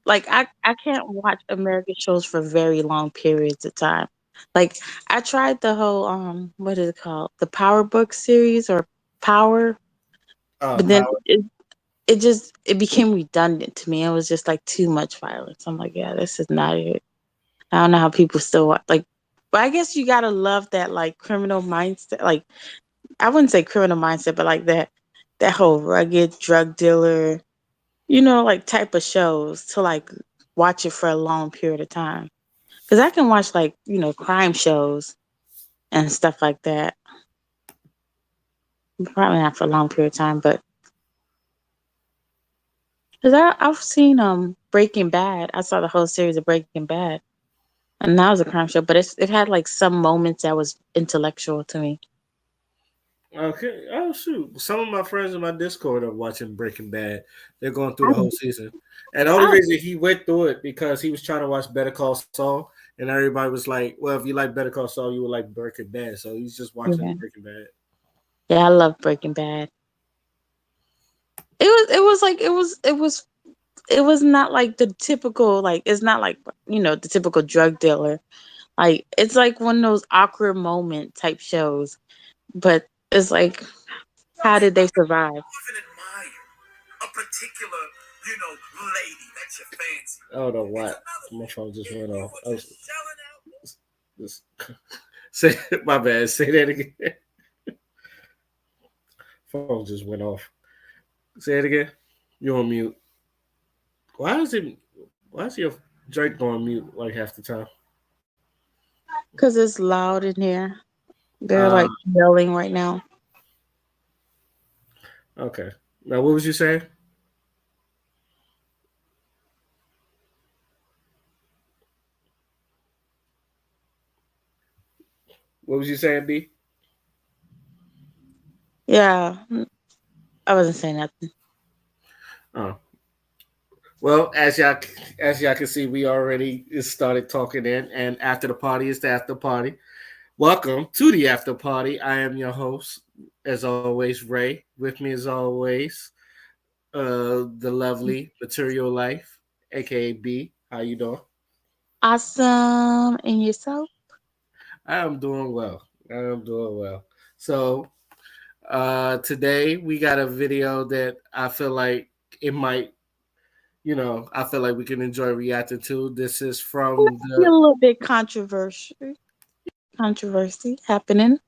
like I can't watch American shows for very long periods of time. Like I tried the whole what is it called? The Power Book series or Power, but then Power. it became redundant to me. It was just like too much violence. I'm like, yeah, this is not it. I don't know how people still like, but I guess you gotta love that like criminal mindset. Like I wouldn't say criminal mindset, but like that whole rugged drug dealer, like type of shows to like watch it for a long period of time. Because I can watch like crime shows and stuff like that. Probably not for a long period of time, but because I've seen Breaking Bad. I saw the whole series of Breaking Bad, and that was a crime show. But it had like some moments that was intellectual to me. Okay. Oh shoot! Some of my friends in my Discord are watching Breaking Bad. They're going through I, the whole season, and the only I, reason he went through it because he was trying to watch Better Call Saul, and everybody was like, "Well, if you like Better Call Saul, you would like Breaking Bad." So he's just watching yeah, Breaking Bad. yeah, I love Breaking Bad. It was not like the typical, like it's not like the typical drug dealer. Like it's like one of those awkward moment type shows, but it's like how did they survive? I don't know why my phone just went off. This, say my bad. Say that again. Phone just went off. Say it again. You on mute. Why is it? Why is your Drake on mute like half the time? Because it's loud in here. They're Uh, like yelling right now. okay. Now, what was you saying? What was you saying, B? Yeah, I wasn't saying nothing. Oh, well, as y'all can see, we already started talking in, and after the party is the after party. Welcome to the after party. I am your host, as always, Ray. With me, as always, the lovely Material Life, aka B. How you doing? Awesome. And yourself? I am doing well. I am doing well. So today we got a video that I feel like it might, I feel like we can enjoy reacting to. This is from Be a the little bit controversy happening.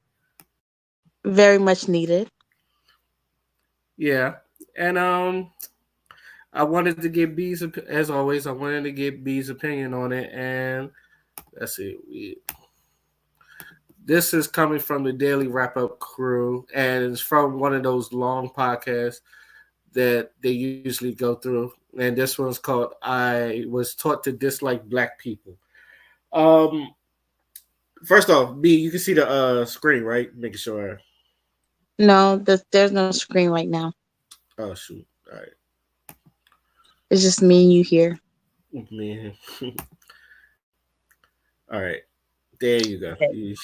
Very much needed. yeah, and I wanted to get as always. I wanted to get B's opinion on it, and let's see. This is coming from the Daily Wrap Up crew, and it's from one of those long podcasts that they usually go through. And this one's called "I Was Taught to Dislike Black People." Um, First off, B, you can see the screen, right? Making sure. No, there's no screen right now. Oh shoot! All right, It's just me and you here. man. All right, there you go. Okay.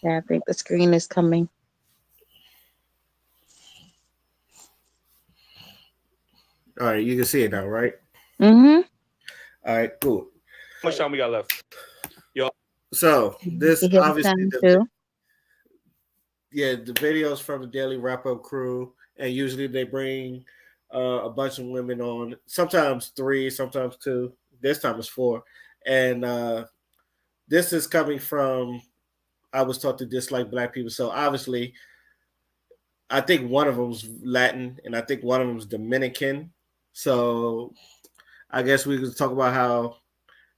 Yeah, I think the screen is coming. All right, you can see it now, right? Mm-hmm. All right, cool. How much time we got left? Yo, So You this can hear the obviously sound too. the videos from the Daily Wrap Up crew, and usually they bring a bunch of women on. Sometimes three, sometimes two. This time it's four, and this is coming from. I was taught to dislike black people, so obviously, I think one of them's Latin, and I think one of them's Dominican. So I guess we could talk about how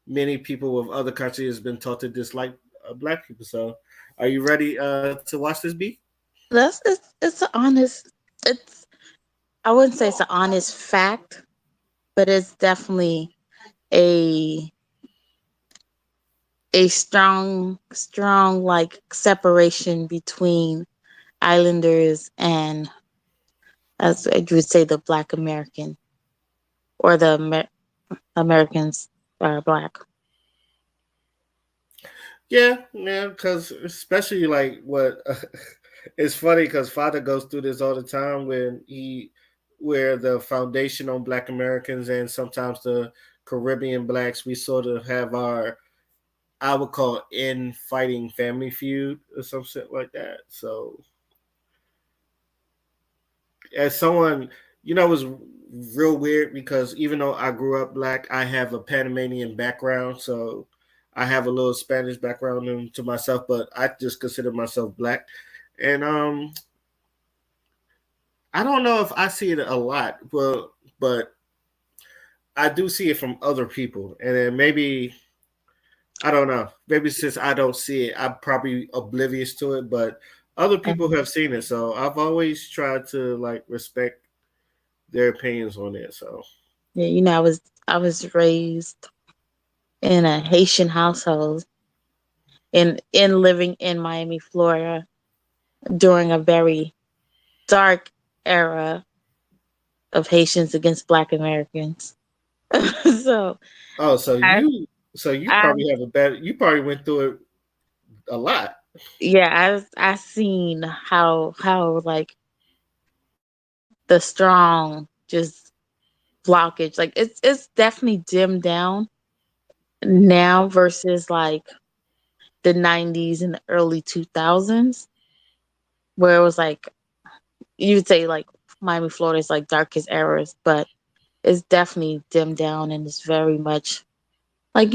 many people of other countries has been taught to dislike black people. So, are you ready to watch this? B? It's an honest. It's I wouldn't say it's an honest fact, but it's definitely a a strong like separation between islanders and, as I would say, the Black American, or the Americans are black. Yeah, yeah, because especially like what it's funny because Father goes through this all the time when he where the foundation on Black Americans and sometimes the Caribbean blacks, we sort of have our, I would call infighting family feud or some shit like that. So as someone, it was real weird because even though I grew up black, I have a Panamanian background, so I have a little Spanish background to myself, but I just consider myself black. And I don't know if I see it a lot, but I do see it from other people, and then maybe I don't know. Maybe since I don't see it, I'm probably oblivious to it, but other people have seen it, so I've always tried to like respect their opinions on it. So Yeah, I was raised in a Haitian household in living in Miami, Florida during a very dark era of Haitians against Black Americans. so oh, so I, you I probably have a better. You probably went through it a lot. yeah, I seen how like the strong just blockage, like it's definitely dimmed down now versus like the 90s and the early 2000s, where it was like you'd say like Miami, Florida is like darkest eras, but it's definitely dimmed down and it's very much like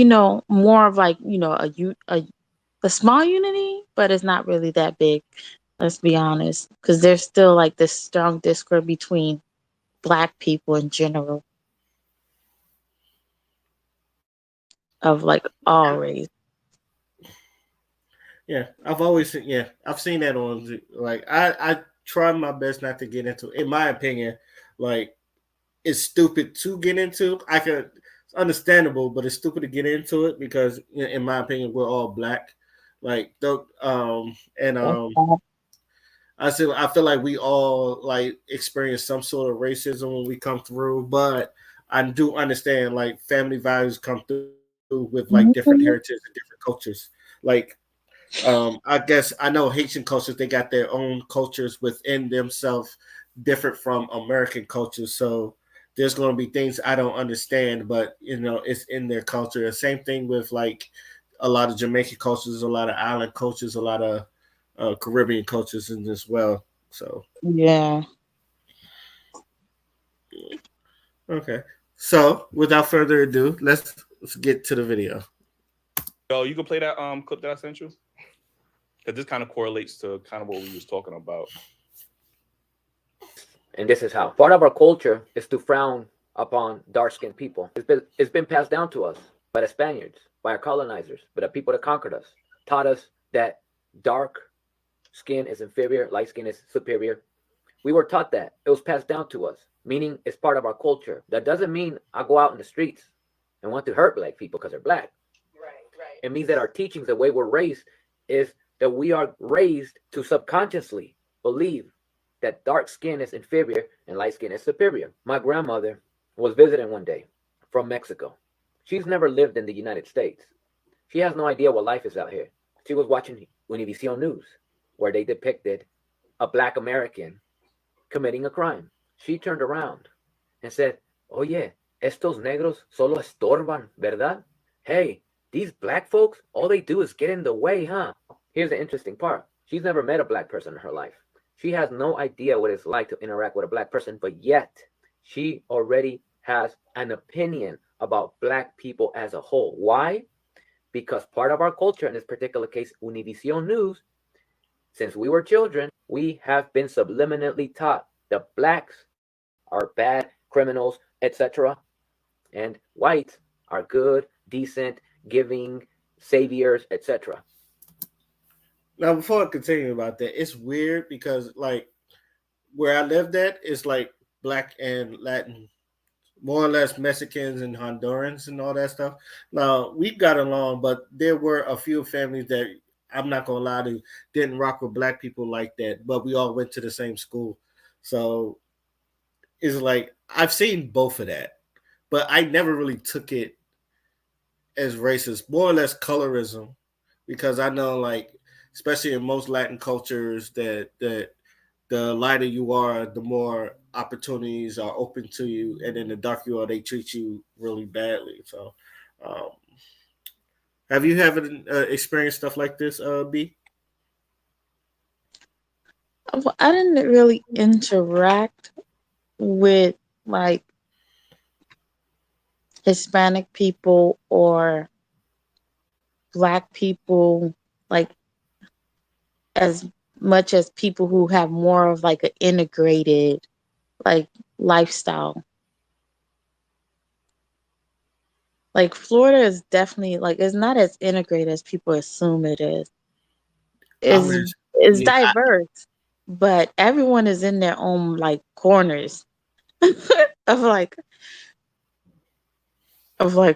more of like a small unity, but it's not really that big. Let's be honest, because there's still like this strong discord between Black people in general of like all race. Yeah, I've seen that on like I try my best not to get into. In my opinion, like it's stupid to get into. It's understandable, but it's stupid to get into it because, in my opinion, we're all black. Like, and I feel like we all like experience some sort of racism when we come through, but I do understand like family values come through with like different Mhm. heritage and different cultures. Like, I guess I know Haitian cultures, they got their own cultures within themselves different from American cultures. So there's going to be things I don't understand, but it's in their culture. The same thing with like a lot of Jamaican cultures, a lot of island cultures, a lot of Caribbean cultures, and as well. So Yeah. okay. So without further ado, let's get to the video. Yo, you can play that clip that I sent you. Because this kind of correlates to kind of what we was talking about. And this is how. Part of our culture is to frown upon dark-skinned people. It's been passed down to us by the Spaniards, by our colonizers, by the people that conquered us, taught us that dark skin is inferior, light skin is superior. We were taught that. It was passed down to us, meaning it's part of our culture. That doesn't mean I go out in the streets and want to hurt black people because they're black. Right. It means that our teachings, the way we're raised, is that we are raised to subconsciously believe that dark skin is inferior and light skin is superior. My grandmother was visiting one day from Mexico. She's never lived in the United States. She has no idea what life is out here. She was watching Univision News, where they depicted a black American committing a crime. She turned around and said, Oye, estos negros solo estorban, ¿verdad? Hey, these black folks, all they do is get in the way, huh? Here's the interesting part. She's never met a black person in her life. She has no idea what it's like to interact with a black person, but yet she already has an opinion about black people as a whole. Why? Because part of our culture, in this particular case, Univision News, since we were children, we have been subliminally taught that blacks are bad, criminals, etc., and whites are good, decent, giving, saviors, etc. Now, before I continue about that, it's weird because like where I lived at is like black and Latin, more or less Mexicans and Hondurans and all that stuff. Now we got along, but there were a few families that I'm not gonna lie to didn't rock with black people like that. But we all went to the same school, so it's like I've seen both of that, but I never really took it as racist, more or less colorism, because I know like especially in most Latin cultures that the lighter you are, the more opportunities are open to you, and in the dark world they treat you really badly. So, um, have you ever experienced stuff like this, B? Well, I didn't really interact with like Hispanic people or Black people like as much as people who have more of like an integrated like lifestyle. Like Florida is definitely like it's not as integrated as people assume it is. I'm Is just, it's yeah, diverse, but everyone is in their own like corners of like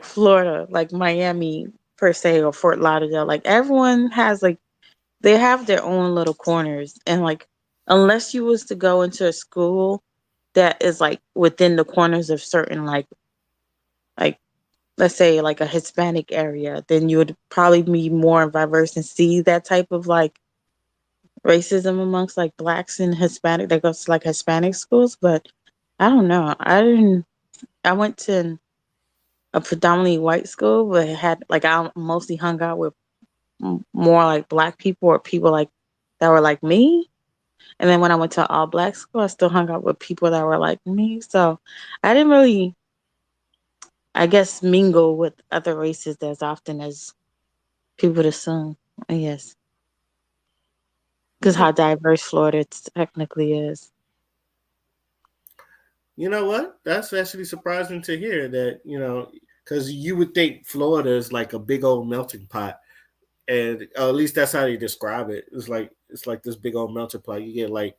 Florida, like Miami per se or Fort Lauderdale. Like everyone has like they have their own little corners and like unless you was to go into a school that is like within the corners of certain like let's say like a Hispanic area, then you would probably be more diverse and see that type of like racism amongst like blacks and Hispanic that goes to like Hispanic schools. But I don't know. I went to a predominantly white school, but it had like I mostly hung out with more like black people or people like that were like me. And then when I went to all black school, I still hung out with people that were like me. So I didn't really, I guess, mingle with other races as often as people would assume. I guess because how diverse Florida technically is. you know what? That's actually surprising to hear that, because you would think Florida is like a big old melting pot, and at least that's how they describe it. It's like this big old melting pot. You get like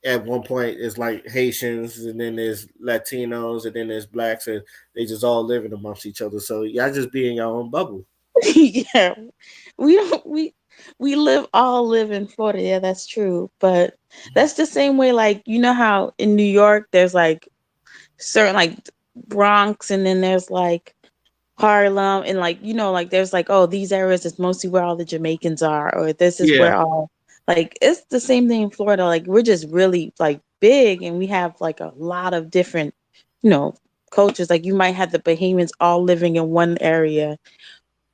at one point it's like Haitians, and then there's Latinos, and then there's blacks, and they just all living amongst each other. So y'all just be in your own bubble. Yeah, we don't we live in Florida. Yeah, that's true. But that's the same way. Like you know how in New York there's like certain like Bronx, and then there's like Harlem, and like like there's like oh these areas is mostly where all the Jamaicans are, or this is Yeah, where all like it's the same thing in Florida. Like we're just really like big, and we have like a lot of different you know cultures. Like you might have the Bahamians all living in one area,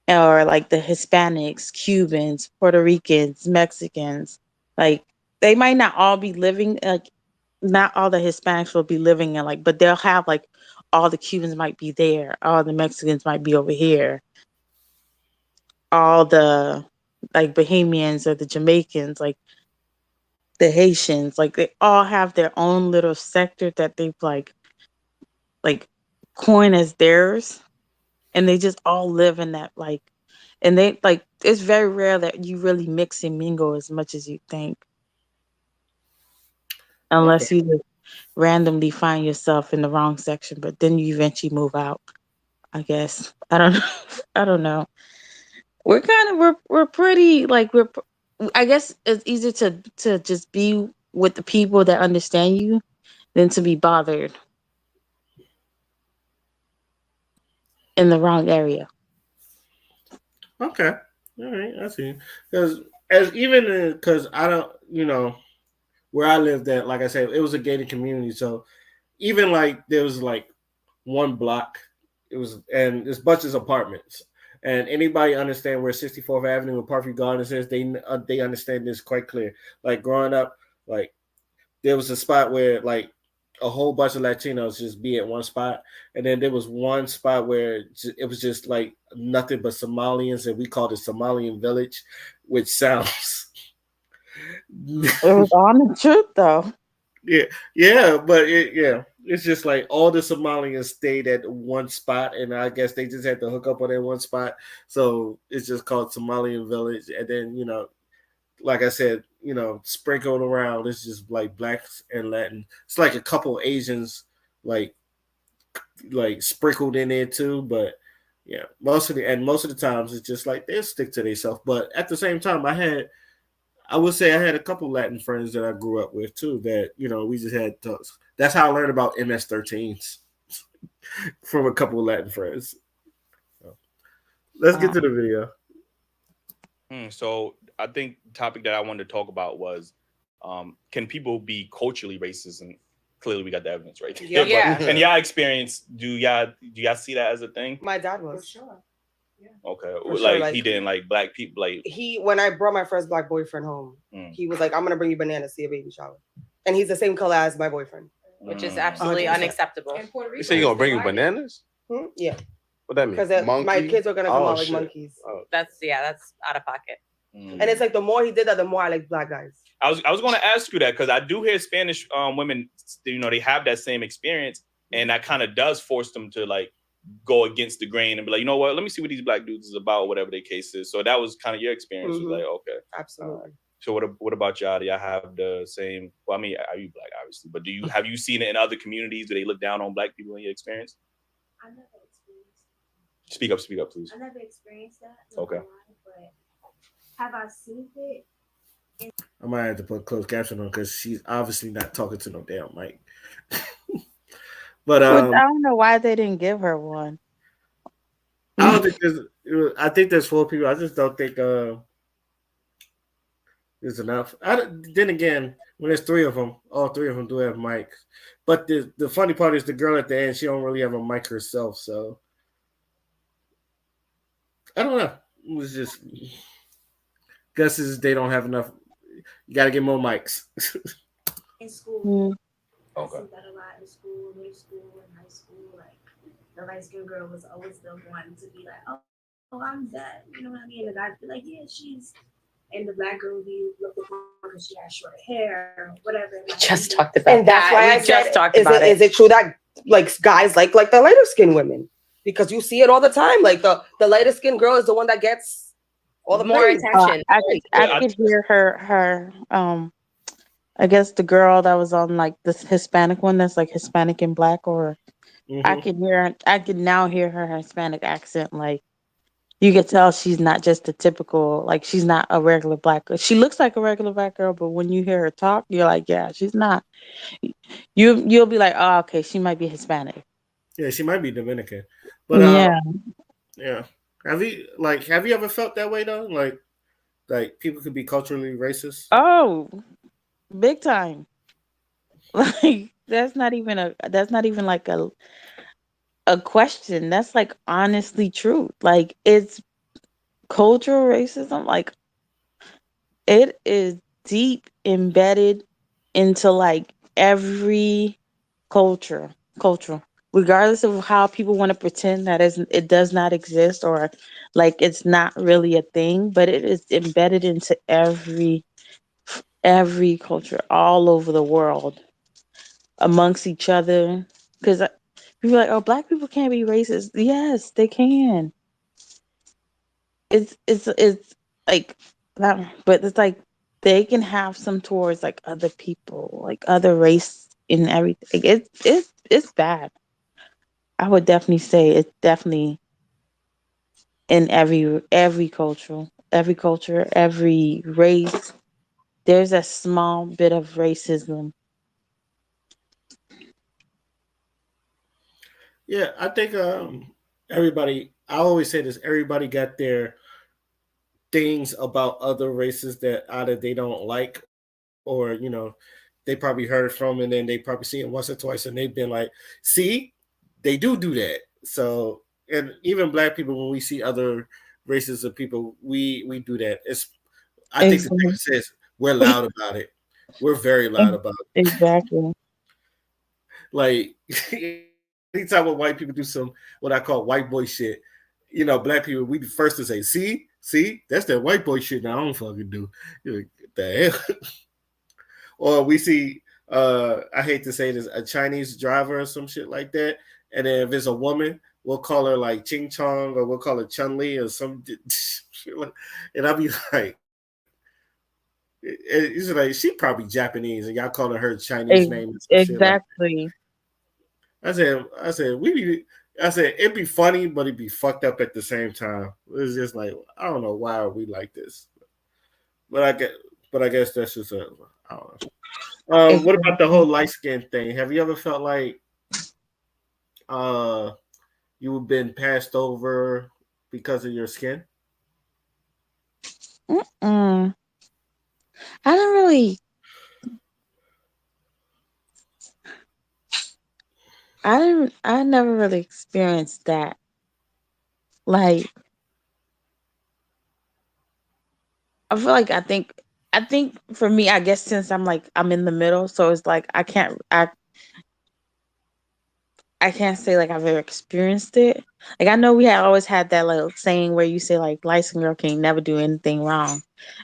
or like the Hispanics, Cubans, Puerto Ricans, Mexicans. Like they might not all be living like not all the Hispanics will be living in like, but they'll have like all the Cubans might be there, all the Mexicans might be over here, all the like Bahamians or the Jamaicans, like the Haitians, like they all have their own little sector that they've like coined as theirs, and they just all live in that like, and they like it's very rare that you really mix and mingle as much as you think, okay. unless you just randomly find yourself in the wrong section, but then you eventually move out. I guess I don't know. I don't know. We're pretty like I guess it's easier to just be with the people that understand you than to be bothered in the wrong area. Okay. All right. I see. Because as even because I don't, where I lived at, like I said, it was a gated community. So even like there was like one block, it was, and there's bunches of apartments. And anybody understand where 64th Avenue and Parkview Gardens is? They understand this quite clear. Like growing up, like there was a spot where like a whole bunch of Latinos just be at one spot, and then there was one spot where it was just like nothing but Somalians, and we called it Somalian Village, which sounds It was on the truth though. yeah, yeah, but yeah, it's just like all the Somalians stayed at one spot, and I guess they just had to hook up on that one spot, so it's just called Somalian Village, and then like I said, sprinkled around. It's just like blacks and Latin. It's like a couple Asians, like sprinkled in there too. But yeah, most of the times it's just like they stick to themselves. But at the same time, I would say I had a couple Latin friends that I grew up with too. That we just had talks. That's how I learned about MS-13s from a couple of Latin friends. So, let's get Wow. to the video. So I think the topic that I wanted to talk about was, can people be culturally racist? And clearly we got the evidence right there. Yeah. But Yeah. in y'all experience, do y'all see that as a thing? My dad For was. sure. Okay, For like, sure, he like- didn't like black people. Like, When I brought my first black boyfriend home, he was like, "I'm gonna bring you bananas to your baby shower," and he's the same color as my boyfriend. Which is Mm. absolutely 100%. unacceptable. In Puerto Rico, You say you gonna bring you bananas? Yeah, What that mean? because my Monkey? kids are gonna come Oh, out like shit. monkeys. Oh. That's out of pocket. And it's like the more he did that, the more I like black guys. I was going to ask you that because I do hear Spanish women, they have that same experience, and that kind of does force them to like go against the grain and be like, you know what, let me see what these black dudes is about, whatever their case is. So that was kind of your experience. Was like, okay, Absolutely. So what about y'all? Do y'all have the same? Well, I mean, are you black, obviously, but have you seen it in other communities? Do they look down on black people in your experience? I never experienced. Speak up, please. I never experienced that. Okay. But have I seen it? I might have to put closed caption on because she's obviously not talking to no damn mic. But I don't know why they didn't give her one. I don't think I think there's 4 people. I just don't think there's enough. Then again, when there's 3 of them, all 3 of them do have mics. But the funny part is the girl at the end, she don't really have a mic herself. So I don't know. It was just guesses they don't have enough. You got to get more mics. In school. Mm. I Okay. see that a lot in school, middle school, and high school. Like the light skinned girl was always the one to be like, oh, I'm that. You know what I mean? And the guys be like, yeah, she's. And the black girl would be looking for because she has short hair or whatever. We just talked about And that's that. why I we just said, talked is about it. Is it true that like guys like the lighter skinned women? Because you see it all the time. Like the lighter skinned girl is the one that gets all the more praise. attention. I could hear her I guess the girl that was on like this Hispanic one that's like Hispanic and black, or I could now hear her Hispanic accent. Like you could tell she's not just a typical, like she's not a regular black girl. She looks like a regular black girl, but when you hear her talk, you're like, yeah, she's not. You'll be like, oh, okay, she might be Hispanic. Yeah, she might be Dominican. But yeah. Have you ever felt that way though? Like people could be culturally racist? Oh, big time. Like that's not even like a question. That's like honestly true. Like it's cultural racism. Like it is deep embedded into like every culture, regardless of how people want to pretend that it does not exist, or like it's not really a thing, but it is embedded into every culture all over the world, amongst each other. Because people are like, oh, black people can't be racist. Yes, they can. It's like that, but it's like they can have some towards like other people, like other race and everything. It's bad. I would definitely say it's definitely in every culture, every race. There's a small bit of racism. Yeah, I think everybody. I always say this. Everybody got their things about other races that either they don't like, or they probably heard from, and then they probably see it once or twice, and they've been like, "See, they do that." So, and even black people, when we see other races of people, we do that. I think the difference is we're loud about it. We're very loud about it. Exactly. Like anytime when white people do some what I call white boy shit, black people, we the first to say, see, that's that white boy shit that I don't fucking do. You're like, what the hell? Or we see I hate to say this, a Chinese driver or some shit like that. And then if it's a woman, we'll call her like Ching Chong, or we'll call her Chun Li or some shit like, and I'll be like, it's like she probably Japanese, and y'all calling her Chinese name. Exactly. I said it'd be funny, but it'd be fucked up at the same time. It's just like, I don't know, why are we like this? But I guess that's just I don't know. What about the whole light skin thing? Have you ever felt like you've been passed over because of your skin? I don't really. I never really experienced that. Like, I feel like I think for me, I guess since I'm in the middle, so it's like I can't say like I've ever experienced it. Like I know we had always had that like saying where you say like light skin girl can never do anything wrong.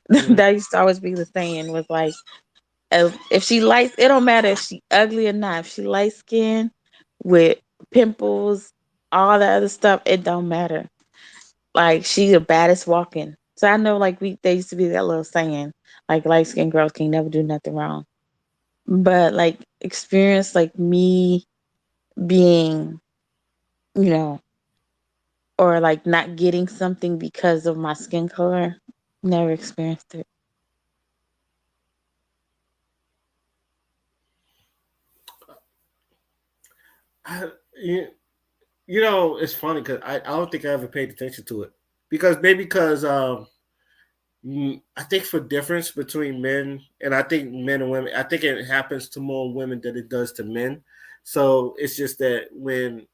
That used to always be the saying was like if she light, it don't matter if she ugly or not. If she light skin with pimples, all the other stuff, it don't matter. Like she the baddest walking. So I know like there used to be that little saying like light skinned girls can never do nothing wrong. But like experience like me being, you know, or like not getting something because of my skin color, never experienced it. I, you, you know, it's funny because I don't think I ever paid attention to it because maybe because I think for difference between men and I think men and women, I think it happens to more women than it does to men. So it's just that when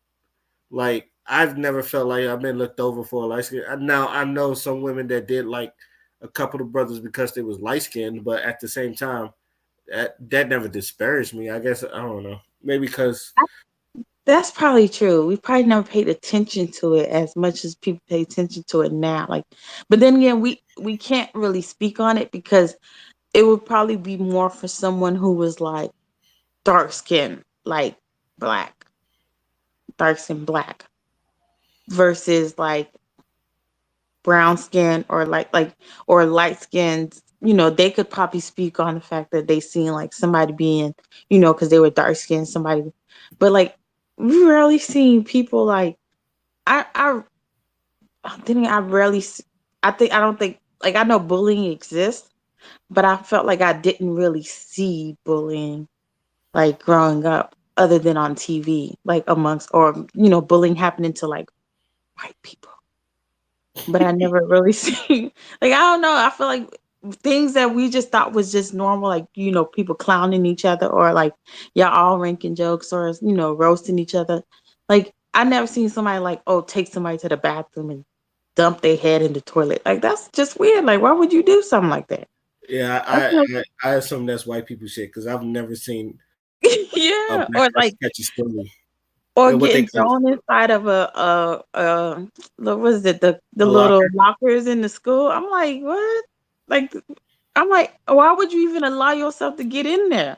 like I've never felt like I've been looked over for a light skin. Now I know some women that did like a couple of brothers because they was light skinned, but at the same time, that never disparaged me. I guess I don't know. Maybe because That's probably true. We probably never paid attention to it as much as people pay attention to it now. Like, but then again, we can't really speak on it because it would probably be more for someone who was like dark skin, like black, dark skin black, versus like brown skin or or light skinned. You know, they could probably speak on the fact that they seen like somebody being, because they were dark skinned, somebody, but like we rarely seen people like I think I rarely. I don't think like I know bullying exists, but I felt like I didn't really see bullying like growing up, other than on TV, like amongst or bullying happening to like white people. But I never really seen like I don't know. I feel like things that we just thought was just normal, like people clowning each other or like y'all all ranking jokes or roasting each other. Like I never seen somebody like take somebody to the bathroom and dump their head in the toilet. Like that's just weird. Like why would you do something like that? yeah, That's I assume that's white people shit because I've never seen a yeah, black or person like catch a story or and what they getting call thrown inside of what is it, the a little locker. lockers in the school. I'm like, what? Like I'm like, why would you even allow yourself to get in there?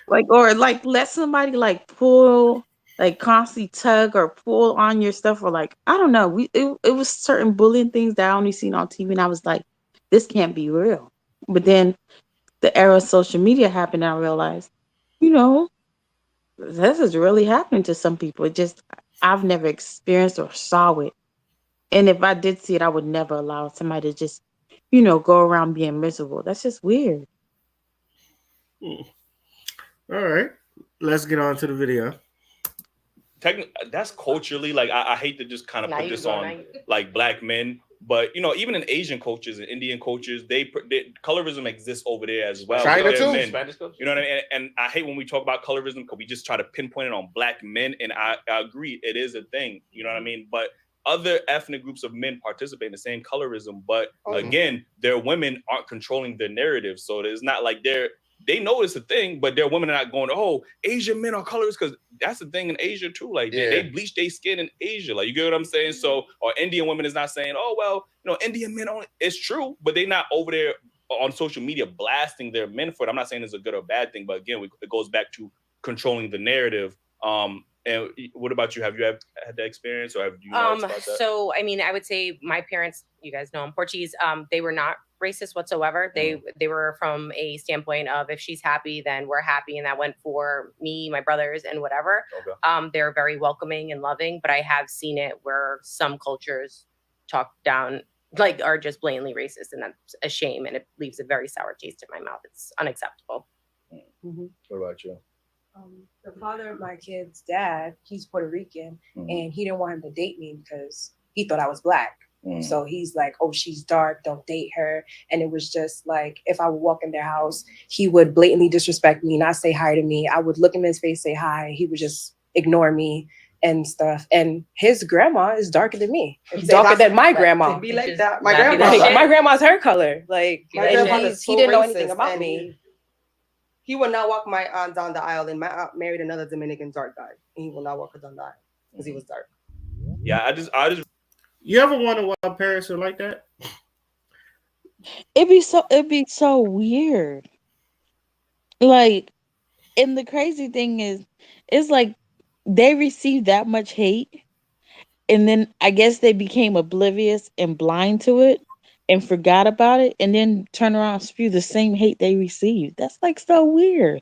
Like or like let somebody like pull like constantly tug or pull on your stuff or like I don't know. It was certain bullying things that I only seen on TV and I was like, this can't be real. But then the era of social media happened and I realized, you know, this is really happening to some people. It just I've never experienced or saw it. And if I did see it, I would never allow somebody to just, go around being miserable. That's just weird. Hmm. All right, let's get on to the video. That's culturally like I hate to just kind of Now put you this go, on now you- like black men, but even in Asian cultures and Indian cultures, they colorism exists over there as well. China but they're too. men. Spanish culture. You know what I mean? And I hate when we talk about colorism because we just try to pinpoint it on black men. And I agree, it is a thing. You know what I mean? But other ethnic groups of men participate in the same colorism. But again, their women aren't controlling their narrative. So it's not like they know it's a thing, but their women are not going, oh, Asian men are colors, because that's the thing in Asia too. Like they bleach their skin in Asia. Like you get what I'm saying? So, or Indian women is not saying, oh, well, Indian men only. It's true, but they're not over there on social media blasting their men for it. I'm not saying it's a good or bad thing, but again, it goes back to controlling the narrative. And what about you? Have you had that experience, or have you noticed about that? So I mean, I would say my parents, you guys know I'm Portuguese, they were not racist whatsoever. They were from a standpoint of if she's happy, then we're happy, and that went for me, my brothers, and whatever. Okay. They're very welcoming and loving, but I have seen it where some cultures talk down, like are just blatantly racist, and that's a shame, and it leaves a very sour taste in my mouth. It's unacceptable. Mm-hmm. What about you? The father of my kid's dad, he's Puerto Rican, and he didn't want him to date me because he thought I was black. So he's like, oh, she's dark, don't date her. And it was just like, if I would walk in their house, he would blatantly disrespect me, not say hi to me. I would look him in his face, say hi. He would just ignore me and stuff. And his grandma is darker than me. Say Darker that's- than my that- grandma. to be Which like is that. My not grandma, even Like, shit. my grandma's her color. Like, My and grandma's he didn't know racist, anything about and me. He will not walk my aunt down the aisle, and my aunt married another Dominican dark guy, and he will not walk her down the aisle because he was dark. Yeah, I just You ever wonder why parents are like that? It'd be so weird. Like, and the crazy thing is, it's like they received that much hate, and then I guess they became oblivious and blind to it and forgot about it, and then turn around and spew the same hate they received. That's like so weird.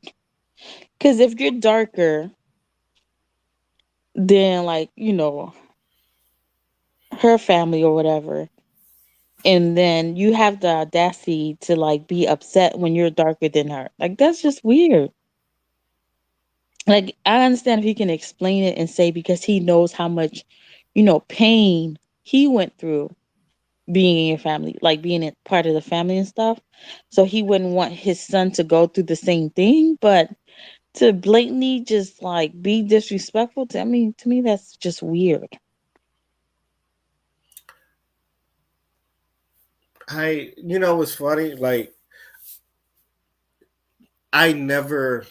Because if you're darker than, like, her family or whatever, and then you have the audacity to like be upset when you're darker than her, like, that's just weird. Like, I understand if he can explain it and say because he knows how much, pain he went through being in your family, like being a part of the family and stuff. So he wouldn't want his son to go through the same thing, but to blatantly just like be disrespectful to me that's just weird. What's funny? Like, I never,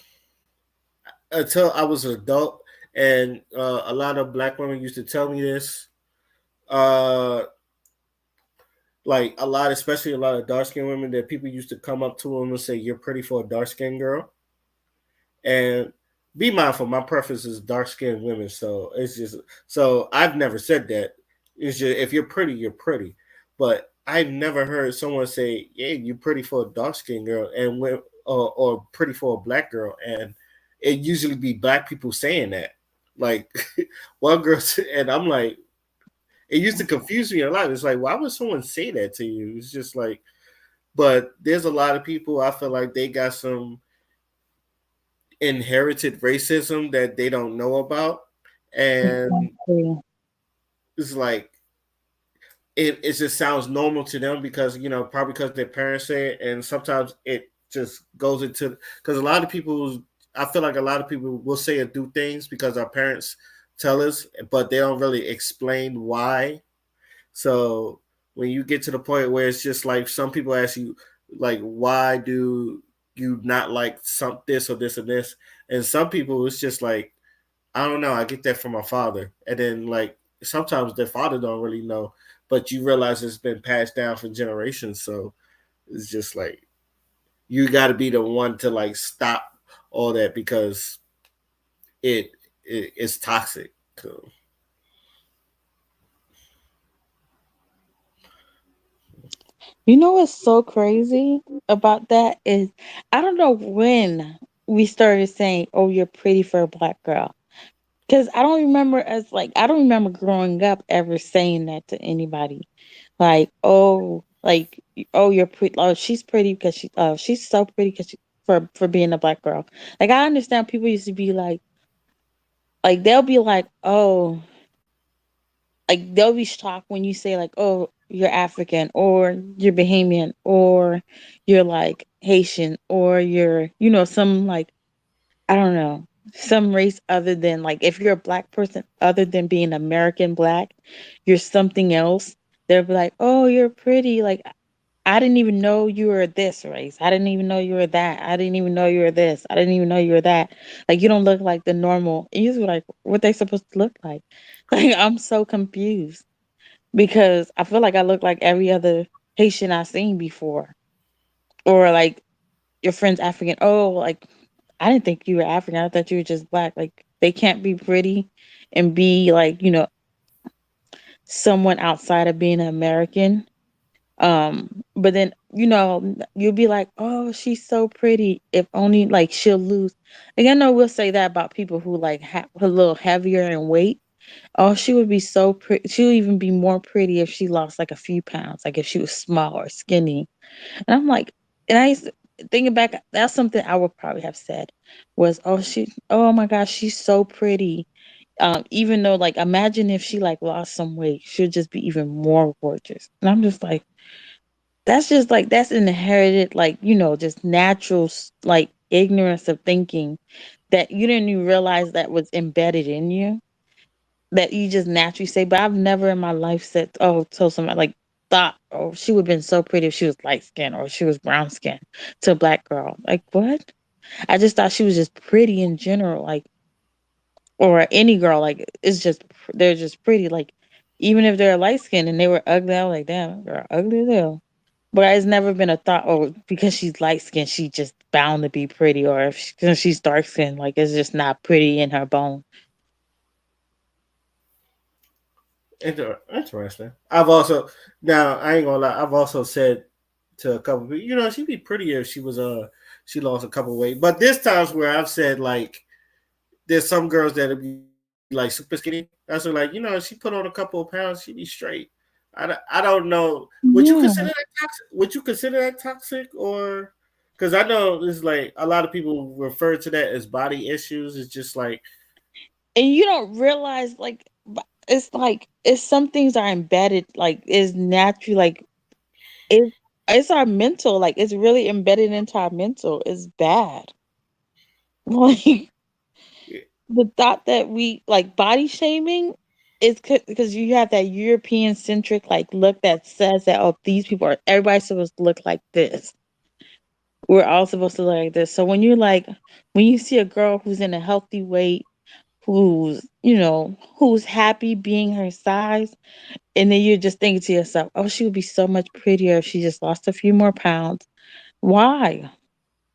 until I was an adult, and a lot of black women used to tell me this. Like especially a lot of dark skinned women, that people used to come up to them and say, "You're pretty for a dark skinned girl." And be mindful, my preference is dark skinned women. So I've never said that. It's just, if you're pretty, you're pretty. But I've never heard someone say, "Yeah, you're pretty for a dark skinned girl," and or pretty for a black girl. And it usually be black people saying that. Like, one girl, and I'm like, it used to confuse me a lot. It's like, why would someone say that to you? It's just like, but there's a lot of people, I feel like they got some inherited racism that they don't know about. And it's like, it just sounds normal to them because, probably because their parents say it. And sometimes it just goes into, because I feel like a lot of people will say or do things because our parents tell us, but they don't really explain why. So when you get to the point where it's just like, some people ask you, like, why do you not like this or this or this? And some people, it's just like, I don't know, I get that from my father. And then, like, sometimes their father don't really know, but you realize it's been passed down for generations. So it's just like, you got to be the one to like stop all that, because it's toxic. So. You know what's so crazy about that is, I don't know when we started saying, "Oh, you're pretty for a black girl," because I don't remember growing up ever saying that to anybody. Like, oh, you're pretty. Oh, she's pretty because she's so pretty because for being a black girl. Like, I understand people used to be like they'll be like, oh, like they'll be shocked when you say like, oh, you're African or you're Bahamian or you're like Haitian or you're, some, like, I don't know, some race other than, like, if you're a black person other than being American black, you're something else. They'll be like, oh, you're pretty. Like, I didn't even know you were this race. I didn't even know you were that. I didn't even know you were this. I didn't even know you were that. Like, you don't look like the normal. And you're like, what they supposed to look like? Like, I'm so confused because I feel like I look like every other Haitian I've seen before. Or like your friend's African. Oh, like, I didn't think you were African. I thought you were just black. Like, they can't be pretty and be like, someone outside of being an American. But then, you'll be like, oh, she's so pretty. If only like she'll lose. Like, I know we'll say that about people who like a little heavier in weight. Oh, she would be so pretty. She'll even be more pretty if she lost like a few pounds, like if she was small or skinny. And I'm like, and I used to, thinking back, that's something I would probably have said was, oh my gosh, she's so pretty. Even though, like, imagine if she like lost some weight, she'll just be even more gorgeous. And I'm just like, that's inherited, like, just natural, like, ignorance of thinking that you didn't even realize that was embedded in you, that you just naturally say. But I've never in my life said, oh, told somebody like thought, oh, she would have been so pretty if she was light skinned or she was brown skinned to a black girl. Like what? I just thought she was just pretty in general, like, or any girl, like it's just they're just pretty. Like even if they're light skinned and they were ugly, I was like, damn, girl, ugly as hell. But it's never been a thought, oh, because she's light skinned, she just bound to be pretty, or if because she's dark skinned, like it's just not pretty in her bone. Interesting. I've also now I ain't gonna lie. I've also said to a couple people, she'd be prettier if she was she lost a couple weight. But there's times where I've said like there's some girls that'd be like super skinny. That's like if she put on a couple of pounds, she'd be straight. I don't know. Would you consider that toxic? Would you consider that toxic or? Because I know it's like a lot of people refer to that as body issues. It's just like, and you don't realize it's like it's some things are embedded, like it's naturally, like it's our mental, like it's really embedded into our mental. It's bad. Like the thought that we like body shaming is because you have that European centric like look that says that, oh, these people are, everybody's supposed to look like this. We're all supposed to look like this. So when you see a girl who's in a healthy weight, who's happy being her size, and then you're just thinking to yourself, oh, she would be so much prettier if she just lost a few more pounds. Why?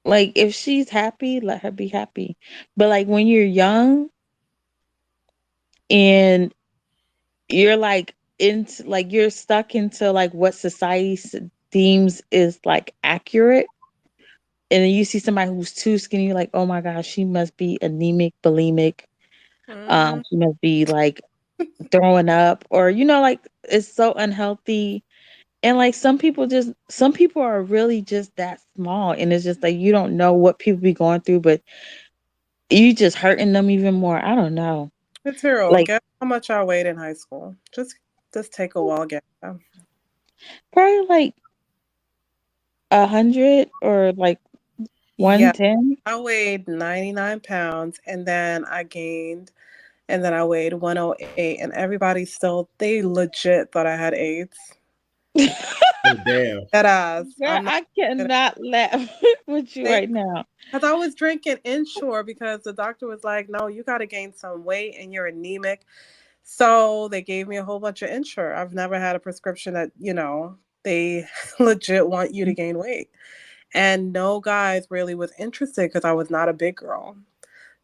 Like if she's happy, let her be happy. But like when you're young and you're like into like you're stuck into like what society deems is like accurate, and then you see somebody who's too skinny, you're like, oh my gosh, she must be anemic, bulimic. She must be like throwing up, or like it's so unhealthy. And like some people are really just that small, and it's just like you don't know what people be going through, but you just hurting them even more. I don't know. It's hero. Like Guess how much I weighed in high school? Just take a while, guess. probably like 100 or like 110. I weighed 99 pounds, and then I gained, and then I weighed 108, and they legit thought I had AIDS. oh damn. That ass. Girl, I cannot laugh with you right now. Because I was drinking Ensure because the doctor was like, no, you got to gain some weight and you're anemic. So they gave me a whole bunch of Ensure. I've never had a prescription that, they legit want you to gain weight. And no guys really was interested because I was not a big girl.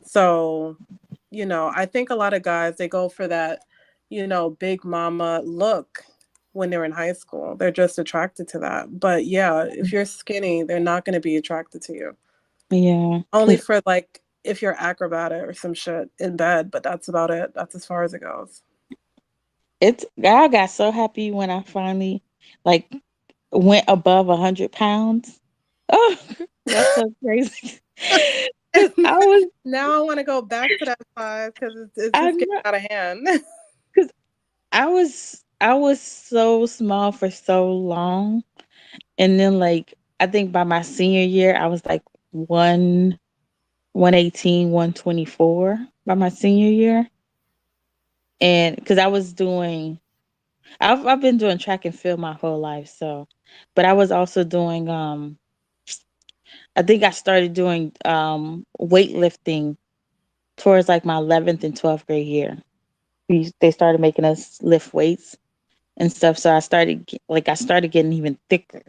So, I think a lot of guys, they go for that, big mama look when they're in high school. They're just attracted to that. But yeah, if you're skinny, they're not going to be attracted to you. Yeah. Only for like if you're acrobatic or some shit in bed, but that's about it. That's as far as it goes. I got so happy when I finally like went above 100 pounds. Oh, that's so crazy. Now I want to go back to that size because it's just getting out of hand. Because I was so small for so long, and then like I think by my senior year I was like 118, 124 by my senior year, and because I've been doing track and field my whole life, so, but I was also doing I think I started doing weightlifting towards like my 11th and 12th grade year. They started making us lift weights and stuff, so I started getting even thicker,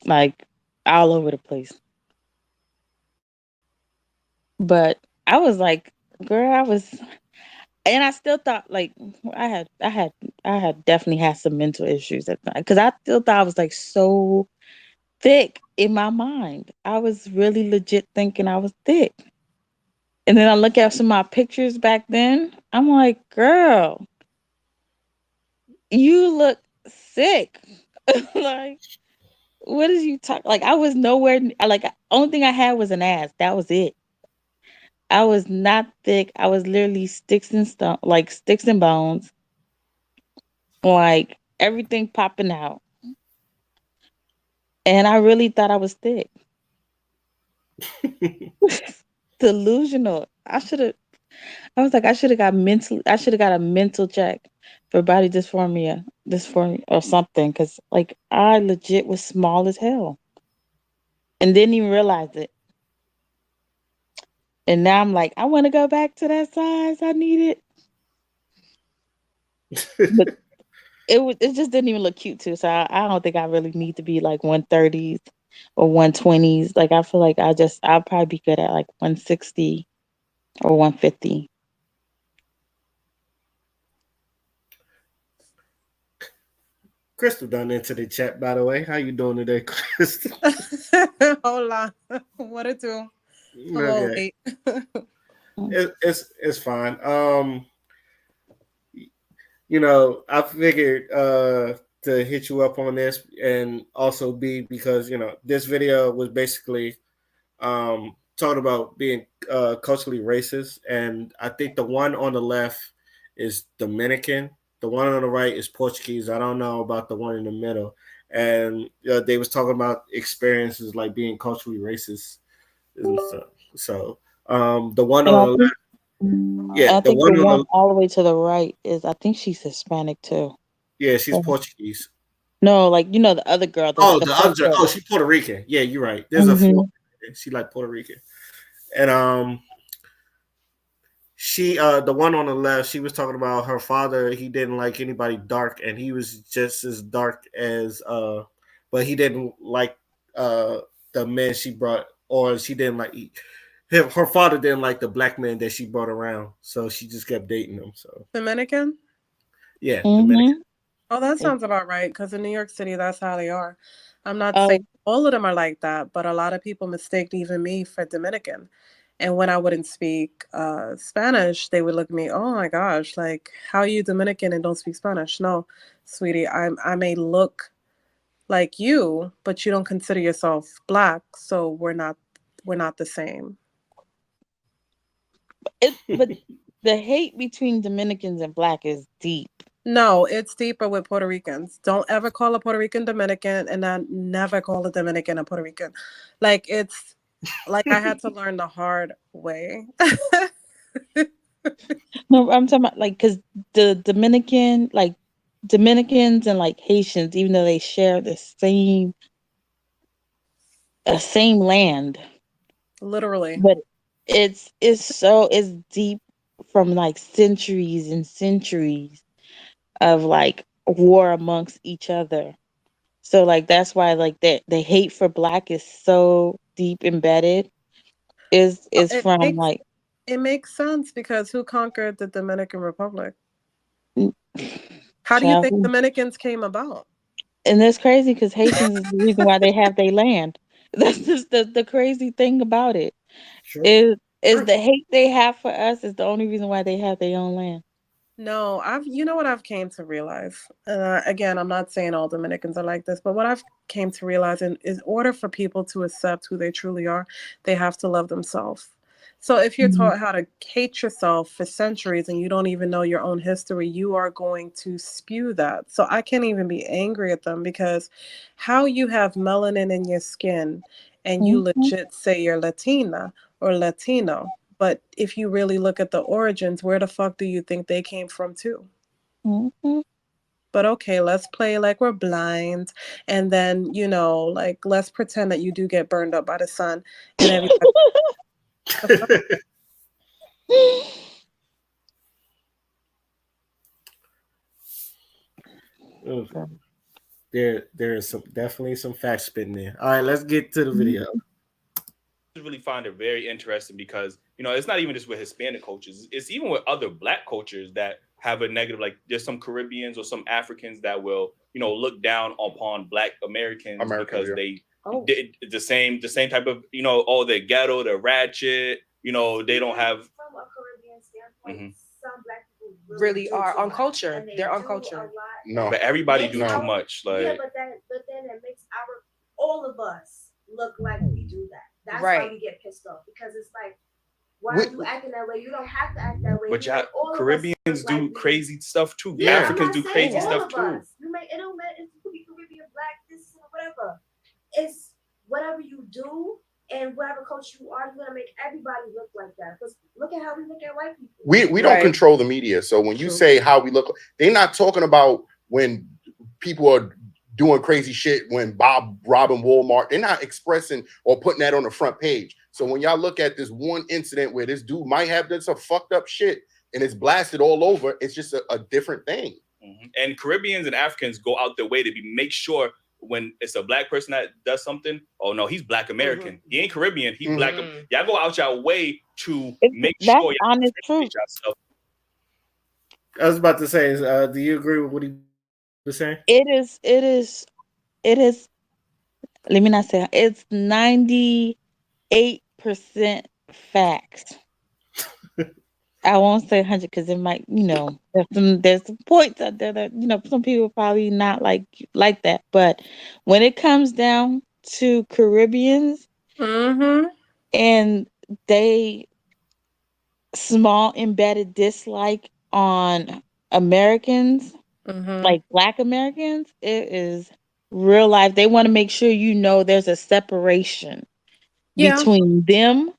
like all over the place. But I was like, girl, and I still thought like I had definitely had some mental issues at the time because I still thought I was like so thick in my mind. I was really legit thinking I was thick. And then I look at some of my pictures back then. I'm like, girl, you look sick. Like, what is you talk? Like, I was nowhere. Like, only thing I had was an ass. That was it. I was not thick. I was literally sticks and bones. Like everything popping out. And I really thought I was thick. delusional. I was like, I should have got a mental check for body dysphoria or something. Cause like I legit was small as hell and didn't even realize it. And now I'm like, I want to go back to that size I needed. But it just didn't even look cute too. So I don't think I really need to be like 130s or 120s. Like I feel like I'll probably be good at like 160 or 150. Crystal done into the chat, by the way. How you doing today, Crystal? Hola. What it do? I'm all Okay. late. It's fine. You know, I figured to hit you up on this, and also because you know this video was basically talking about being culturally racist, and I think the one on the left is Dominican, the one on the right is Portuguese. I don't know about the one in the middle, and they was talking about experiences like being culturally racist and stuff. So the one And on the left, yeah, I the think the one on one the all the way to the right I think she's Hispanic too. yeah, she's Portuguese. No, like you know the other girl. Oh, The the first other. girl. Oh, she's Puerto Rican. Yeah, you're right. There's a four. She like Puerto Rican, and she the one on the left. She was talking about her father. He didn't like anybody dark, and he was just as dark as but he didn't like the men she brought, or she didn't like. Her father didn't like the black men that she brought around, so she just kept dating them. So Dominican? yeah, Dominican. Oh, that sounds about right. Because in New York City, that's how they are. I'm not saying all of them are like that, but a lot of people mistake even me for Dominican. And when I wouldn't speak Spanish, they would look at me, oh my gosh, like, how are you Dominican and don't speak Spanish? No, sweetie, I may look like you, but you don't consider yourself black, so we're not the same. But the hate between Dominicans and black is deep. No, it's deeper with Puerto Ricans. Don't ever call a Puerto Rican Dominican, and then never call a Dominican a Puerto Rican. Like it's like I had to learn the hard way. No, I'm talking about like because the Dominicans and like Haitians, even though they share the same land, literally, but it's deep from like centuries and centuries of like war amongst each other. So like that's why like the hate for black is so deep embedded. Is from like it makes sense because who conquered the Dominican Republic? mm, How do you think childhood. Dominicans came about? And that's crazy because Haitians is the reason why they have their land. That's just the crazy thing about it. Sure. Is the hate they have for us is the only reason why they have their own land. No, you know what I've came to realize. Again, I'm not saying all Dominicans are like this, but what I've came to realize in order for people to accept who they truly are, they have to love themselves. So if you're taught how to hate yourself for centuries and you don't even know your own history, you are going to spew that. So I can't even be angry at them because how you have melanin in your skin and you legit say you're Latina or Latino, but if you really look at the origins, where the fuck do you think they came from too? But okay, let's play like we're blind. And then, you know, like let's pretend that you do get burned up by the sun and everybody. There is definitely some facts spitting there. All right, let's get to the video. I really find it very interesting because you know it's not even just with Hispanic cultures; it's even with other Black cultures that have a negative. Like there's some Caribbeans or some Africans that will look down upon Black Americans because they did the same type of they're ghetto, they're ratchet. They don't have. From a Caribbean standpoint, some Black people really are uncultured. They're uncultured. No, but everybody do too much. Like yeah, but then it makes all of us look like we do that. That's why we get pissed off because it's like, why are you acting that way? You don't have to act that way. But Caribbeans do crazy stuff too. Yeah, Africans do crazy stuff too. It don't matter if you be Caribbean, Black, this, whatever. It's whatever you do. And whatever culture you are, you're gonna make everybody look like that. Because look at how we look at white people. We don't control the media. So when you say how we look, they're not talking about when people are doing crazy shit, when Bob robbing Walmart. They're not expressing or putting that on the front page. So when y'all look at this one incident where this dude might have done some fucked up shit and it's blasted all over, it's just a different thing. Mm-hmm. And Caribbeans and Africans go out their way to make sure when it's a black person that does something, oh no, he's Black American. Mm-hmm. He ain't Caribbean, he's Black. Y'all go out your way to make sure y'all honest truth. I was about to say, do you agree with what he was saying? It is. Let me not say it's 98% facts. I won't say 100 because it might, there's some points out there that some people probably not like that. But when it comes down to Caribbeans, and they small embedded dislike on Americans, like Black Americans, it is real life. They want to make sure there's a separation between them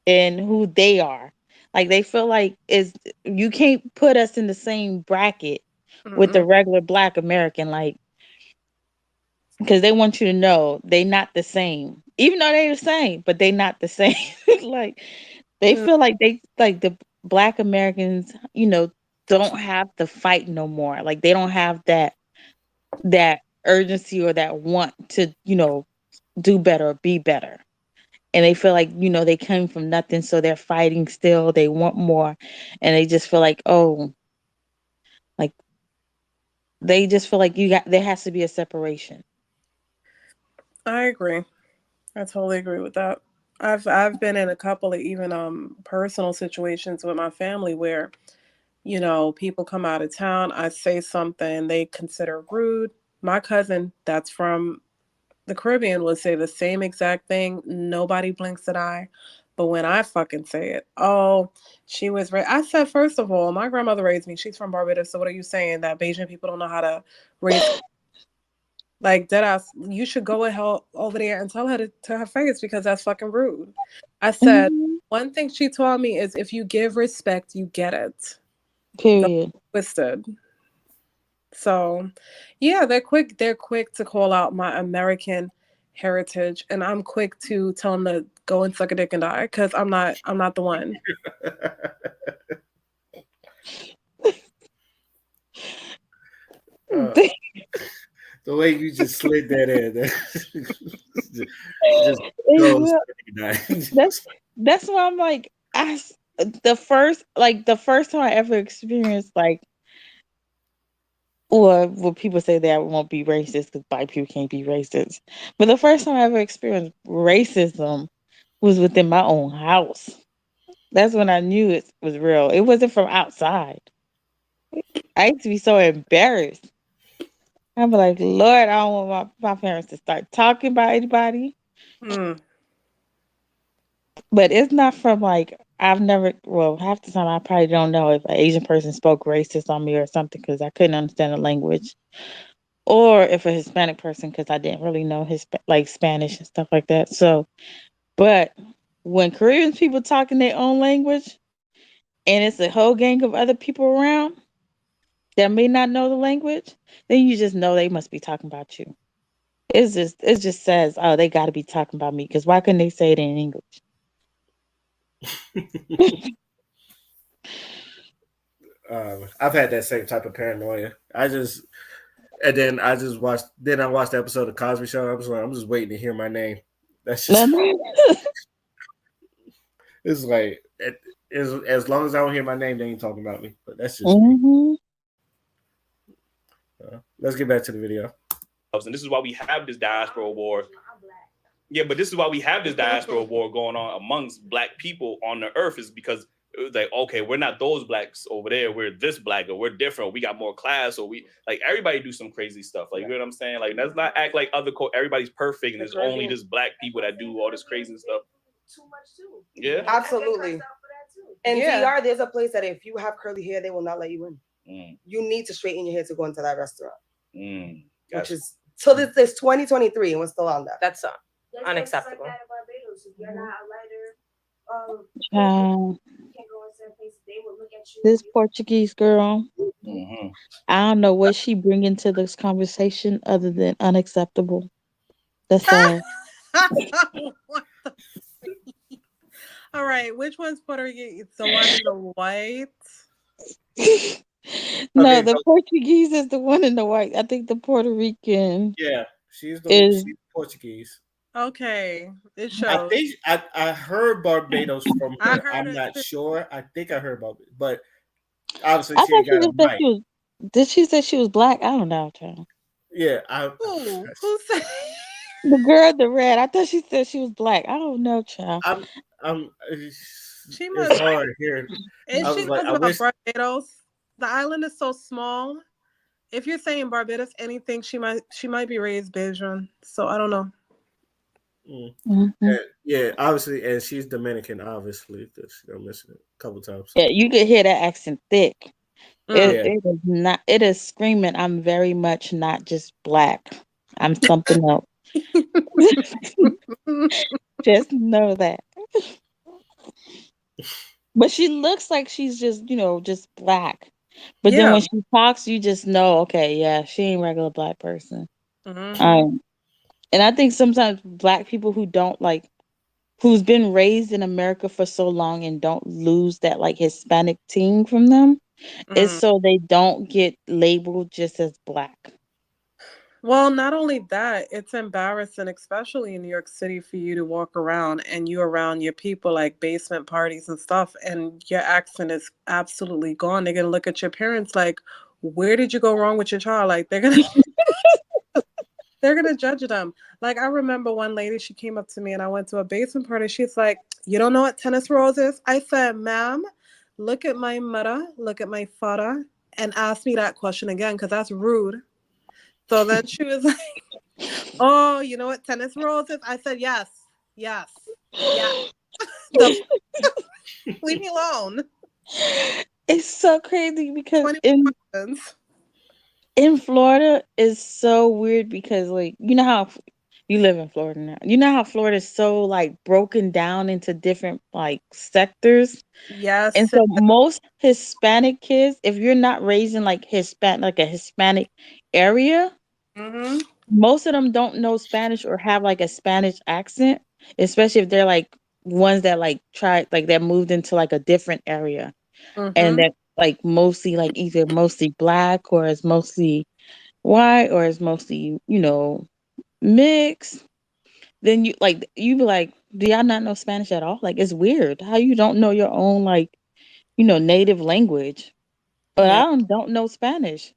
and who they are. Like they feel like you can't put us in the same bracket with the regular Black American, like, because they want you to know they not the same, even though they're the same, but they not the same. Like they feel like the Black Americans, don't have to fight no more. Like they don't have that urgency or that want to, do better or be better. And they feel like, they came from nothing, so they're fighting still. They want more. And they just feel like, they just feel like there has to be a separation. I agree. I totally agree with that. I've been in a couple of even personal situations with my family where, people come out of town, I say something they consider rude. My cousin that's from the Caribbean will say the same exact thing. Nobody blinks an eye. But when I fucking say it, she was raised. I said, first of all, my grandmother raised me. She's from Barbados. So what are you saying? That Bajan people don't know how to raise? Like, deadass, you should go over there and tell her to her face, because that's fucking rude. I said, one thing she taught me is if you give respect, you get it. Period. Twisted. So, yeah, they're quick to call out my American heritage, and I'm quick to tell them to go and suck a dick and die, because I'm not the one. The way you just slid that in, that's why I'm like, the first time I ever experienced or what people say that I won't be racist because black people can't be racist. But the first time I ever experienced racism was within my own house. That's when I knew it was real. It wasn't from outside. I used to be so embarrassed. I'd be like, Lord, I don't want my parents to start talking about anybody. But it's not from half the time I probably don't know if an Asian person spoke racist on me or something because I couldn't understand the language. Or if a Hispanic person, because I didn't really know Spanish and stuff like that. So, but when Korean people talk in their own language and it's a whole gang of other people around that may not know the language, then you just know they must be talking about you. It just says, oh, they got to be talking about me, because why couldn't they say it in English? I've had that same type of paranoia. I watched the episode of Cosby Show. I was like, I'm just waiting to hear my name. That's just it's like as long as I don't hear my name, they ain't talking about me. But that's just me. Let's get back to the video. And this is why we have this diaspora war. Yeah, but this is why we have this diaspora war going on amongst black people on the earth, is because it was like, okay, we're not those blacks over there. We're this black, or we're different. We got more class, or we everybody do some crazy stuff. Like, you know what I'm saying? Like, let's not act like everybody's perfect and there's only just black people that do all this crazy stuff. Too much too. Yeah, absolutely. And DR, there's a place that if you have curly hair, they will not let you in. You need to straighten your hair to go into that restaurant. Which is so this 2023 and we're still on that. That's unacceptable. Like that in Barbados. If you're not a lighter, Child, you can't go in certain places. They will look at you. this Portuguese girl, Mhm. I don't know what she bring into this conversation other than unacceptable. That's all. What the- All right, which one's Puerto Rican? It's the one in the white. No, Okay, the so Portuguese is the one in the white. I think the Puerto Rican yeah, she's is. Portuguese. Okay, it I shows. think I heard Barbados from I her. heard I'm it not too. sure. I think I heard about it, but obviously I she thought ain't she got a was that mic. she was. Did she say she was black? I don't know, child. Yeah, Who said? The girl, the red. I thought she said she was black. I don't know, child. I'm. She It's must. hard here. And I she was like, knows I about wish. Barbados. The island is so small. If you're saying Barbados, anything, she might be raised Bajan. So I don't know. Mhm. Yeah, obviously, and she's Dominican, obviously, because I'm missing it a couple times. Yeah, you could hear that accent thick. Mm. Yeah. It is not. It is screaming. I'm very much not just black. I'm something else. Just know that. But she looks like she's just, just black. But then Yeah. when she talks, you just know, okay, yeah, she ain't regular black person. Mhm. And I think sometimes black people who don't like, who's been raised in America for so long and don't lose that like Hispanic ting from them, is Mm. so they don't get labeled just as black. Well, not only that, it's embarrassing, especially in New York City, for you to walk around and you around your people like basement parties and stuff, and your accent is absolutely gone. They're gonna look at your parents like, where did you go wrong with your child? Like they're gonna judge them. Like I remember one lady, she came up to me and I went to a basement party. She's like, you don't know what tennis rose is? I said, ma'am, look at my mother, look at my father, and ask me that question again, because that's rude. So then she was like, oh, you know what tennis rolls is? I said, yes. Yeah. Leave me alone. It's so crazy because 20 questions. in Florida is so weird because like you know how you live in Florida now. You know how Florida is so like broken down into different like sectors. Yes. And so most Hispanic kids, if you're not raised in like a Hispanic area, Mm-hmm. most of them don't know Spanish or have like a Spanish accent, especially if they're like ones that like that moved into like a different area and that like mostly like either mostly black or is mostly white or is mostly, mixed. Then you be like, do y'all not know Spanish at all? Like it's weird how you don't know your own like, native language. But Yeah. I don't know Spanish.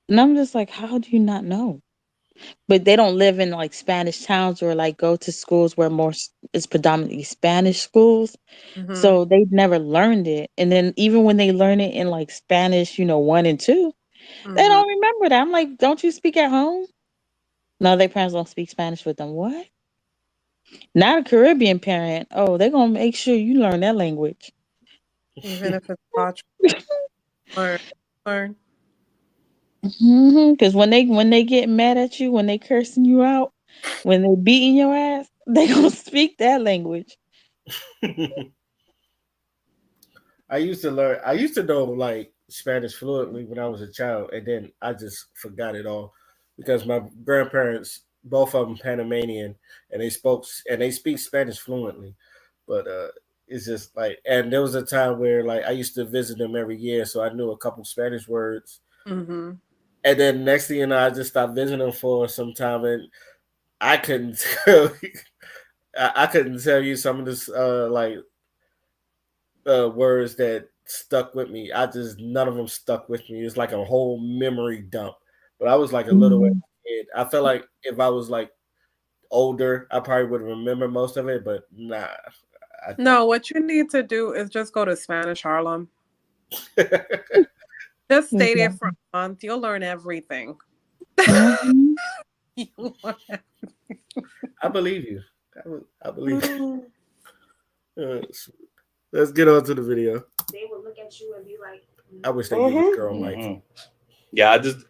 And I'm just like, how do you not know? But they don't live in like Spanish towns or like go to schools where it's predominantly Spanish schools. So they've never learned it. And then even when they learn it in like Spanish, 1 and 2, they don't remember that. I'm like, don't you speak at home? No, their parents don't speak Spanish with them. What? Not a Caribbean parent. Oh, they're gonna make sure you learn that language. Even if it's hot. Learn. Because when they get mad at you, when they cursing you out, when they beating your ass, they gonna speak that language. I used to know like Spanish fluently when I was a child, and then I just forgot it all because my grandparents, both of them Panamanian, and they speak Spanish fluently. But it's just like, and there was a time where like I used to visit them every year, so I knew a couple Spanish words. Mm-hmm. And then next thing you know, I just stopped visiting them for some time, and I couldn't tell. I couldn't tell you some of this words that stuck with me. None of them stuck with me. It's like a whole memory dump. But I was like a little kid. I felt like if I was like older, I probably would remember most of it. But nah. No, what you need to do is just go to Spanish Harlem. Just stay there for a month. You'll learn everything. I believe you. I believe you. Let's get on to the video. They will look at you and be like, I wish they give this girl a mic. Yeah, I just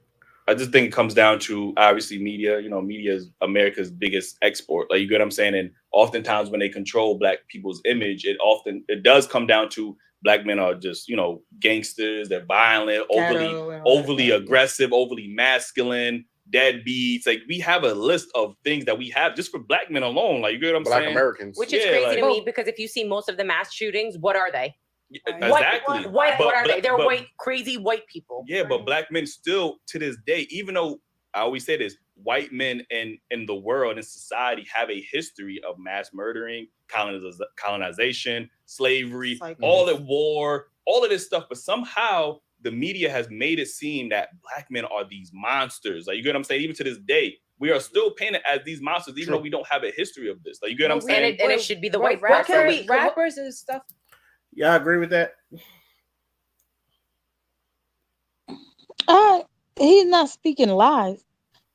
I just think it comes down to obviously media. You know, media is America's biggest export. Like, you get what I'm saying? And oftentimes when they control Black people's image, it does come down to Black men are just, you know, gangsters. They're violent, overly aggressive, overly masculine, deadbeats. Like, we have a list of things that we have just for Black men alone. Like, you get what I'm Black saying? Americans. Which is crazy to me, because if you see most of the mass shootings, what are they? Exactly. What are they? They're white, crazy white people. Yeah, but Black men still, to this day, even though I always say this, white men in the world and society have a history of mass murdering, colonization, slavery, all the war, all of this stuff. But somehow the media has made it seem that Black men are these monsters. Like, you get what I'm saying? Even to this day, we are still painted as these monsters, even though we don't have a history of this. Like, you get what I'm saying? And it should be the white rappers and stuff. Yeah, I agree with that. He's not speaking lies.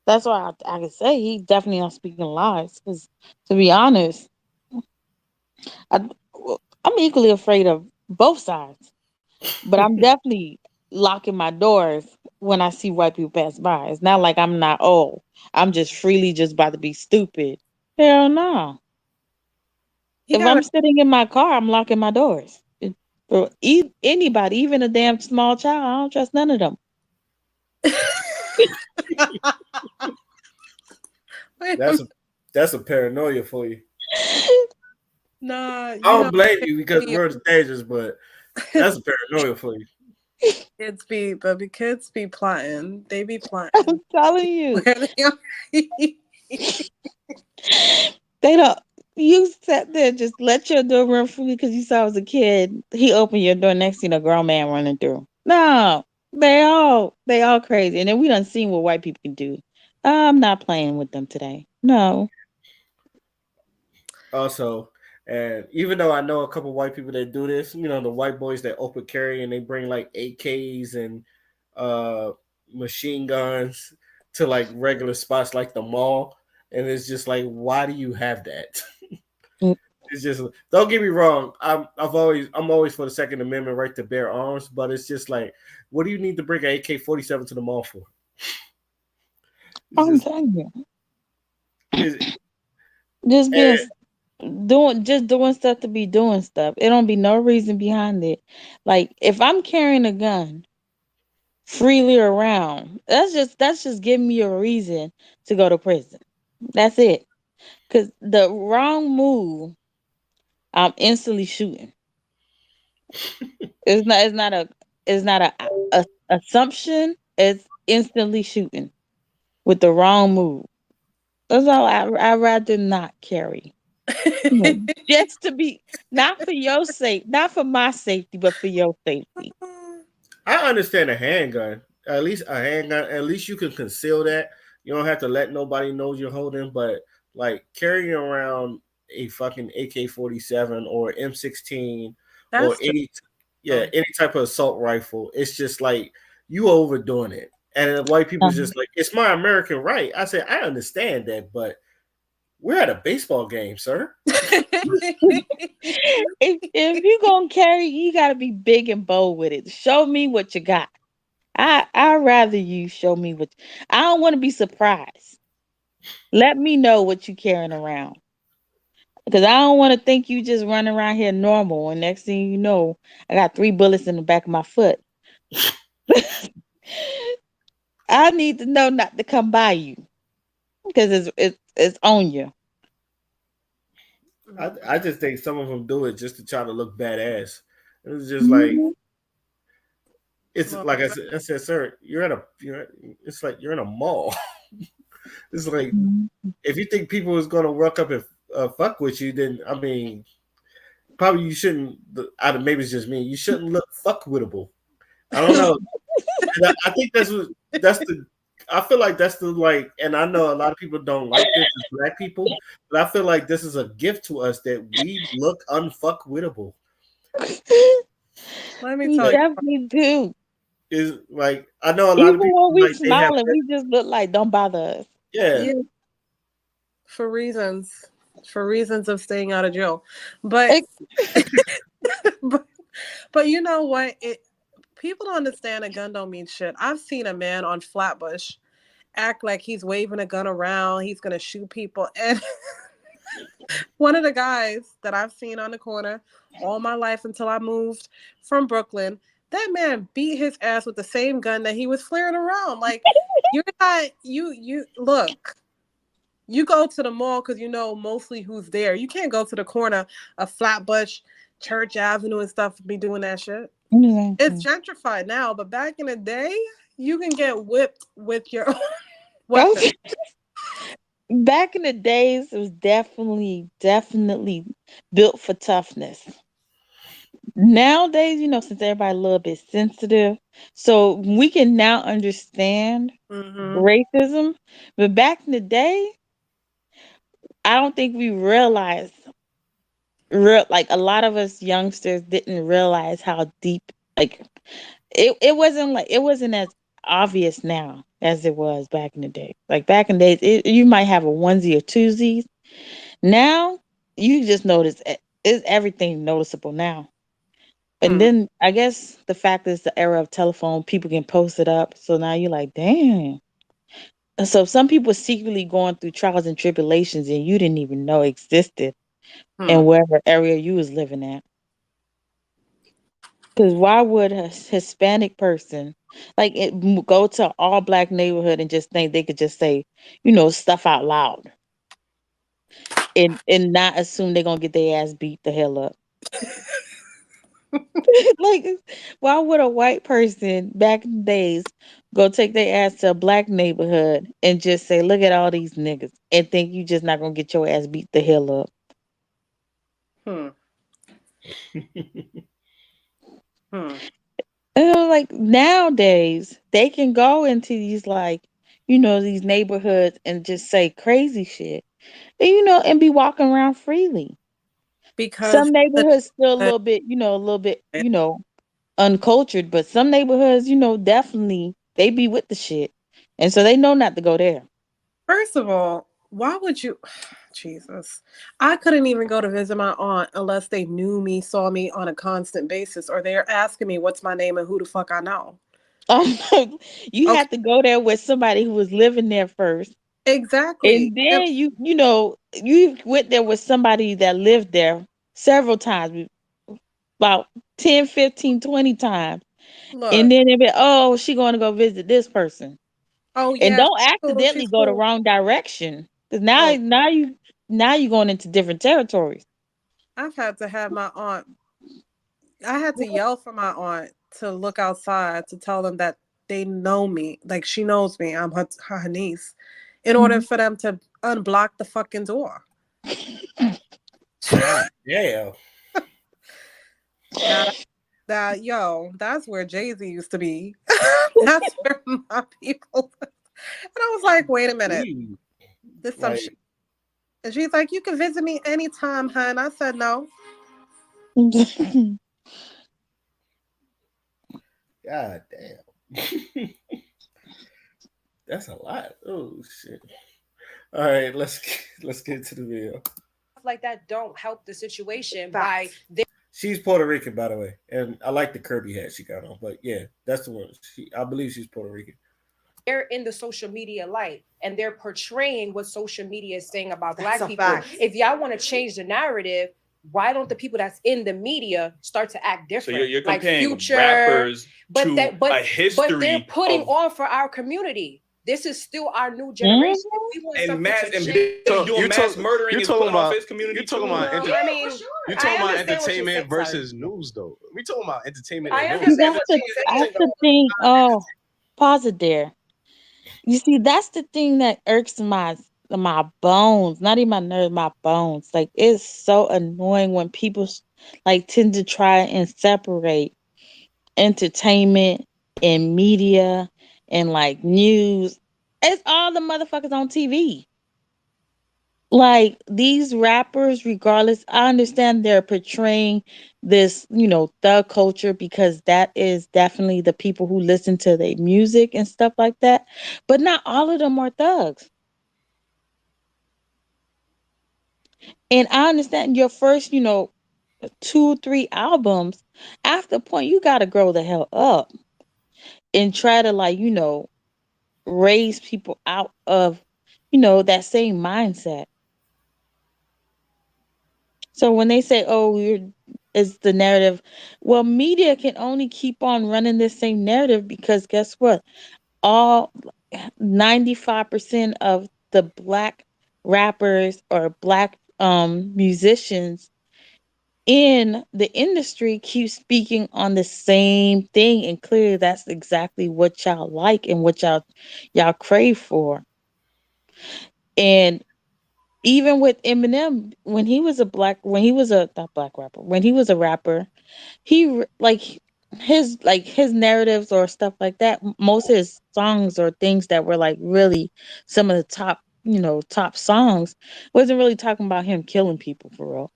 That's why I can say he's definitely not speaking lies. Because to be honest, I'm equally afraid of both sides. But I'm definitely locking my doors when I see white people pass by. It's not like I'm just freely just about to be stupid. Hell no. If I'm sitting in my car, I'm locking my doors. For anybody, even a damn small child, I don't trust none of them. That's a paranoia for you. Nah, I don't blame you because the world is dangerous, but that's a paranoia for you. Kids be plotting. They be plotting. I'm telling you. They don't. You sat there, just let your door run free because you saw I was a kid. He opened your door, next thing a grown man running through. No, they all crazy. And then we done seen what white people can do. I'm not playing with them today. No. Also, and even though I know a couple white people that do this, you know, the white boys that open carry and they bring like AKs and machine guns to like regular spots like the mall. And it's just like, why do you have that? It's just, don't get me wrong. I'm always for the Second Amendment right to bear arms, but it's just like, what do you need to bring an AK-47 to the mall for? I'm telling you. Just doing stuff to be doing stuff. It don't be no reason behind it. Like, if I'm carrying a gun freely around, that's just giving me a reason to go to prison. That's it. Because the wrong move, I'm instantly shooting. It's not a assumption. It's instantly shooting with the wrong move. That's all. I'd rather not carry. Just to be, not for your safety, not for my safety, but for your safety. I understand a handgun. At least a handgun. At least you can conceal that. You don't have to let nobody know you're holding. But like carrying around a fucking AK-47 or M16 or any type of assault rifle, it's just like you overdoing it. And white people just like, it's my American right. I said, I understand that, but we're at a baseball game, sir. if you're gonna carry, you gotta be big and bold with it. Show me what you got. I'd rather you show me what. I don't want to be surprised. Let me know what you carrying around, because I don't want to think you just running around here normal, and next thing you know, I got 3 bullets in the back of my foot. I need to know not to come by you, because it's on you. I just think some of them do it just to try to look badass. It's just like, it's like I said, sir, it's like you're in a mall. It's like, if you think people is gonna walk up and fuck with you, then I mean, probably you shouldn't. Maybe it's just me. You shouldn't look fuckwittable. I don't know. I think that's the. I feel like that's the like, and I know a lot of people don't like this as Black people, but I feel like this is a gift to us that we look unfuckwittable. Let me tell you, definitely do. Is like, I know a lot of people when we like, smiling, we just look like don't bother us. Yeah. For reasons of staying out of jail, but but you know what? people don't understand a gun don't mean shit. I've seen a man on Flatbush act like he's waving a gun around, he's gonna shoot people. And one of the guys that I've seen on the corner all my life until I moved from Brooklyn, that man beat his ass with the same gun that he was flaring around. Like, you're not, you look, you go to the mall because you know mostly who's there. You can't go to the corner of Flatbush, Church Avenue and stuff and be doing that shit. Mm-hmm. It's gentrified now, but back in the day, you can get whipped with your weapon. Back in the days, it was definitely built for toughness. Nowadays, since everybody's a little bit sensitive, so we can now understand racism. But back in the day, I don't think we realized like a lot of us youngsters didn't realize how deep, like it wasn't as obvious now as it was back in the day. Like back in the days, you might have a onesie or twosies. Now you just notice it's everything noticeable now. And then I guess the fact is the era of telephone, people can post it up. So now you're like, damn. And so some people secretly going through trials and tribulations and you didn't even know existed in whatever area you was living at. Because why would a Hispanic person go to an all black neighborhood and just think they could just say, stuff out loud and not assume they're gonna get their ass beat the hell up? Like, why would a white person back in the days go take their ass to a black neighborhood and just say, look at all these niggas, and think you just not gonna get your ass beat the hell up? Like nowadays they can go into these these neighborhoods and just say crazy shit and be walking around freely. Because some neighborhoods still a little bit uncultured, but some neighborhoods definitely they be with the shit, and so they know not to go there. First of all, why would you? Jesus, I couldn't even go to visit my aunt unless they knew me, saw me on a constant basis, or they're asking me what's my name and who the fuck I know. You had to go there with somebody who was living there first. Exactly. And then you went there with somebody that lived there several times, about 10, 15, 20 times. Look, and then it'd be, she going to go visit this person. Oh, yeah. And don't accidentally go the wrong direction. Because now you going into different territories. I've had to have my aunt. I had to yell for my aunt to look outside to tell them that they know me. Like, she knows me. I'm her niece. In order for them to unblock the fucking door. Yeah. That's where Jay-Z used to be. That's where my people. And I was like, wait a minute. This some shit. And she's like, you can visit me anytime, hun. I said no. God damn. That's a lot. Oh shit. All right, let's get to the video. Like that don't help the situation She's Puerto Rican, by the way, and I like the Kirby hat she got on. But yeah, that's the one. I believe she's Puerto Rican. They're in the social media light, and they're portraying what social media is saying about Black people. Fact. If y'all want to change the narrative, why don't the people that's in the media start to act different? So you're comparing Future, rappers to a history, but they're putting on for our community. This is still our new generation. We want and mass and doing mass murdering is putting off his community. You're talking about you're talking about entertainment versus news, though. We talking about entertainment. That's the thing. Oh, pause it there. You see, that's the thing that irks my bones, not even my nerves, my bones. Like, it's so annoying when people tend to try and separate entertainment and media and news. It's all the motherfuckers on TV. Like, these rappers, regardless, I understand they're portraying this, thug culture, because that is definitely the people who listen to their music and stuff like that. But not all of them are thugs. And I understand your first, 2, 3 albums, after a point you gotta grow the hell up and try to like, raise people out of, that same mindset. So when they say, "Oh, it's the narrative," well, media can only keep on running this same narrative because guess what? All 95% of the black rappers or black musicians in the industry keep speaking on the same thing, and clearly that's exactly what y'all like and what y'all crave for. And even with Eminem, when he was a not black rapper, when he was a rapper, like his narratives or stuff like that. Most of his songs or things that were like really some of the top songs wasn't really talking about him killing people for real.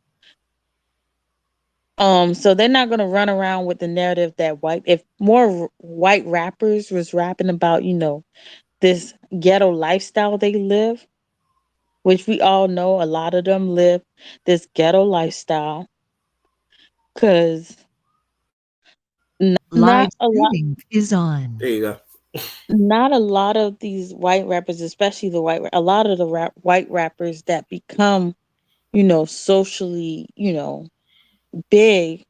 So they're not gonna run around with the narrative that if more white rappers was rapping about this ghetto lifestyle they live, which we all know a lot of them live this ghetto lifestyle, because Live not a lot streaming is on. There you go. not a lot of these white rappers, especially a lot of the white rappers that become socially big,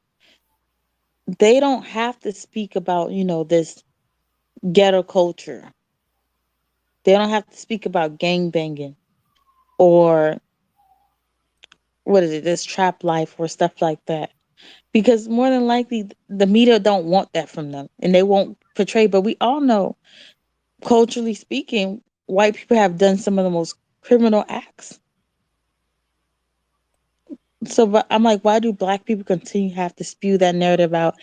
they don't have to speak about this ghetto culture. They don't have to speak about gang banging or what is it, this trap life or stuff like that. Because more than likely the media don't want that from them and they won't portray. But we all know, culturally speaking, white people have done some of the most criminal acts. So but I'm like, why do black people continue to have to spew that narrative out?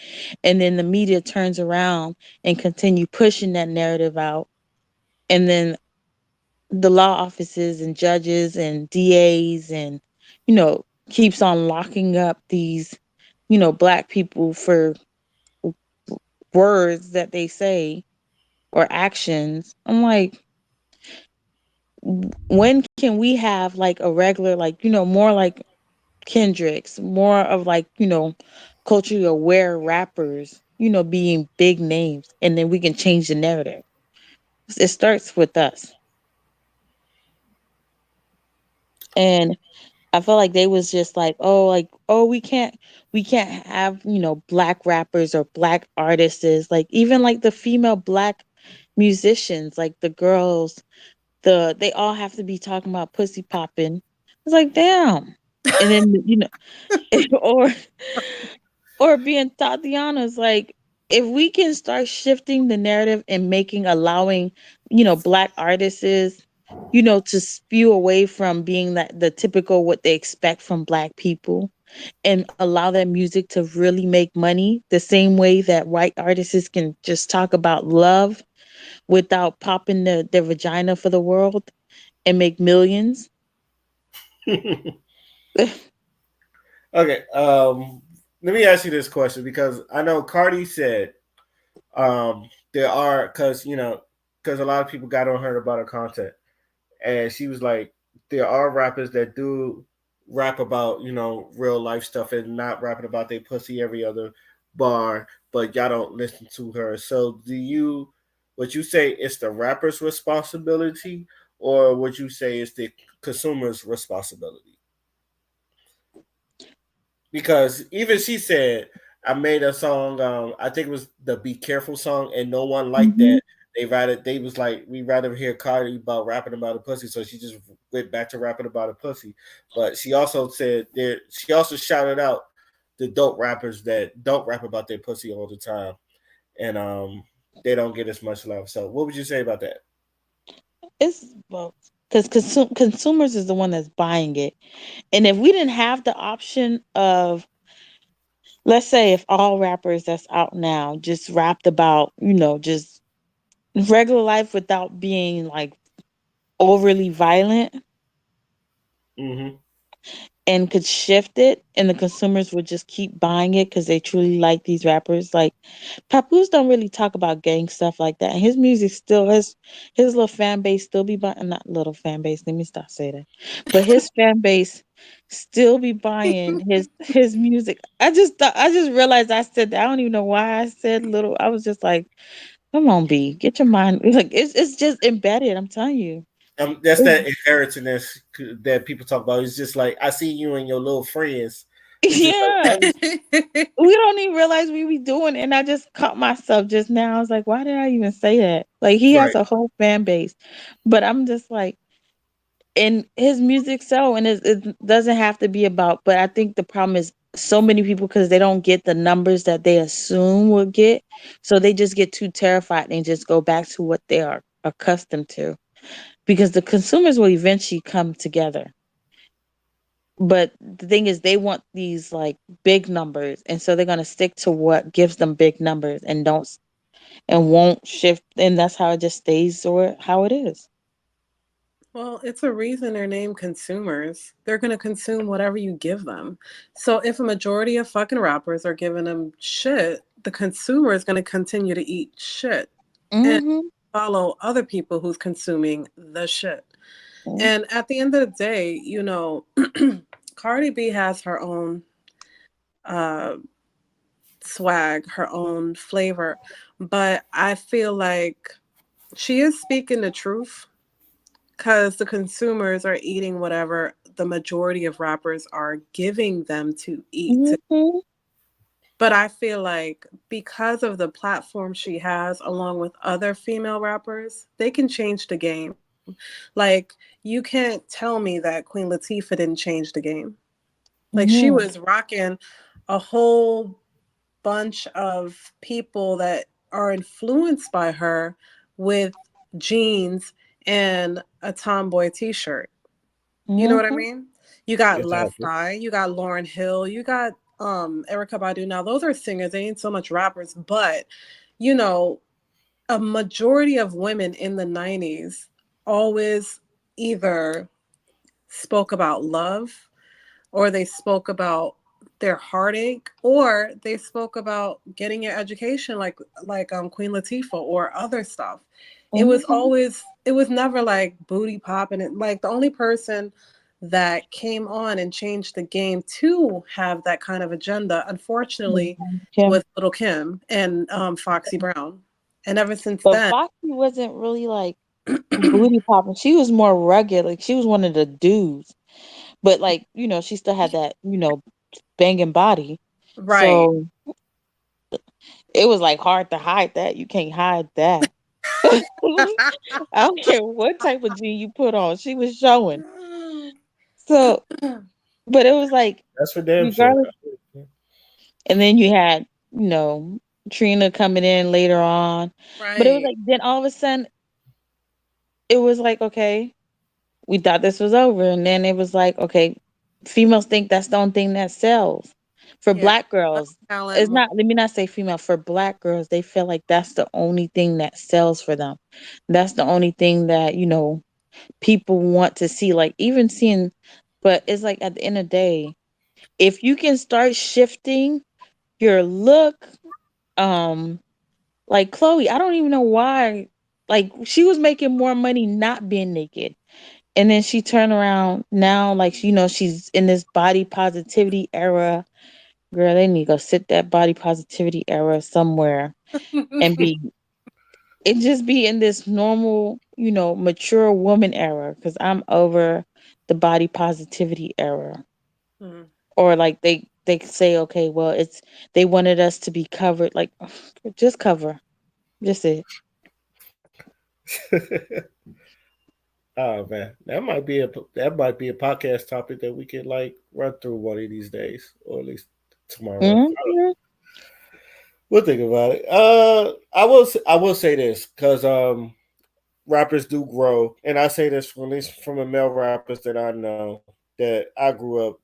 And then the media turns around and continue pushing that narrative out. And then the law offices and judges and DAs and keeps on locking up these black people for words that they say or actions. I'm like, when can we have like a regular, like more like Kendricks, more of like culturally aware rappers being big names, and then we can change the narrative. It starts with us. And I felt like they was just like, oh, we can't have, black rappers or black artists, like even like the female black musicians, like the girls, they all have to be talking about pussy popping. It's like, damn. And then, or being Tatiana's, like, if we can start shifting the narrative and allowing, black artists, to spew away from being that the typical what they expect from black people, and allow that music to really make money the same way that white artists can just talk about love without popping their vagina for the world and make millions. Okay. Let me ask you this question, because I know Cardi said there are, because a lot of people got on her about her content, and she was like, there are rappers that do rap about real life stuff and not rapping about their pussy every other bar, but y'all don't listen to her. So would you say it's the rapper's responsibility, or would you say it's the consumer's responsibility? Because even she said, I made a song, I think it was the Be Careful song, and no one liked that. They was like, we rather hear Cardi about rapping about a pussy, so she just went back to rapping about a pussy. But she also said she also shouted out the dope rappers that don't rap about their pussy all the time, and they don't get as much love. So what would you say about that? It's well, because consumers is the one that's buying it. And if we didn't have the option of, let's say, if all rappers that's out now just rapped about, just regular life without being like overly violent, and could shift it, and the consumers would just keep buying it because they truly like these rappers. Like Papoose don't really talk about gang stuff like that, and his music still his little fan base still be buying. Not little fan base. Let me stop saying that. But his fan base still be buying his music. I just realized I said that. I don't even know why I said little. I was just like, come on, B, get your mind. Like it's just embedded. I'm telling you. That's that inheritance that people talk about. It's just like I see you and your little friends. It's just Yeah. like, We don't even realize we be doing, and I just caught myself just now. I was like, why did I even say that? Like he has right. a whole fan base, but I'm just like, and his music so, and it doesn't have to be about. But I think the problem is so many people because they don't get the numbers that they assume will get, so they just get too terrified and just go back to what they are accustomed to, because the consumers will eventually come together. But the thing is they want these like big numbers, and so they're going to stick to what gives them big numbers and don't and won't shift, and that's how it just stays or how it is. Well, it's a reason they're named consumers. They're going to consume whatever you give them. So if a majority of fucking rappers are giving them shit, the consumer is going to continue to eat shit and Mm-hmm. follow other people who's consuming the shit. Mm-hmm. And at the end of the day, you know, Cardi B has her own uh, swag, her own flavor, but I feel like she is speaking the truth because the consumers are eating whatever the majority of rappers are giving them to eat. Mm-hmm. But I feel like because of the platform she has, along with other female rappers, they can change the game. Like, you can't tell me that Queen Latifah didn't change the game. Like, she Mm-hmm. was rocking a whole bunch of people that are influenced by her with jeans and a tomboy t-shirt. You know what I Mm-hmm. mean? You got Left Exactly. Eye, you got Lauryn Hill, you got Erykah Badu. Now those are singers, they ain't so much rappers, but you know, a majority of women in the 90s always either spoke about love, or they spoke about their heartache, or they spoke about getting your education like Queen Latifah or other stuff. It was Mm-hmm. always, it was never like booty popping. It like the only person that came on and changed the game to have that kind of agenda, unfortunately, Kim. was Little Kim and Foxy Brown. And ever since But then, Foxy wasn't really like booty popping. She was more rugged. Like she was one of the dudes. But like, she still had that, banging body. right. So it was like hard to hide that. You can't hide that. I don't care what type of jean you put on. She was showing. So, but it was like, That's for damn sure. regardless. And then you had, Trina coming in later on. But it was Right. like, then all of a sudden, it was like, okay, we thought this was over. And then it was like, okay, females think that's the only thing that sells. For Yeah. black girls, Talent it's more. not, let me not say female, for black girls, they feel like that's the only thing that sells for them. That's the only thing that, people want to see. Like, even seeing, but it's like at the end of the day, if you can start shifting your look, um, like Chloe, I don't even know why. Like she was making more money not being naked. And then she turned around now, like she's in this body positivity era. Girl, they need to go sit that body positivity era somewhere and be it just be in this normal, mature woman era. Because I'm over the body positivity era. Mhm. Or like they say, okay, well, they wanted us to be covered. Like, just cover, just it. Oh man, that might be a podcast topic that we could like run through one of these days, or at least tomorrow. Mhm. We'll think about it. I will say this because rappers do grow, and I say this from at least from the male rappers that I know that I grew up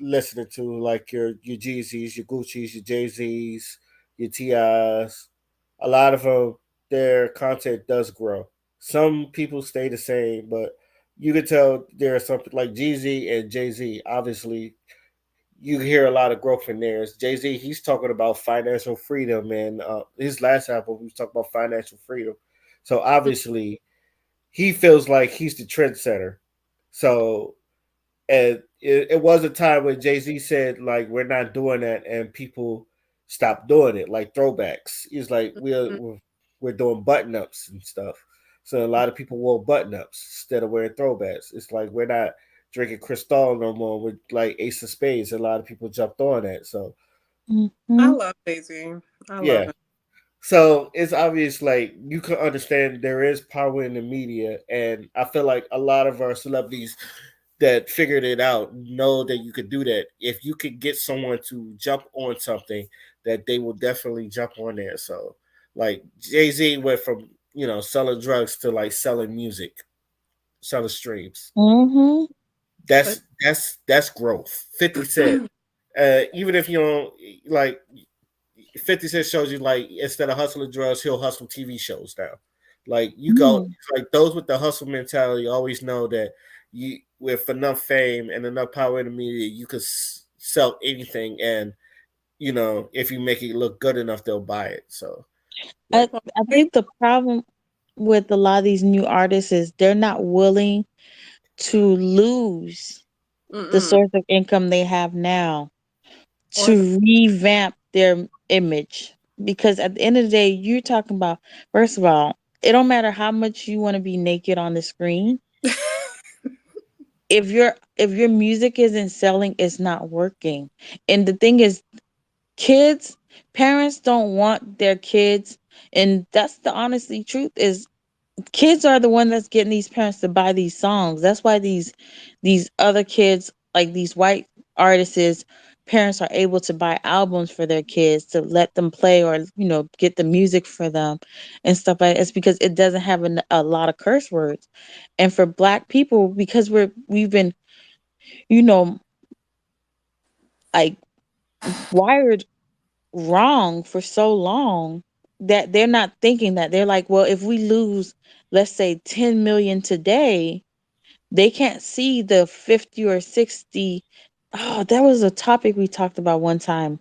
listening to, like your Jeezys, your Gucci's, your Jay Z's, your Ti's. A lot of them, their content does grow. Some people stay the same, but you could tell there are something like Jeezy and Jay-Z. Obviously, you hear a lot of growth in there. Jay-Z, he's talking about financial freedom, and his last album, he was talking about financial freedom. So obviously, he feels like he's the trendsetter. So, and it was a time when Jay-Z said, like, we're not doing that, and people stopped doing it, like throwbacks. He's like, we're doing button-ups and stuff. So a lot of people wore button-ups instead of wearing throwbacks. It's like we're not drinking Cristal no more with like Ace of Spades. A lot of people jumped on that. So I love Jay-Z. I love yeah. him. So it's obvious, like you can understand there is power in the media, and I feel like a lot of our celebrities that figured it out know that you could do that. If you could get someone to jump on something, that they will definitely jump on there. So, like Jay-Z went from selling drugs to like selling music, selling streams. Mm-hmm. That's growth. 50 Cent, even if you don't like 50 Cent shows you like instead of hustling drugs, he'll hustle TV shows now. Like you go like those with the hustle mentality always know that you with enough fame and enough power in the media, you could sell anything, and if you make it look good enough, they'll buy it. So I think the problem with a lot of these new artists is they're not willing to lose the source of income they have now to revamp their image. Because at the end of the day, you're talking about, first of all, it don't matter how much you want to be naked on the screen. If your music isn't selling, it's not working. And the thing is, parents don't want their kids, and that's the honestly truth is kids are the one that's getting these parents to buy these songs. That's why these other kids, like these white artists, parents are able to buy albums for their kids to let them play or get the music for them and stuff like that. It's because it doesn't have a lot of curse words. And for Black people, because we've been like wired wrong for so long that they're not thinking that. They're like, well, if we lose, let's say 10 million today, they can't see the 50 or 60. Oh, that was a topic we talked about one time.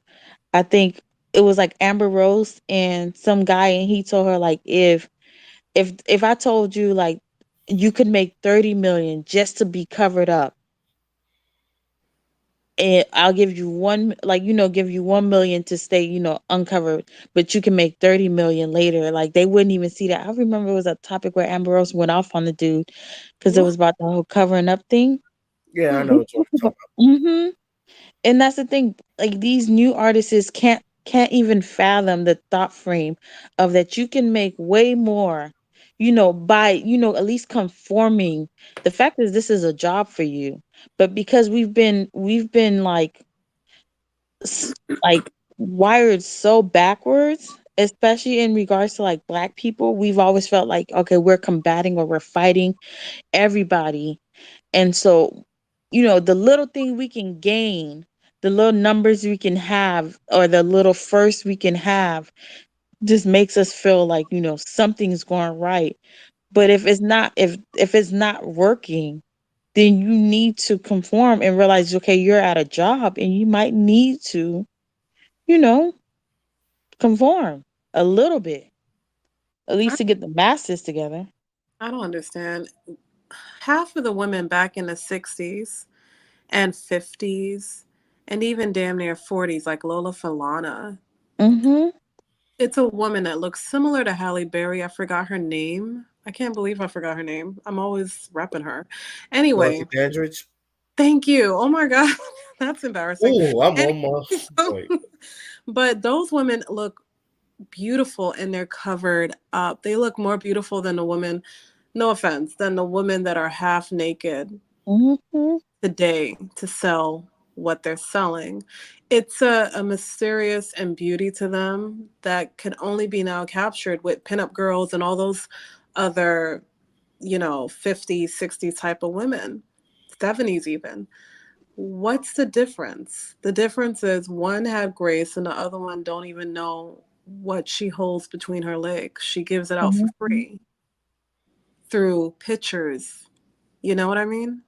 I think it was like Amber Rose and some guy, and he told her like, if I told you like you could make 30 million just to be covered up, and I'll give you give you 1 million to stay, uncovered, but you can make 30 million later. Like they wouldn't even see that. I remember it was a topic where Amber Rose went off on the dude because it was about the whole covering up thing. Yeah, I know what you're talking about. Mm-hmm. And that's the thing. Like these new artists can't even fathom the thought frame of that you can make way more, by at least conforming. The fact is, this is a job for you, but because we've been like wired so backwards, especially in regards to like Black people, we've always felt like, okay, we're combating or we're fighting everybody. And so, the little thing we can gain, the little numbers we can have, or the little first we can have, just makes us feel like, something's going right. But if it's not working, then you need to conform and realize, okay, you're at a job and you might need to, you know, conform a little bit, at least to get the masses together. I don't understand. Half of the women back in the 60s and 50s and even damn near 40s, like Lola Falana, it's a woman that looks similar to Halle Berry. I forgot her name. I can't believe I forgot her name. I'm always repping her. Anyway. Dorothy Dandridge. Thank you. Oh my God. That's embarrassing. Oh, I'm almost. But those women look beautiful and they're covered up. They look more beautiful than the women, no offense, than the women that are half naked today to sell what they're selling. It's a mysterious and beauty to them that can only be now captured with pinup girls and all those other, 50s, 60s type of women, 70s even. What's the difference? The difference is one had grace and the other one don't even know what she holds between her legs. She gives it out for free through pictures You know what I mean?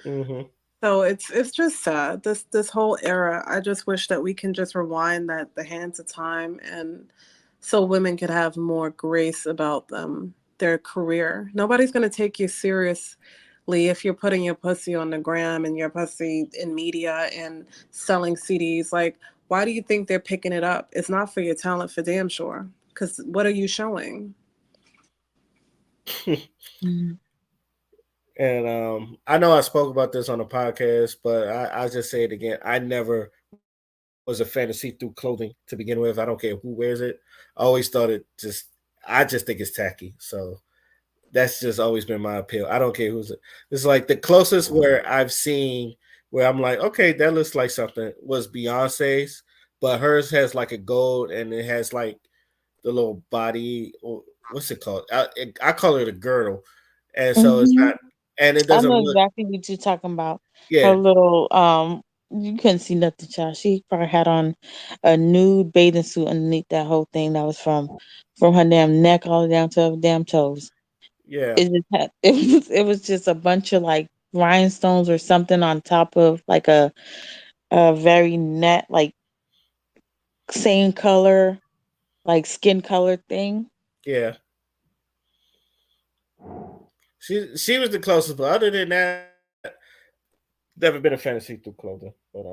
Mm-hmm. So it's just sad. This whole era. I just wish that we can just rewind the hands of time, and so women could have more grace about them, their career. Nobody's gonna take you seriously if you're putting your pussy on the gram and your pussy in media and selling CDs. Like, why do you think they're picking it up? It's not for your talent, for damn sure. Because what are you showing? And I know I spoke about this on the podcast, but I'll just say it again. I never was a fan of see-through clothing to begin with. I don't care who wears it. I always thought I just think it's tacky. So that's just always been my appeal. I don't care who's it. It's like the closest where I've seen where I'm like, okay, that looks like something was Beyonce's, but hers has like a gold and it has like the little body. What's it called? I call it a girdle, and so it's not, and it I doesn't know look. exactly what you're talking about. Her Yeah, little you couldn't see nothing, child. She probably had on a nude bathing suit underneath that whole thing that was from her damn neck all the way down to her damn toes. yeah, It just had it was just a bunch of like rhinestones or something on top of like a very net like same color like skin color thing. yeah. She was the closest, but other than that, never been a fan of see-through clothing. But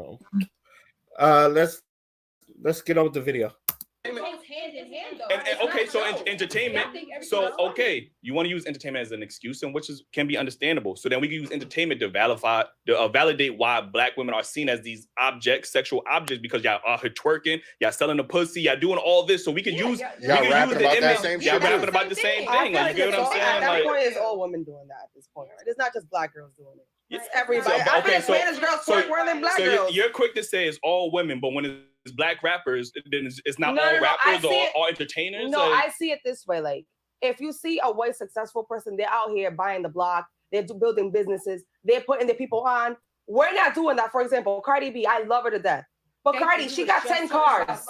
let's get on with the video. Okay, so entertainment. So okay, you want to use entertainment as an excuse, and which can be understandable. So then we can use entertainment to validate why Black women are seen as these objects, sexual objects, because y'all are twerking, y'all selling the pussy, y'all doing all this. So we can use Y'all rapping about that same shit. Y'all rapping about the same thing. Like, you get what I'm saying? At that Like, point, it's all women doing that at this point, right? It's not just Black girls doing it. It's Yeah. everybody. So, I okay, bet Spanish girls twerk more than Black girls. you're quick to say it's all women, but when it's Black rappers, then it's not No, all no, no, I rappers see or it- all entertainers. No, like, I see it this way. Like, if you see a white successful person, they're out here buying the block, they're building businesses, they're putting the people on. We're not doing that. For example, Cardi B, I love her to death. But Cardi, she got 10 cars.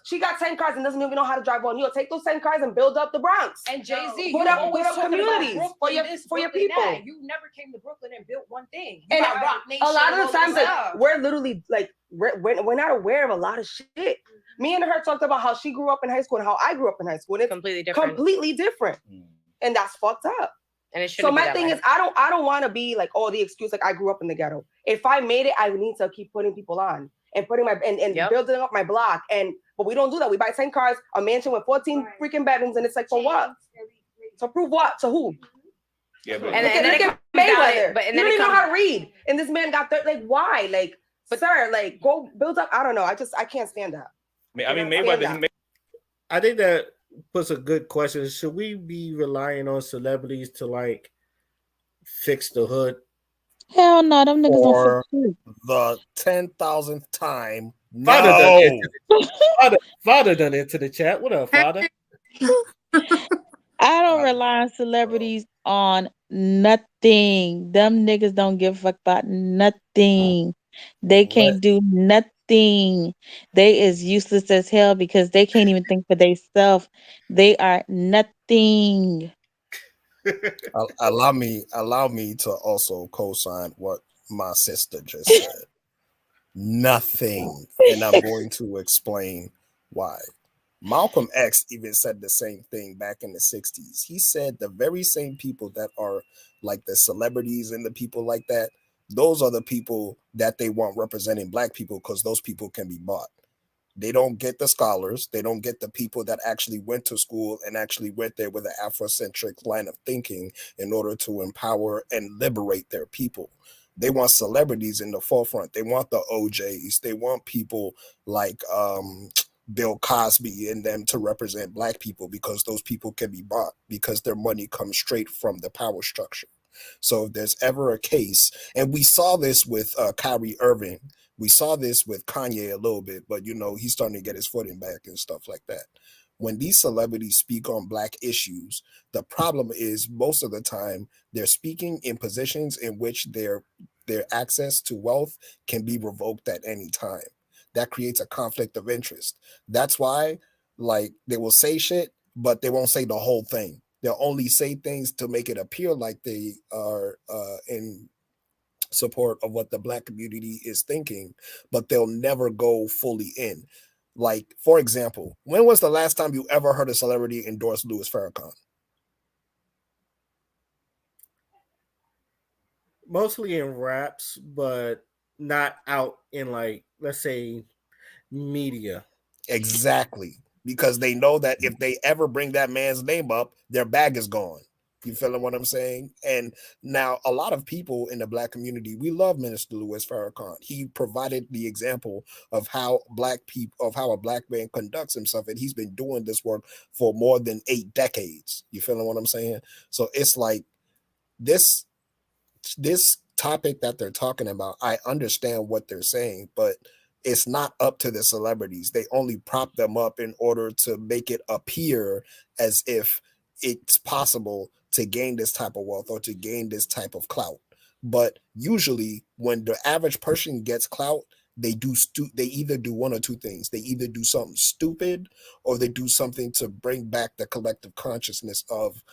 She got 10 cars and doesn't even know how to drive one. You'll take those 10 cars and build up the Bronx. And Jay-Z, put you up always talking communities about for your Brooklyn, for your Brooklyn people. that. You never came to Brooklyn and built one thing. You And got Rock Nation, a lot of all the times, this like, stuff. we're literally like we're not aware of a lot of shit. Me and her talked about how she grew up in high school and how I grew up in high school. And it's Completely different. completely different, and that's fucked up. And it So shouldn't be my that thing way. is, I don't want to be like, oh, the excuse like I grew up in the ghetto. If I made it, I need to keep putting people on and putting my and Yep. building up my block. But we don't do that. We buy 10 cars, a mansion with 14 freaking bedrooms, and it's like, for what? To prove what? To who? yeah, but And Look then at it Mayweather. comes down- but- and You then don't it even know comes- how to read, and this man got like, why? Like, sir, like, go build up. I don't know. I can't stand that. I mean, Yeah. Mayweather. I think that puts a good question. Should we be relying on celebrities to like fix the hood? Hell no, them niggas don't For fix shit. the 10,000th time. Father done No. entered Father done into the chat. What up, Father? I don't rely on celebrities on nothing. Them niggas don't give a fuck about nothing. They can't do nothing. They is useless as hell because they can't even think for themselves. They are nothing. Allow me to also co-sign what my sister just said. Nothing. And I'm going to explain why. Malcolm X even said the same thing back in the 60s. He said the very same people that are like the celebrities and the people like that, those are the people that they want representing Black people because those people can be bought. They don't get the scholars. They don't get the people that actually went to school and actually went there with an Afrocentric line of thinking in order to empower and liberate their people. They want celebrities in the forefront. They want the OJs. They want people like Bill Cosby and them to represent Black people because those people can be bought because their money comes straight from the power structure. So if there's ever a case, and we saw this with Kyrie Irving, we saw this with Kanye a little bit, but he's starting to get his footing back and stuff like that. When these celebrities speak on Black issues, the problem is most of the time they're speaking in positions in which their access to wealth can be revoked at any time. That creates a conflict of interest. That's why, like, they will say shit, but they won't say the whole thing. They'll only say things to make it appear like they are in support of what the black community is thinking, but they'll never go fully in. Like, for example, when was the last time you ever heard a celebrity endorse Louis Farrakhan? Mostly in raps, but not out in, like, let's say, media. Exactly. Because they know that if they ever bring that man's name up, their bag is gone. You feeling what I'm saying? And now a lot of people in the black community, we love Minister Louis Farrakhan. He provided the example of how a black man conducts himself, and he's been doing this work for more than 8 decades. You feeling what I'm saying? So it's like this topic that they're talking about, I understand what they're saying, but it's not up to the celebrities. They only prop them up in order to make it appear as if it's possible to gain this type of wealth or to gain this type of clout. But usually when the average person gets clout, they either do one or two things. They either do something stupid or they do something to bring back the collective consciousness of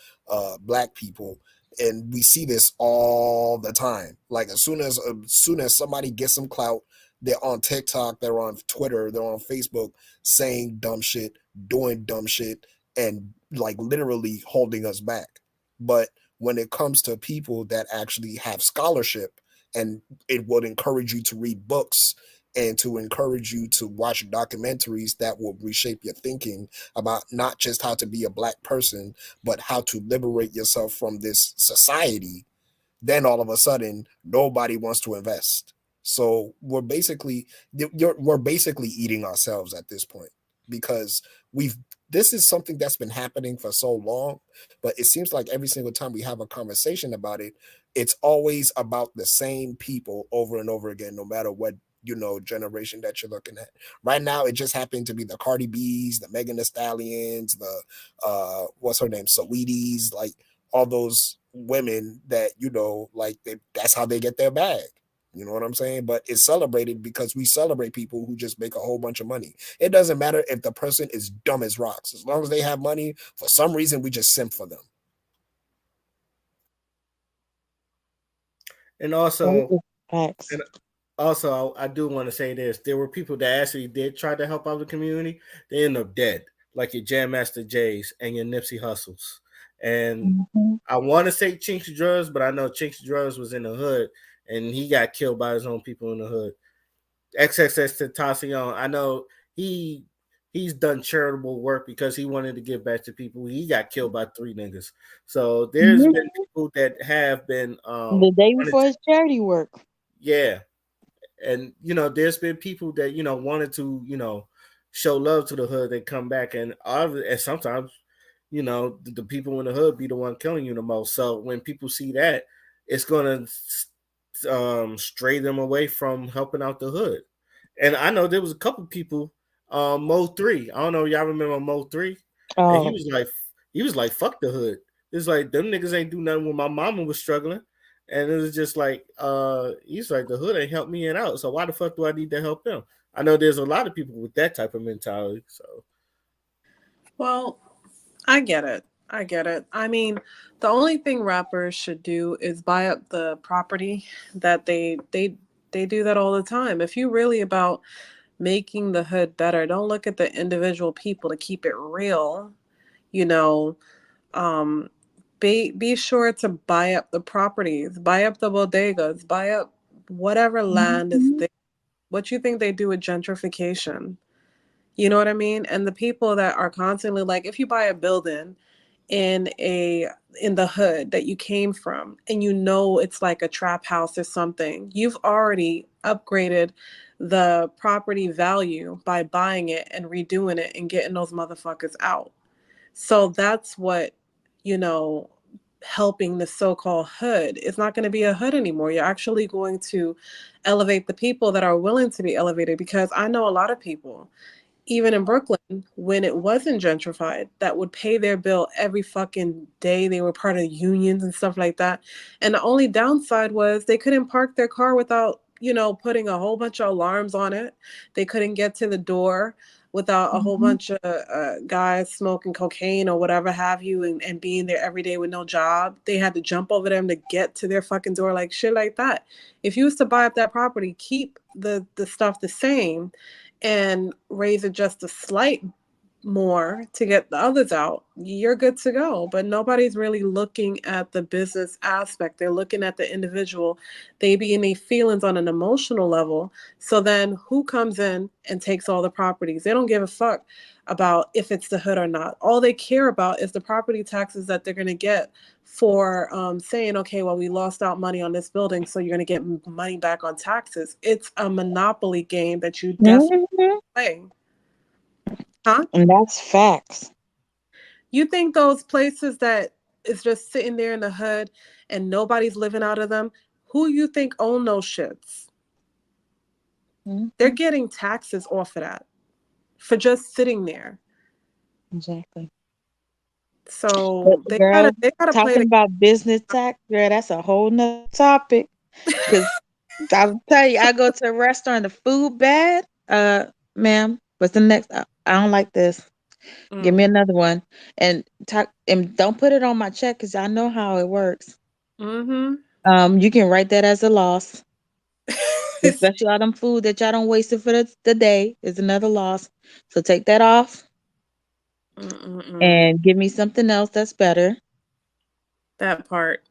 black people. And we see this all the time. Like as soon as somebody gets some clout, they're on TikTok, they're on Twitter, they're on Facebook saying dumb shit, doing dumb shit, and like literally holding us back. But when it comes to people that actually have scholarship, and it would encourage you to read books and to encourage you to watch documentaries that will reshape your thinking about not just how to be a black person, but how to liberate yourself from this society, then all of a sudden nobody wants to invest. So we're basically eating ourselves at this point, because this is something that's been happening for so long, but it seems like every single time we have a conversation about it, it's always about the same people over and over again, no matter what generation that you're looking at. Right now, it just happened to be the Cardi B's, the Megan Thee Stallions, the what's her name, Saweeties, like all those women that that's how they get their bag. You know what I'm saying? But it's celebrated because we celebrate people who just make a whole bunch of money. It doesn't matter if the person is dumb as rocks. As long as they have money, for some reason, we just simp for them. And also, I do want to say this. There were people that actually did try to help out the community. They end up dead, like your Jam Master Jays and your Nipsey Hussles. And I want to say Chinky Drugs, but I know Chinky Drugs was in the hood, and he got killed by his own people in the hood. XXXTentacion, I know he's done charitable work because he wanted to give back to people. He got killed by 3 niggas. So there's been people that have been the day before his charity work. Yeah. And there's been people that wanted to show love to the hood. They come back, and sometimes the people in the hood be the one killing you the most. So when people see that, it's gonna stray them away from helping out the hood. And I know there was a couple people, Mo 3. I don't know if y'all remember Mo 3. And he was like, fuck the hood. It's like them niggas ain't do nothing when my mama was struggling. And it was just like, he's like, the hood ain't helped me out. So why the fuck do I need to help them? I know there's a lot of people with that type of mentality. So, well, I get it. I mean, the only thing rappers should do is buy up the property that they do that all the time. If you're really about making the hood better, don't look at the individual people to keep it real. Be sure to buy up the properties, buy up the bodegas, buy up whatever land is there. What you think they do with gentrification? You know what I mean? And the people that are constantly like, if you buy a building in the hood that you came from, and it's like a trap house or something, you've already upgraded the property value by buying it and redoing it and getting those motherfuckers out. So that's what, helping the so-called hood. It's not going to be a hood anymore. You're actually going to elevate the people that are willing to be elevated, because I know a lot of people, even in Brooklyn, when it wasn't gentrified, that would pay their bill every fucking day. They were part of unions and stuff like that. And the only downside was they couldn't park their car without, putting a whole bunch of alarms on it. They couldn't get to the door without a whole bunch of guys smoking cocaine or whatever have you, and being there every day with no job. They had to jump over them to get to their fucking door, like shit like that. If you was to buy up that property, keep the stuff the same and raise it just a slight more to get the others out, you're good to go. But nobody's really looking at the business aspect. They're looking at the individual. They be in their feelings on an emotional level. So then who comes in and takes all the properties? They don't give a fuck about if it's the hood or not. All they care about is the property taxes that they're going to get for saying, okay, well, we lost out money on this building, so you're going to get money back on taxes. It's a monopoly game that you definitely play. Huh? And that's facts. You think those places that is just sitting there in the hood and nobody's living out of them, who you think own those shits? They're getting taxes off of that for just sitting there. Exactly. So they gotta play talking about business tax, girl. That's a whole nother topic. Because I'll tell you, I go to a restaurant, the food bad. Ma'am, what's the next? I don't like this. Give me another one, and don't put it on my check because I know how it works. You can write that as a loss, especially all them food that y'all don't waste it for the day is another loss. So take that off and give me something else that's better. That part.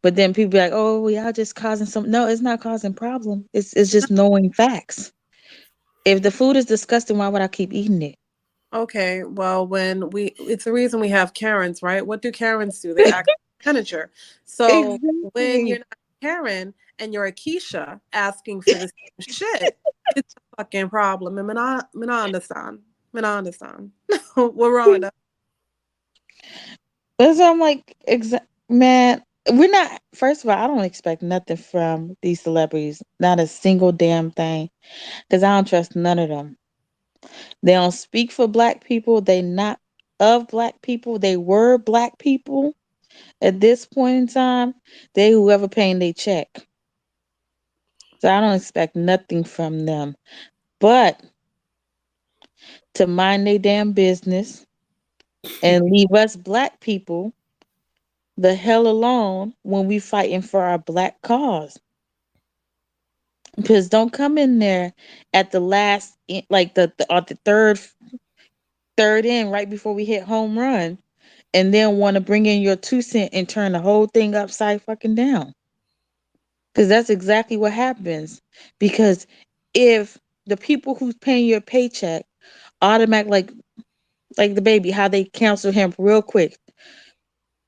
But then people be like, "Oh, y'all just causing some." No, it's not causing problem. It's just knowing facts. If the food is disgusting, why would I keep eating it? Okay, well, it's the reason we have Karens, right? What do Karens do? They act manager. So when you're not Karen and you're a Keisha asking for the same shit, it's a fucking problem. And I understand. I understand. What's wrong with that? So I'm like, man, we're not. First of all, I don't expect nothing from these celebrities. Not a single damn thing, because I don't trust none of them. They don't speak for black people. They not of black people. They were black people at this point in time. They whoever paying their check. So I don't expect nothing from them, but to mind their damn business and leave us black people the hell alone when we fighting for our black cause. Because don't come in there at the last, like the third in right before we hit home run, and then want to bring in your 2 cents and turn the whole thing upside fucking down. Because that's exactly what happens. Because if the people who's paying your paycheck automatic, like the baby, how they cancel him real quick,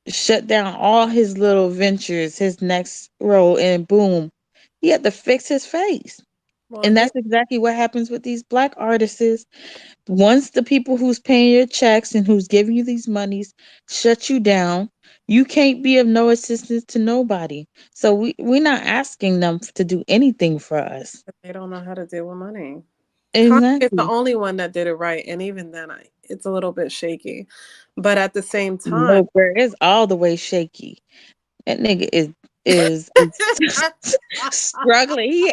shut down all his little ventures, his next role, and boom, he had to fix his face. Well, and that's exactly what happens with these black artists. Once the people who's paying your checks and who's giving you these monies shut you down, you can't be of no assistance to nobody. So we're not asking them to do anything for us. They don't know how to deal with money. Exactly. It's the only one that did it right, and even then, it's a little bit shaky. But at the same time, no, bro, it's all the way shaky. That nigga is struggling.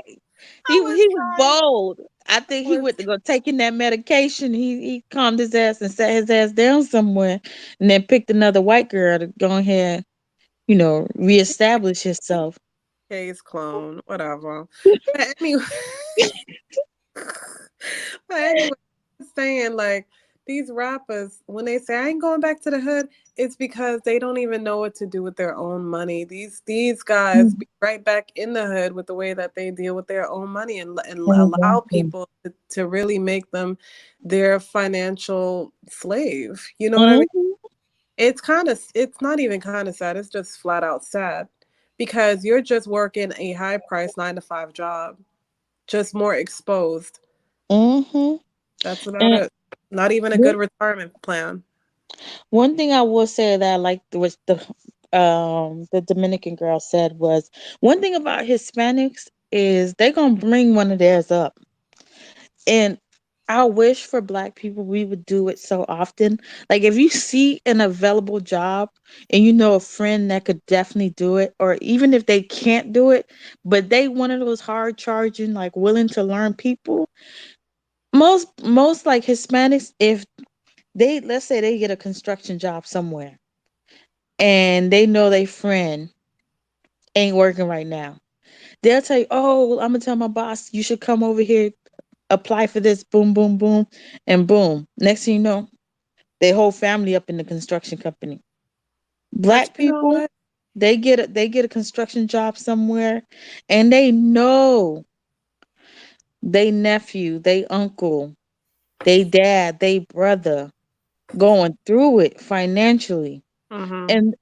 He was bold. I think he went to go taking that medication. He calmed his ass and sat his ass down somewhere, and then picked another white girl to go ahead, reestablish himself. Case clone, whatever. But anyway, saying like these rappers, when they say I ain't going back to the hood, it's because they don't even know what to do with their own money. These guys be right back in the hood with the way that they deal with their own money and allow people to really make them their financial slave. You know what I mean? It's not even kind of sad. It's just flat out sad because you're just working a high price 9-to-5 job, just more exposed. That's about it. Not even a good retirement plan. One thing I will say that I liked was the Dominican girl said was, one thing about Hispanics is they gonna bring one of theirs up. And I wish for black people we would do it so often. Like if you see an available job and you know a friend that could definitely do it, or even if they can't do it, but they one of those hard charging, like willing to learn people, most like Hispanics, if they, let's say they get a construction job somewhere and they know their friend ain't working right now, they'll tell you, oh, I'm gonna tell my boss you should come over here, apply for this, boom, boom, boom, and boom. Next thing you know, their whole family up in the construction company. Black you know people, what? they get a construction job somewhere, and they know they nephew, they uncle, they dad, they brother going through it financially. Mm-hmm. And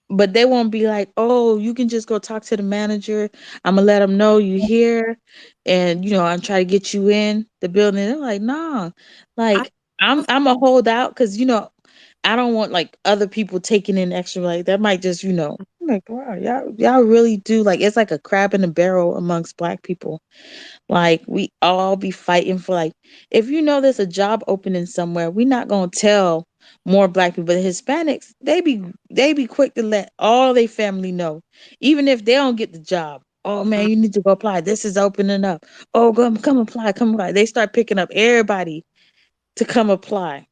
but they won't be like, oh, you can just go talk to the manager. I'm gonna let them know you here, and I'm trying to get you in the building. They're like, nah, like I'm a holdout because I don't want like other people taking in extra. Like that might just I'm like, wow, y'all really do, like, it's like a crab in a barrel amongst Black people. Like we all be fighting for, like, if there's a job opening somewhere, we're not gonna tell more Black people. But Hispanics, they be quick to let all their family know, even if they don't get the job. Oh man, you need to go apply. This is opening up. Oh, come apply, come apply. They start picking up everybody to come apply.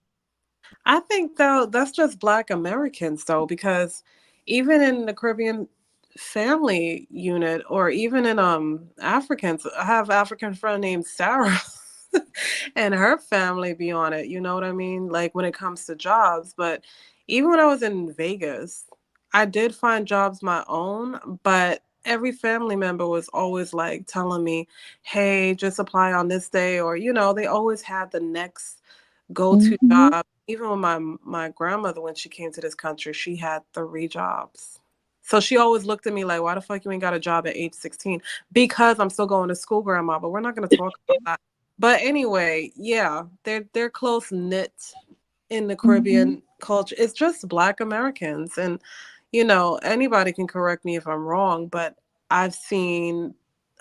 I think though that's just Black Americans though, because even in the Caribbean family unit, or even in Africans, I have an African friend named Sarah and her family be on it, you know what I mean? Like when it comes to jobs. But even when I was in Vegas, I did find jobs my own, but every family member was always like telling me, hey, just apply on this day, or they always had the next go-to Mhm. job. Even with my grandmother, when she came to this country, she had 3 jobs. So she always looked at me like, why the fuck you ain't got a job at age 16? Because I'm still going to school, grandma, but we're not going to talk about that. But anyway, yeah, they're close knit in the Caribbean culture. It's just Black Americans, and anybody can correct me if I'm wrong, but I've seen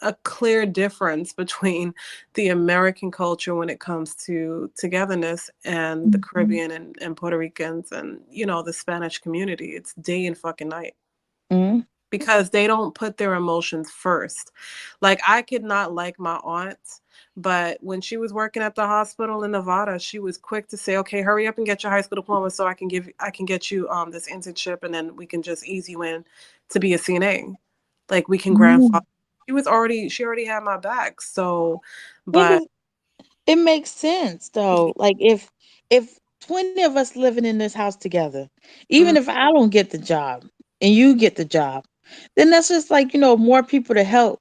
a clear difference between the American culture when it comes to togetherness and the Caribbean and Puerto Ricans and the Spanish community. It's day and fucking night. Mhm. Because they don't put their emotions first. Like I could not like my aunt, but when she was working at the hospital in Nevada, she was quick to say, okay, hurry up and get your high school diploma so I can get you this internship, and then we can just ease you in to be a CNA. Like we can grandfather. She already had my back. So, Yeah, but 'cause it makes sense though. Like if 20 of us living in this house together, even if I don't get the job and you get the job, then that's just like, more people to help,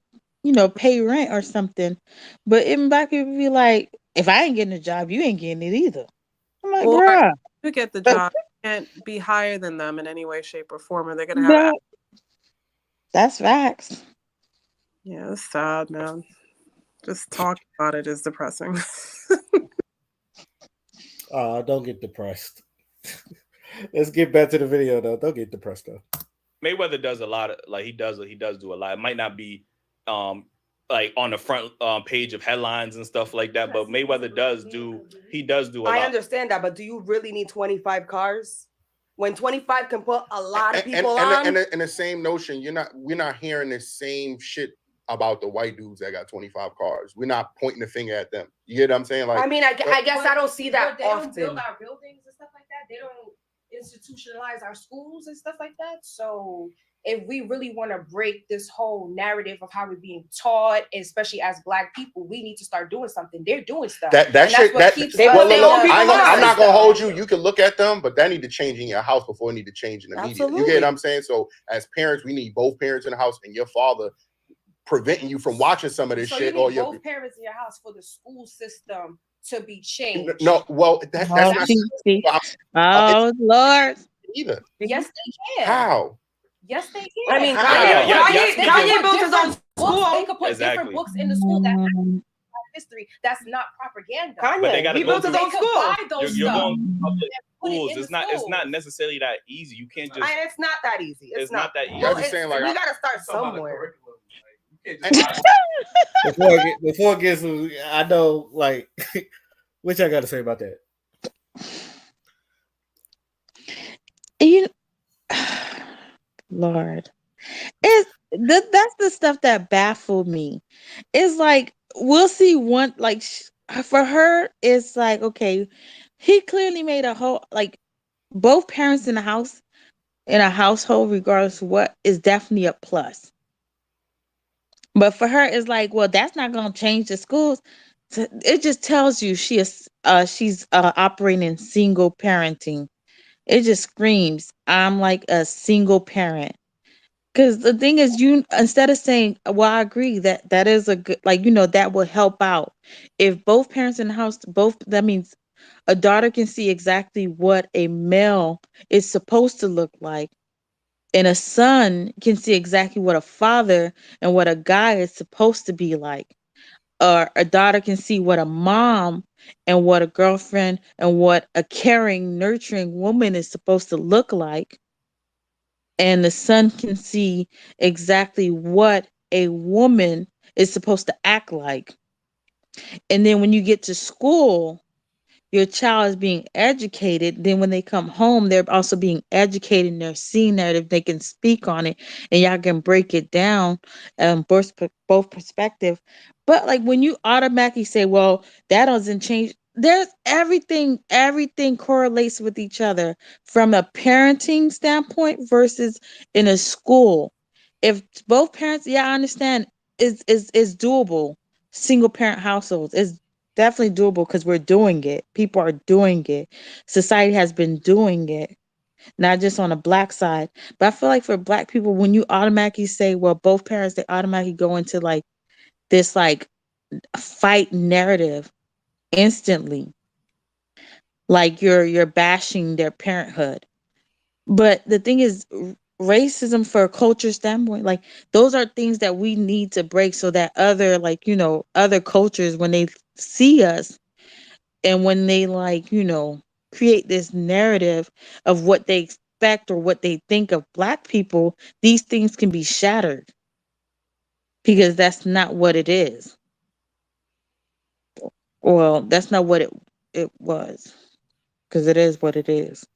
pay rent or something. But in Black people be like, if I ain't getting a job, you ain't getting it either. I'm like, or bruh. you get the job, you can't be higher than them in any way, shape, or form, or they're gonna have No, that's facts. yeah, it's sad, man. Just talking about it is depressing. Don't get depressed. Let's get back to the video though. Don't get depressed though. Mayweather does a lot of, like, he does do a lot. It might not be like on the front page of headlines and stuff like that, but Mayweather does do a lot. I understand that, but do you really need 25 cars? When 25 can put a lot of people on. And the same notion, we're not hearing the same shit about the white dudes that got 25 cars. We're not pointing the finger at them. You get what I'm saying? Like, I mean, I guess I don't see that they often. don't build our buildings and stuff like that. They don't institutionalize our schools and stuff like that. So if we really want to break this whole narrative of how we're being taught, especially as Black people, we need to start doing something. They're doing stuff. I'm not gonna hold you. You can look at them, but that need to change in your house before it need to change in the media. You get what I'm saying? So as parents, we need both parents in the house and your father preventing you from watching some of this shit. You need both parents in your house for the school system to be changed. No, well, that's not. Oh Lord. Either. Yes, they can. How? Yes, they can. I mean, Kanye built his own school. They could put different books in the school that have history. That's not propaganda. Kanye, he built his own school. You're going public schools. It's not necessarily that easy. You can't just. It's not that easy. It's not that easy. Well, we gotta start somewhere. Before it gets, I know, like, what y'all got to say about that? Lord, that's the stuff that baffled me. It's like we'll see one, like for her, it's like, okay, he clearly made a whole, like, both parents in the house, in a household, regardless of what, is definitely a plus. But for her, it's like, well, that's not going to change the schools. So it just tells you she's operating single parenting. It just screams, I'm like a single parent. Because the thing is, you, instead of saying, well, I agree that that is a good, like, that will help out. If both parents in the house, that means a daughter can see exactly what a male is supposed to look like, and a son can see exactly what a father and what a guy is supposed to be like. Or a daughter can see what a mom and what a girlfriend and what a caring, nurturing woman is supposed to look like. And the son can see exactly what a woman is supposed to act like. And then when you get to school, your child is being educated. Then when they come home, they're also being educated, and they're seeing that if they can speak on it, and y'all can break it down, both perspective. But like when you automatically say, well, that doesn't change, there's everything correlates with each other from a parenting standpoint versus in a school. If both parents, yeah, I understand, is doable. Single parent households is definitely doable because we're doing it. People are doing it. Society has been doing it, not just on the black side. But I feel like for black people, when you automatically say, well, both parents, they automatically go into like this like fight narrative instantly. Like you're bashing their parenthood. But the thing is, racism for a culture standpoint, like those are things that we need to break so that other, like, other cultures, when they see us, and when they, like, create this narrative of what they expect or what they think of black people, these things can be shattered because that's not what it is. Well, that's not what it was, because it is what it is.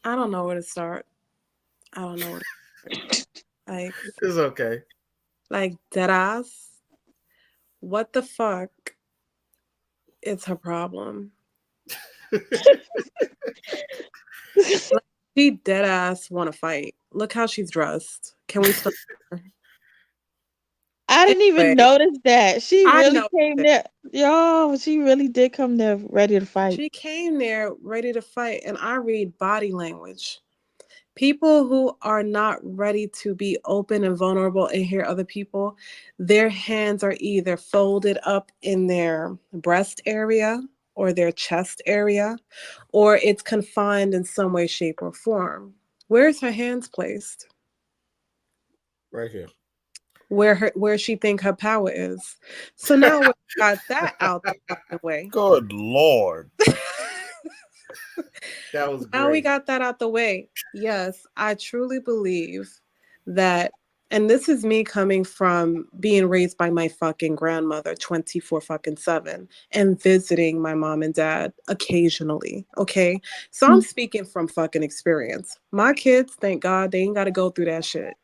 I don't know where to start. I don't know where to start. Like, it's okay. Like, dead ass. What the fuck is her problem? Like, she dead ass want to fight. Look how she's dressed. Can we start? I didn't even notice that. She I really noticed came it. there. Yo, she really did come there ready to fight. She came there ready to fight, and I read body language. People who are not ready to be open and vulnerable and hear other people, their hands are either folded up in their breast area or their chest area, or it's confined in some way, shape, or form. Where's her hands placed? Right here. Where she think her power is. So now we got that out the way. Good Lord. That was great. Now we got that out the way. Yes, I truly believe that, and this is me coming from being raised by my fucking grandmother 24/7 and visiting my mom and dad occasionally. Okay. So I'm speaking from fucking experience. My kids, thank God, they ain't got to go through that shit.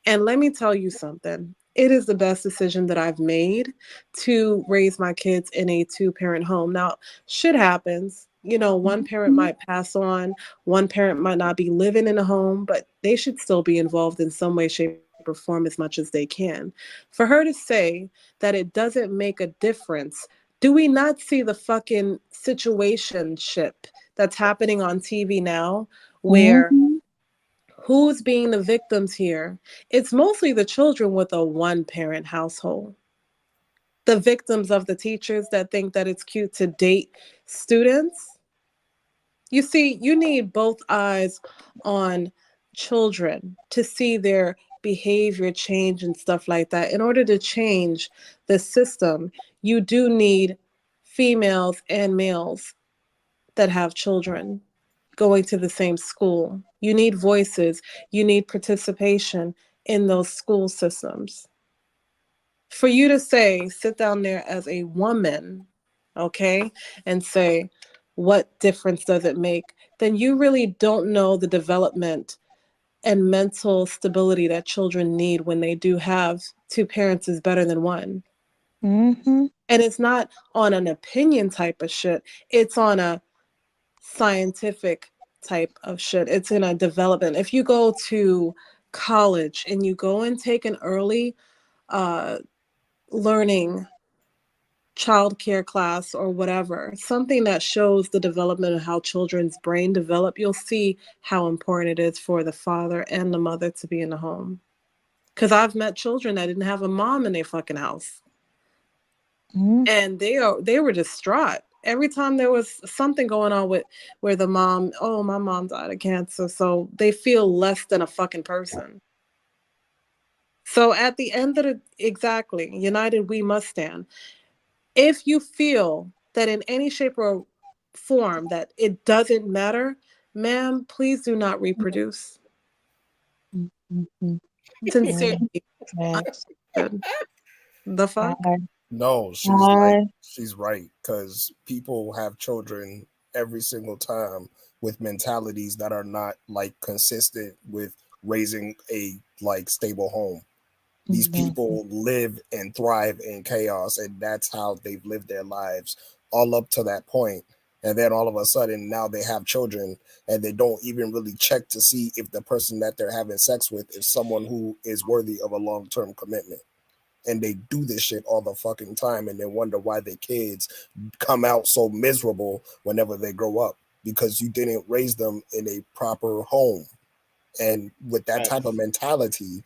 And let me tell you something. It is the best decision that I've made to raise my kids in a two-parent home. Now, shit happens. One parent might pass on, one parent might not be living in a home, but they should still be involved in some way, shape, or form as much as they can. For her to say that it doesn't make a difference, do we not see the fucking situationship that's happening on TV now where who's being the victims here? It's mostly the children with a one-parent household. The victims of the teachers that think that it's cute to date students. You see, you need both eyes on children to see their behavior change and stuff like that. In order to change the system, you do need females and males that have children going to the same school. You need voices, you need participation in those school systems. For you to say, sit down there as a woman, okay, and say, what difference does it make? Then you really don't know the development and mental stability that children need when they do have two parents is better than one. Mm-hmm. And it's not on an opinion type of shit. It's on a scientific type of shit. It's in a development. If you go to college and you go and take an early learning childcare class or whatever, something that shows the development of how children's brain develop, you'll see how important it is for the father and the mother to be in the home. Because I've met children that didn't have a mom in their fucking house. Mm-hmm. And they were distraught. Every time there was something going on with where the mom, oh, my mom died of cancer. So they feel less than a fucking person. So at the end of the, exactly, united we must stand. If you feel that in any shape or form that it doesn't matter, ma'am, please do not reproduce. Mm-hmm. Sincerely. Yes. The fuck? No, she's right, because people have children every single time with mentalities that are not like consistent with raising a like stable home. These people live and thrive in chaos, and that's how they've lived their lives all up to that point. And then all of a sudden now they have children and they don't even really check to see if the person that they're having sex with is someone who is worthy of a long-term commitment. And they do this shit all the fucking time, and they wonder why their kids come out so miserable whenever they grow up, because you didn't raise them in a proper home. And with that type of mentality,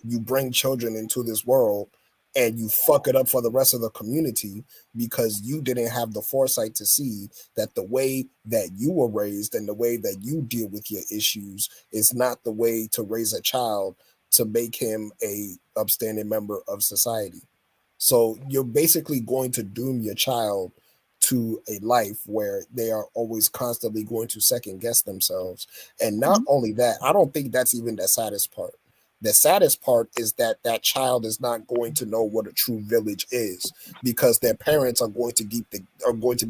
you bring children into this world and you fuck it up for the rest of the community, because you didn't have the foresight to see that the way that you were raised and the way that you deal with your issues is not the way to raise a child to make him a upstanding member of society. So you're basically going to doom your child to a life where they are always constantly going to second guess themselves. And not only that, I don't think that's even the saddest part. The saddest part is that that child is not going to know what a true village is, because their parents are going to be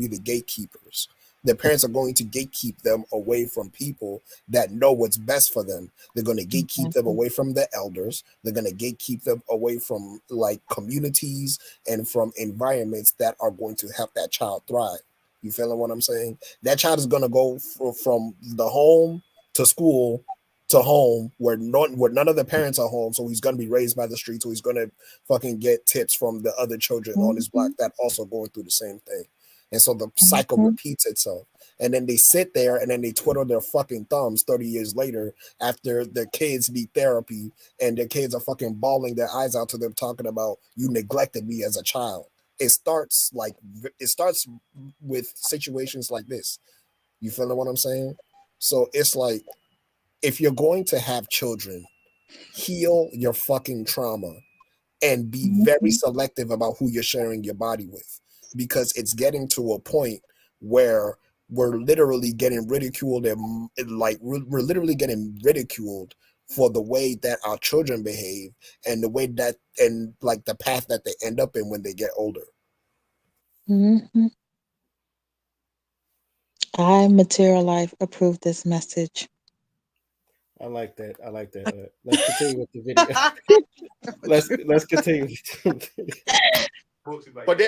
the gatekeepers. Their parents are going to gatekeep them away from people that know what's best for them. They're going to gatekeep them away from the elders. They're going to gatekeep them away from like communities and from environments that are going to help that child thrive. You feeling what I'm saying? That child is going to go from the home to school to home where none of the parents are home. So he's going to be raised by the streets. So he's going to fucking get tips from the other children on his block that also going through the same thing. And so the cycle repeats itself. And then they sit there and then they twiddle their fucking thumbs 30 years later after their kids need therapy and their kids are fucking bawling their eyes out to them talking about, you neglected me as a child. It starts with situations like this. You feeling what I'm saying? So it's like, if you're going to have children, heal your fucking trauma and be very selective about who you're sharing your body with, because it's getting to a point where we're literally getting ridiculed and we're literally getting ridiculed for the way that our children behave and the way that and like the path that they end up in when they get older. Mm-hmm. I, Material Life, approve this message. I like that. Let's continue with the video. let's continue. But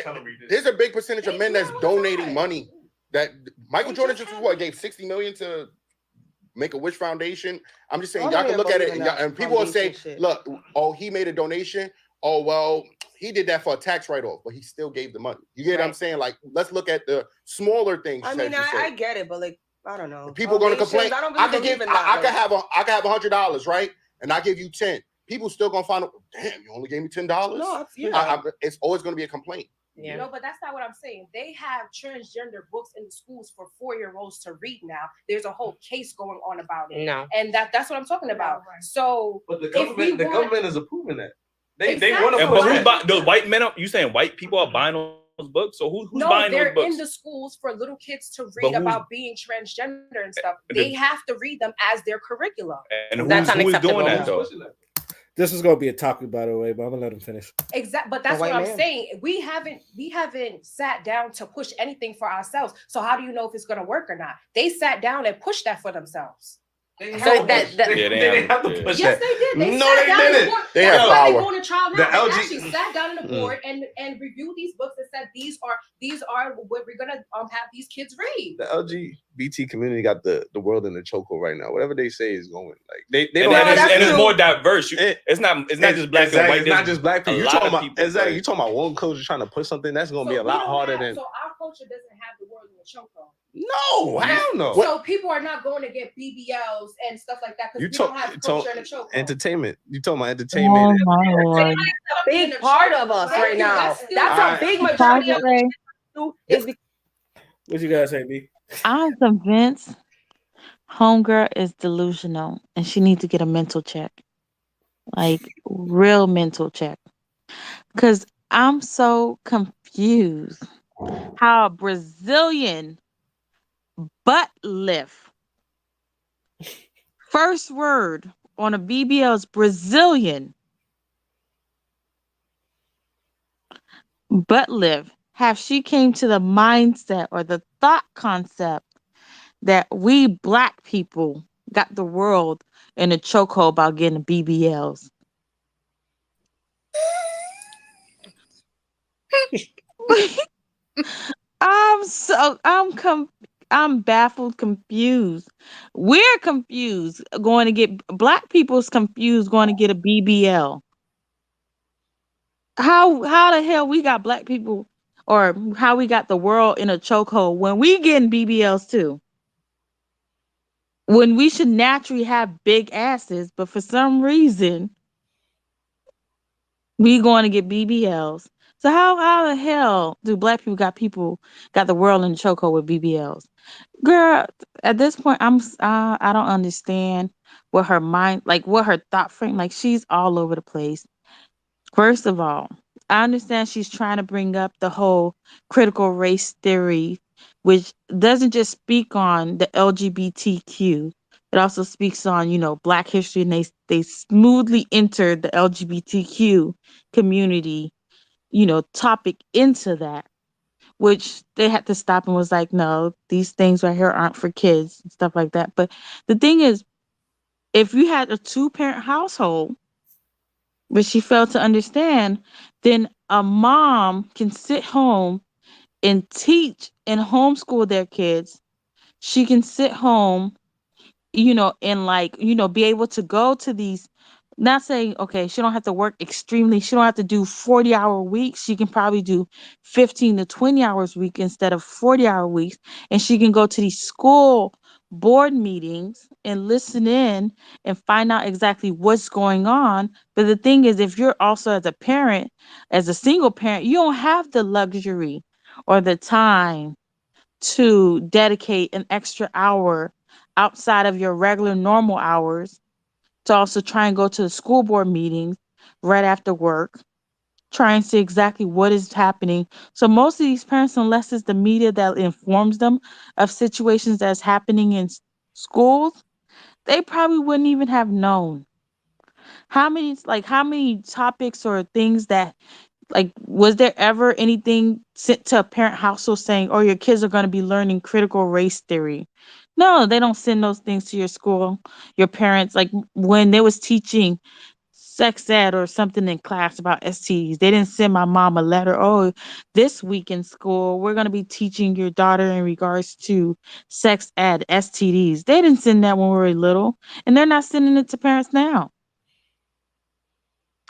there's a big percentage of men that's donating money. That Michael Jordan just gave $60 million to Make-A-Wish Foundation. I'm just saying, y'all can look at it, and people will say, "Look, oh, he made a donation. Oh, well, he did that for a tax write-off, but he still gave the money." You get what I'm saying? Like, let's look at the smaller things. I mean, I get it, but like, I don't know. People going to complain. I don't I can believe in that. I can have $100, right? And I give you 10. People still gonna find, damn, you only gave me $10. No, it's always gonna be a complaint. Yeah. No, but that's not what I'm saying. They have transgender books in the schools for 4-year-olds to read now. There's a whole case going on about it. No. And that's what I'm talking about. So but the government is approving that. They Exactly. want to. But who's buying those white men? You saying white people are buying those books? So who's buying those books? They're in the schools for little kids to read about being transgender and stuff. They have to read them as their curriculum. And who is doing that though? This is going to be a topic, by the way, but I'm gonna let him finish. Exactly, but that's what I'm saying. We haven't sat down to push anything for ourselves. So how do you know if it's gonna work or not? They sat down and pushed that for themselves. So that Yeah, they didn't have to yeah. push Yes, that. they did. They No, sat they down in the didn't. board. They That's have why they power. going to trial now. The They LG actually sat down in the board and reviewed these books and said these are what we're gonna have these kids read. The LGBT community got the world in the chokehold right now. Whatever they say is going. Like they And, don't. it's more diverse. It's not just black and white. It's not just black people. A You lot talking of about people. exactly. You talking about one culture trying to put something that's going to be a lot harder than. So our culture doesn't have the world in the chokehold. No, hell no. So people are not going to get BBLs and stuff like that because we don't have culture in the chokehold. Entertainment. You talking about entertainment? Oh my Lord. A big part of us right now. That's a big majority of Ray, is because What you guys say, B? I'm convinced homegirl is delusional and she needs to get a mental check. Like real mental check. Cause I'm so confused how a Brazilian butt lift. First word on a BBL is Brazilian. Butt lift. Have she came to the mindset or the thought concept that we black people got the world in a chokehold about getting BBLs? I'm baffled, confused. We're confused going to get black people's confused going to get a BBL. How the hell we got black people or how we got the world in a chokehold when we getting BBLs too? When we should naturally have big asses, but for some reason we going to get BBLs. So how the hell do black people got the world in a chokehold with BBLs? Girl, at this point, I don't understand what her mind, like what her thought frame, like she's all over the place. First of all, I understand she's trying to bring up the whole critical race theory, which doesn't just speak on the LGBTQ. It also speaks on, Black history, and they smoothly entered the LGBTQ community, topic into that, which they had to stop and was like, no, these things right here aren't for kids and stuff like that. But the thing is, if you had a 2-parent household, but she failed to understand, then a mom can sit home and teach and homeschool their kids. She can sit home, and be able to go to these, not saying, okay, she don't have to work extremely, she don't have to do 40-hour weeks. She can probably do 15 to 20 hours a week instead of 40-hour weeks. And she can go to these school board meetings and listen in and find out exactly what's going on. But the thing is, if you're also as a parent, as a single parent, you don't have the luxury or the time to dedicate an extra hour outside of your regular normal hours to also try and go to the school board meetings right after work, try and see exactly what is happening. So most of these parents, unless it's the media that informs them of situations that's happening in schools, they probably wouldn't even have known. How many topics or things that, like, was there ever anything sent to a parent household saying, oh, your kids are going to be learning critical race theory? No, they don't send those things to your school, your parents. Like when they was teaching sex ed or something in class about STDs, they didn't send my mom a letter. Oh, this week in school, we're going to be teaching your daughter in regards to sex ed, STDs. They didn't send that when we were little, and they're not sending it to parents now.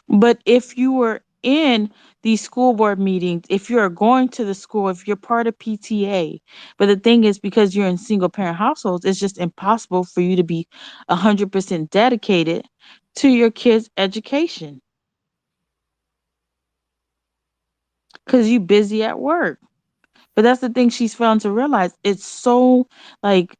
But if you were in these school board meetings, if you're going to the school, if you're part of PTA, but the thing is, because you're in single parent households, it's just impossible for you to be 100% dedicated to your kids' education because you're busy at work. But that's the thing she's failing to realize. It's so like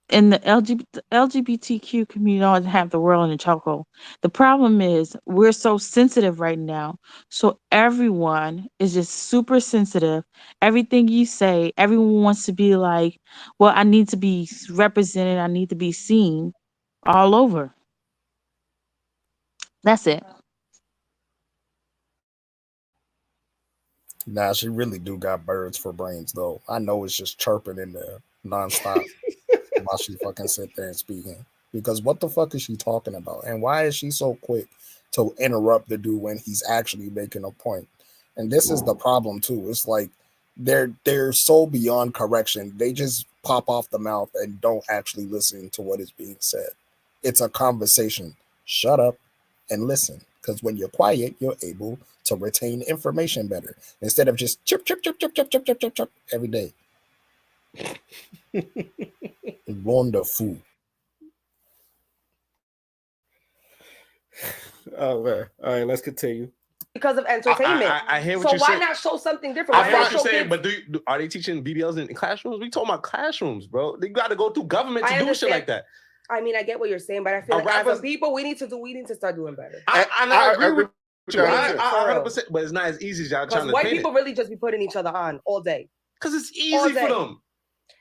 in the LGBTQ community don't have the world in a chokehold. The problem is we're so sensitive right now. So everyone is just super sensitive. Everything you say, everyone wants to be like, well, I need to be represented. I need to be seen all over. That's it. Nah, she really do got birds for brains though. I know it's just chirping in there nonstop. while she fucking sit there and speaking. Because what the fuck is she talking about? And why is she so quick to interrupt the dude when he's actually making a point? And this is the problem too. It's like they're so beyond correction. They just pop off the mouth and don't actually listen to what is being said. It's a conversation. Shut up and listen. Because when you're quiet, you're able to retain information better instead of just chirp, chirp, chirp, chirp, chirp, chirp, chirp, chirp, chirp every day. Wonderful. Oh man. All right, let's continue. Because of entertainment. I hear what so you're why saying. not show something different? I Why hear not what you're show saying, kids- but are they teaching BBLs in classrooms? We talking about classrooms, bro. They got to go through government to I do shit understand. like that. I mean, I get what you're saying, but I feel A like as rapper's- a people, we need to start doing better. I agree with you. I For real. 100%, but it's not as easy as y'all trying Because to white paint people it. really just be putting each other on all day. Because it's All easy for day. them.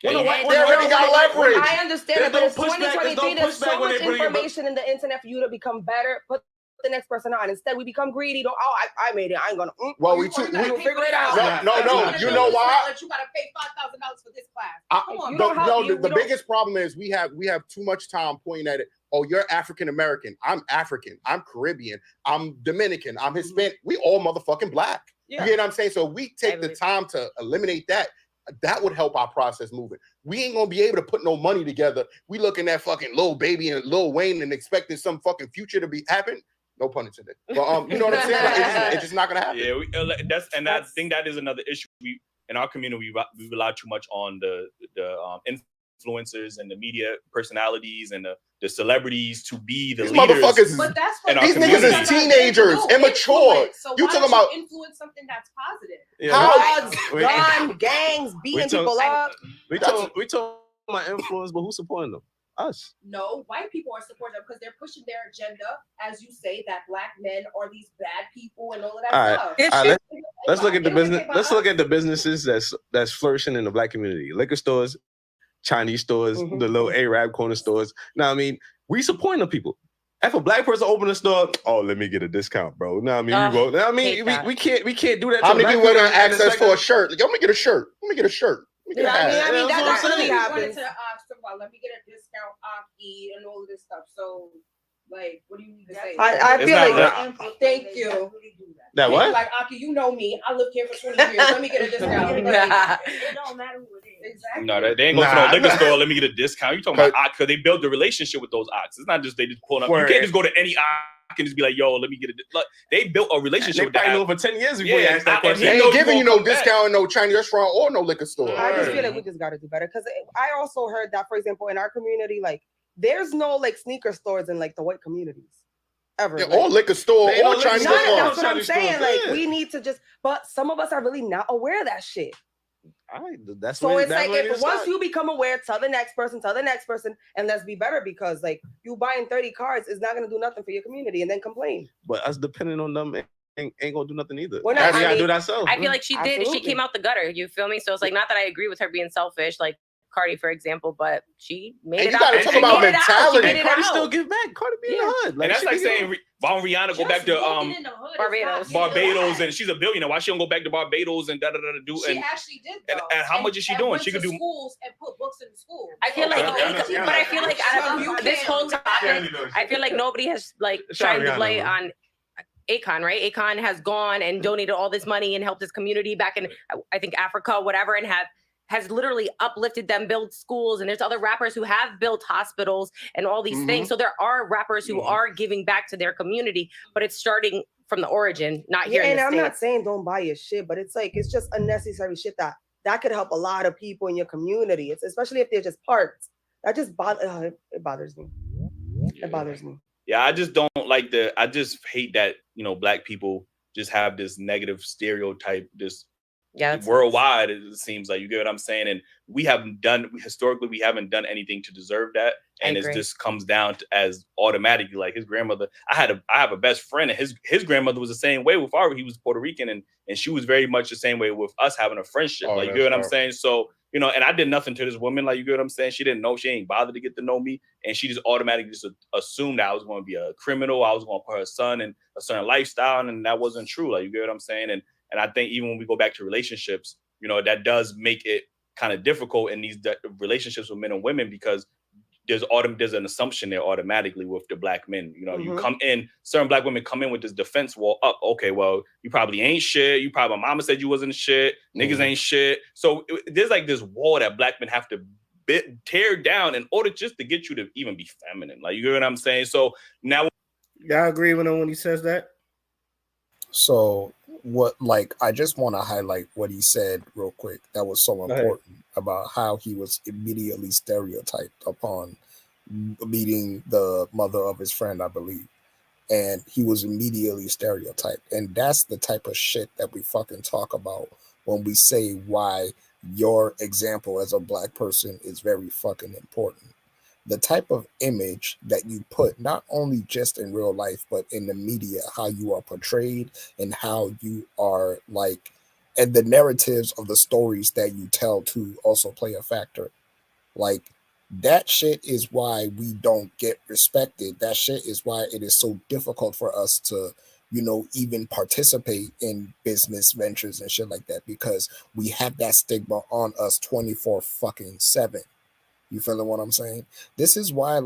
They already got leverage. I understand it, but There's it's no pushback. 2023. There's There's no pushback so when much they bring it up. information in the internet for you to become better. Put the next person on. Instead, we become greedy. Don't, I made it. I ain't gonna. Well, you we too. gotta figure it out. No. You know why? You gotta pay $5,000 for this class. Come on, The biggest problem is we have too much time pointing at it. Oh, you're African American. I'm African. I'm Caribbean. I'm Dominican. I'm Hispanic. We all motherfucking black. Yeah. You get what I'm saying? So we take the time to eliminate that. That would help our process moving. We ain't gonna be able to put no money together. We looking at fucking Lil Baby and Lil Wayne and expecting some fucking future to be happen. No pun intended. But you know what I'm saying? Like, it's just not gonna happen. Yeah, I think that is another issue. We in our community we rely too much on the influencers and the media personalities and the celebrities to be the These leaders. motherfuckers, But that's in what our these niggas community. is teenagers, immature. So You why talking don't about influence something that's positive? Drugs, we- gun, gangs, beating people up. We talking about influence, but who's supporting them? Us. No, white people are supporting them because they're pushing their agenda, as you say, that black men are these bad people and all of that All right, stuff. let's look at the They don't business. think about Let's look us. at the businesses that's flourishing in the black community: liquor stores, Chinese stores, the little Arab corner stores. Now, I mean, we supporting the people. If a black person open a store, oh, let me get a discount, bro. Now, I mean, we go. Now, I mean, we can't do that. How to many black people people gonna and ask us expect for a them- shirt? Like, let me get a shirt. Let me get a shirt. Let me get a hat. That really I wanted happens. to talk about, let me get a discount, Aki, and all of this stuff. So, like, what do you need to say? I It's feel not like that- Thank you. That what? Like, Aki, you know me. I lived here for 20 years. Let me get a discount. It don't matter who it is. Exactly. No, they ain't going to Nah, no liquor nah. store. Let me get a discount. You talking about ox because they build the relationship with those ox. It's not just they just pulling up. You Word. can't just go to any ox and just be like, yo, let me get a. Look, they built a relationship They with that. probably know for 10 years before you Yeah, ask that and question. They he knows ain't giving you no gonna come back. discount in no Chinese restaurant or no liquor store. I just feel like we just got to do better because I also heard that, for example, in our community, like there's no like sneaker stores in like the white communities ever. Yeah, like, or liquor store They ain't or no liquor Chinese store. None of restaurant. that's what I'm Chinese saying. stores, Like yeah. we need to just, but some of us are really not aware of that shit. All right, that's So when, it's that's like when if it once starts. you become aware, tell the next person, and let's be better because like you buying 30 cars is not gonna do nothing for your community, and then complain. But us depending on them ain't gonna do nothing either. We're not- we I gotta do mean, it ourselves. I feel like she did. She Absolutely. came out the gutter. You feel me? So it's like not that I agree with her being selfish, like Cardi, for example, but she made And it you out. gotta She talk made about it out. She mentality. made it Cardi out. still give back. Cardi be in the hood. And that's she like be saying why don't Rihanna go back to Barbados and she's a billionaire. Why she don't go back to Barbados and da da da do She and actually did, and, though. and how much is she and doing? went She could to do. schools and put books in the school. I feel like, Okay. but I feel like out So you of this can't whole do that. topic, I feel like nobody has like Shout shined the Rihanna, light bro. on Akon, right? Akon has gone and donated all this money and helped his community back in, I think, Africa, whatever, and has literally uplifted them, built schools, and there's other rappers who have built hospitals and all these things. So there are rappers who are giving back to their community, but it's starting from the origin, not here in and the I'm States. not saying don't buy your shit, but it's like it's just unnecessary shit that could help a lot of people in your community. It's especially if they're just parts. That just it bothers me. It bothers me. Yeah, I just don't like I just hate that, black people just have this negative stereotype, this worldwide, it seems like, you get what I'm saying? And we haven't done anything to deserve that. And it just comes down to as automatically, like his grandmother, I have a best friend, and his grandmother was the same way with he was Puerto Rican, and she was very much the same way with us having a friendship. Oh, like, you get what I'm saying? So, and I did nothing to this woman, like, you get what I'm saying? She didn't know, she ain't bothered to get to know me. And she just automatically just assumed that I was going to be a criminal. I was going to put her son in a certain lifestyle. And that wasn't true. Like, you get what I'm saying? And I think even when we go back to relationships, that does make it kind of difficult in these relationships with men and women because there's an assumption there automatically with the black men. You know, you come in, certain black women come in with this defense wall up. Okay, well, you probably ain't shit. You probably, my mama said you wasn't shit. Niggas ain't shit. So there's like this wall that black men have to tear down in order just to get you to even be feminine. Like, you know what I'm saying? So now, y'all agree with him when he says that? So I just want to highlight what he said real quick. That was so important about how he was immediately stereotyped upon meeting the mother of his friend, I believe. And he was immediately stereotyped. And that's the type of shit that we fucking talk about when we say why your example as a black person is very fucking important. The type of image that you put, not only just in real life, but in the media, how you are portrayed and how you are and the narratives of the stories that you tell to also play a factor. Like, that shit is why we don't get respected. That shit is why it is so difficult for us to, even participate in business ventures and shit like that, because we have that stigma on us 24/7. You feeling what I'm saying? This is why,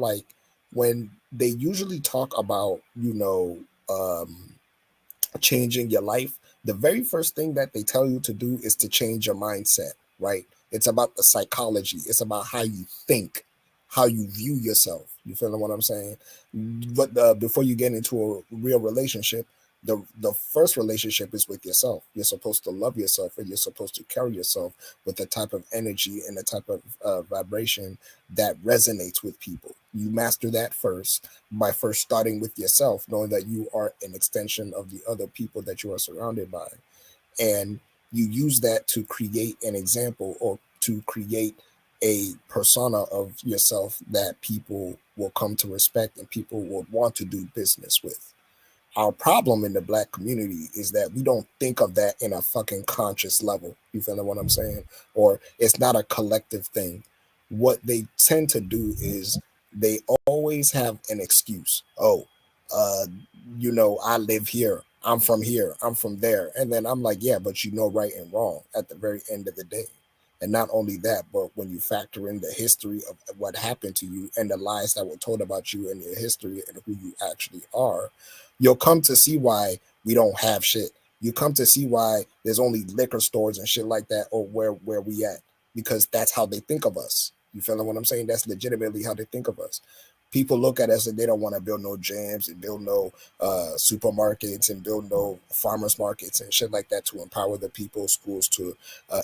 when they usually talk about, changing your life, the very first thing that they tell you to do is to change your mindset, right? It's about the psychology. It's about how you think, how you view yourself. You feeling what I'm saying? But before you get into a real relationship, the first relationship is with yourself. You're supposed to love yourself, and you're supposed to carry yourself with the type of energy and the type of vibration that resonates with people. You master that first by first starting with yourself, knowing that you are an extension of the other people that you are surrounded by. And you use that to create an example or to create a persona of yourself that people will come to respect and people will want to do business with. Our problem in the black community is that we don't think of that in a fucking conscious level. You feel what I'm saying? Or it's not a collective thing. What they tend to do is they always have an excuse. I live here. I'm from here. I'm from there. And then I'm like, yeah, but right and wrong at the very end of the day. And not only that, but when you factor in the history of what happened to you and the lies that were told about you and your history and who you actually are, you'll come to see why we don't have shit. You come to see why there's only liquor stores and shit like that, or where we at, because that's how they think of us. You feel what I'm saying? That's legitimately how they think of us. People look at us and they don't want to build no jams and build no supermarkets and build no farmers markets and shit like that to empower the people, schools to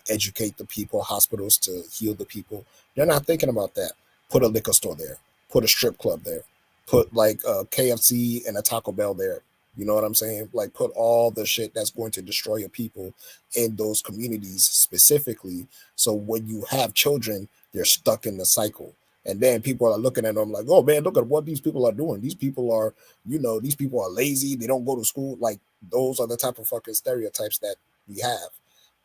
educate the people, hospitals to heal the people. They're not thinking about that. Put a liquor store there. Put a strip club there. Put KFC and a Taco Bell there. You know what I'm saying? Like, put all the shit that's going to destroy your people in those communities specifically. So when you have children, they're stuck in the cycle. And then people are looking at them like, oh man, look at what these people are doing. These people are, these people are lazy. They don't go to school. Like, those are the type of fucking stereotypes that we have.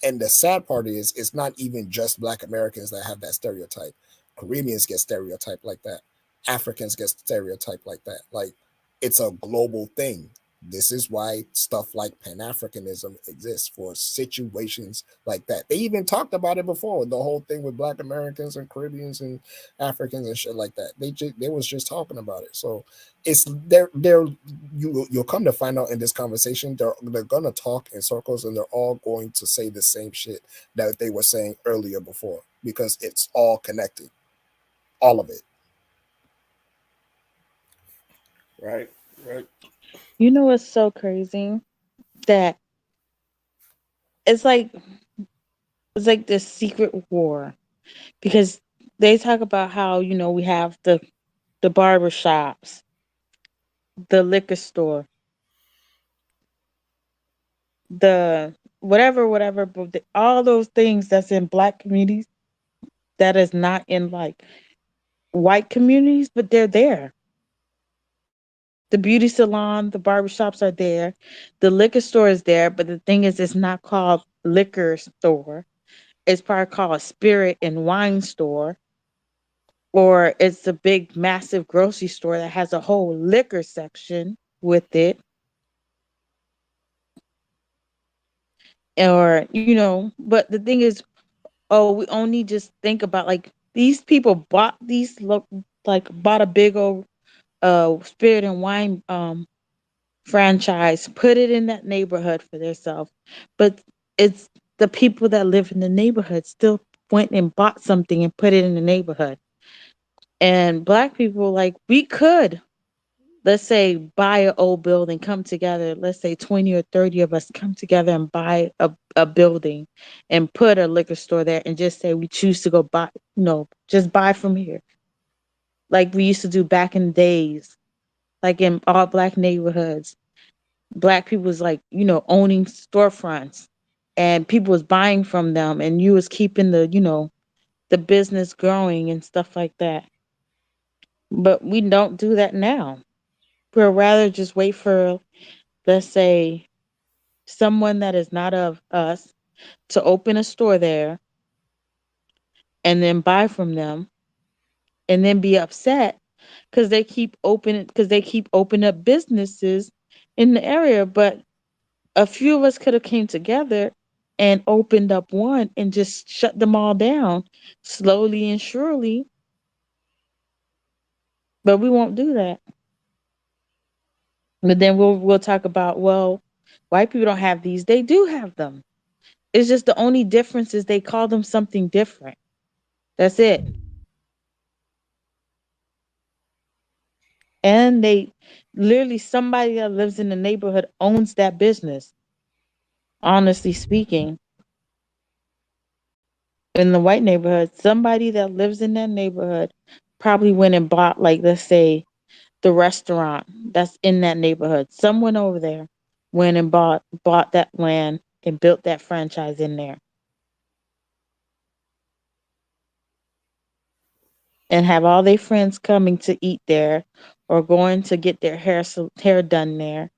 And the sad part is, it's not even just Black Americans that have that stereotype. Caribbeans get stereotyped like that. Africans get stereotyped like that. Like, it's a global thing. This is why stuff like Pan-Africanism exists, for situations like that. They even talked about it before, the whole thing with Black Americans and Caribbeans and Africans and shit like that. They was just talking about it. So it's you'll come to find out in this conversation, they're gonna talk in circles, and they're all going to say the same shit that they were saying earlier before, because it's all connected, all of it. Right. You know what's so crazy? That it's like this secret war, because they talk about how, we have the barber shops, the liquor store, the whatever, but all those things that's in Black communities that is not in white communities, but they're there. The beauty salon, the barbershops are there. The liquor store is there. But the thing is, it's not called liquor store. It's probably called spirit and wine store. Or it's a big, massive grocery store that has a whole liquor section with it. Or, but the thing is, oh, we only just think about like these people bought bought a big old spirit and wine franchise, put it in that neighborhood for themselves. But it's the people that live in the neighborhood still went and bought something and put it in the neighborhood. And black people, like, we could, let's say, buy an old building, come together, let's say 20 or 30 of us come together and buy a building and put a liquor store there and just say we choose to go buy, just buy from here. Like we used to do back in the days, like in all black neighborhoods. Black people was like, owning storefronts and people was buying from them and you was keeping the business growing and stuff like that. But we don't do that now. We'd rather just wait for, let's say, someone that is not of us to open a store there and then buy from them and then be upset because they keep opening up businesses in the area. But a few of us could have came together and opened up one and just shut them all down slowly and surely. But we won't do that. But then we'll talk about, well, white people don't have these. They do have them. It's just the only difference is they call them something different. That's it. And they literally, somebody that lives in the neighborhood owns that business. Honestly speaking, in the white neighborhood, somebody that lives in that neighborhood probably went and bought, like, let's say, the restaurant that's in that neighborhood. Someone over there went and bought that land and built that franchise in there and have all their friends coming to eat there or going to get their hair done there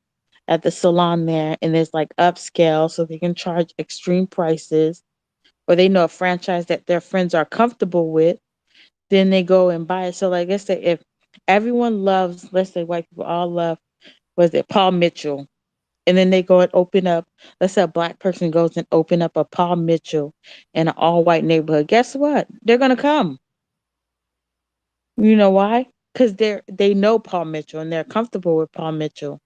at the salon there. And there's like upscale so they can charge extreme prices, or they know a franchise that their friends are comfortable with, then they go and buy it. So like, let's say if everyone loves, let's say white people all love, was it Paul Mitchell? And then they go and open up, let's say a black person goes and open up a Paul Mitchell in an all white neighborhood. Guess what? They're gonna come. You know why? Because they know Paul Mitchell and they're comfortable with Paul Mitchell.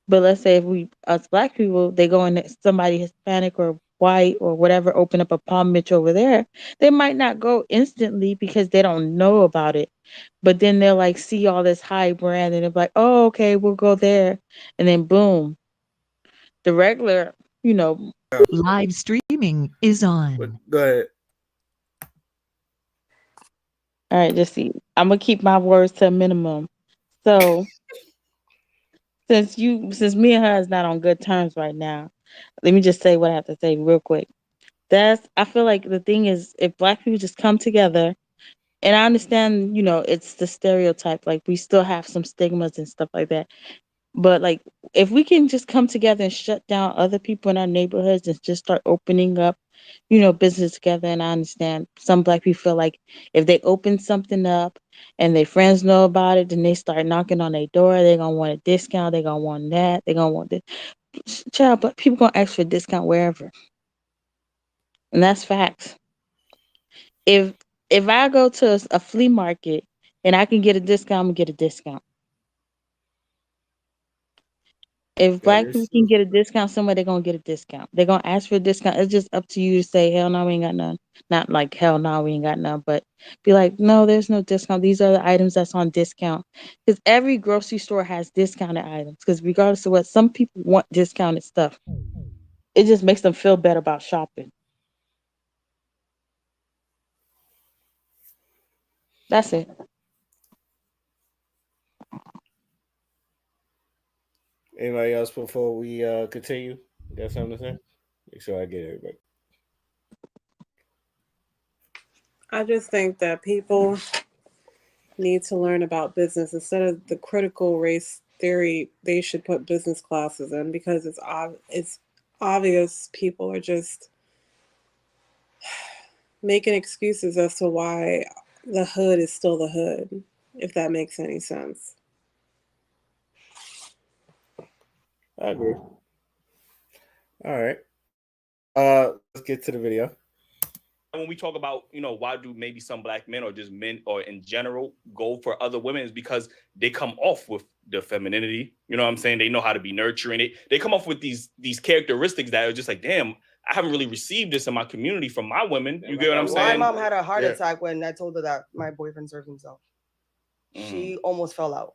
But let's say if we, us black people, they go in, somebody Hispanic or white or whatever, open up a Paul Mitchell over there, they might not go instantly because they don't know about it. But then they'll like see all this high brand and they're like, oh, okay, we'll go there. And then boom, the regular, you know. Live streaming is on. Go ahead. All right, just see. I'm gonna keep my words to a minimum. So since me and her is not on good terms right now, let me just say what I have to say real quick. I feel like the thing is, if black people just come together, and I understand, it's the stereotype, like we still have some stigmas and stuff like that. But like, if we can just come together and shut down other people in our neighborhoods and just start opening up, business together. And I understand some black people feel like if they open something up and their friends know about it, then they start knocking on their door. They're gonna want a discount. They're gonna want that. They're gonna want this. Child, but people gonna ask for a discount wherever, and that's facts. If I go to a flea market and I can get a discount, I'm gonna get a discount. If black people can get a discount somewhere, they're gonna get a discount. They're gonna ask for a discount. It's just up to you to say, hell no, we ain't got none. Not like hell no, we ain't got none, but be like, no, there's no discount. These are the items that's on discount. Because every grocery store has discounted items. Because regardless of what, some people want discounted stuff. It just makes them feel better about shopping. That's it. Anybody else before we continue? Got something to say? Make sure I get everybody. I just think that people need to learn about business instead of the critical race theory. They should put business classes in because it's obvious people are just making excuses as to why the hood is still the hood, if that makes any sense. I agree. All right. Let's get to the video. when we talk about, why do maybe some black men or just men or in general go for other women is because they come off with the femininity. You know what I'm saying? They know how to be nurturing it. They come off with these characteristics that are just like, damn, I haven't really received this in my community from my women. You get what I'm saying? My mom had a heart attack when I told her that my boyfriend served himself. She almost fell out.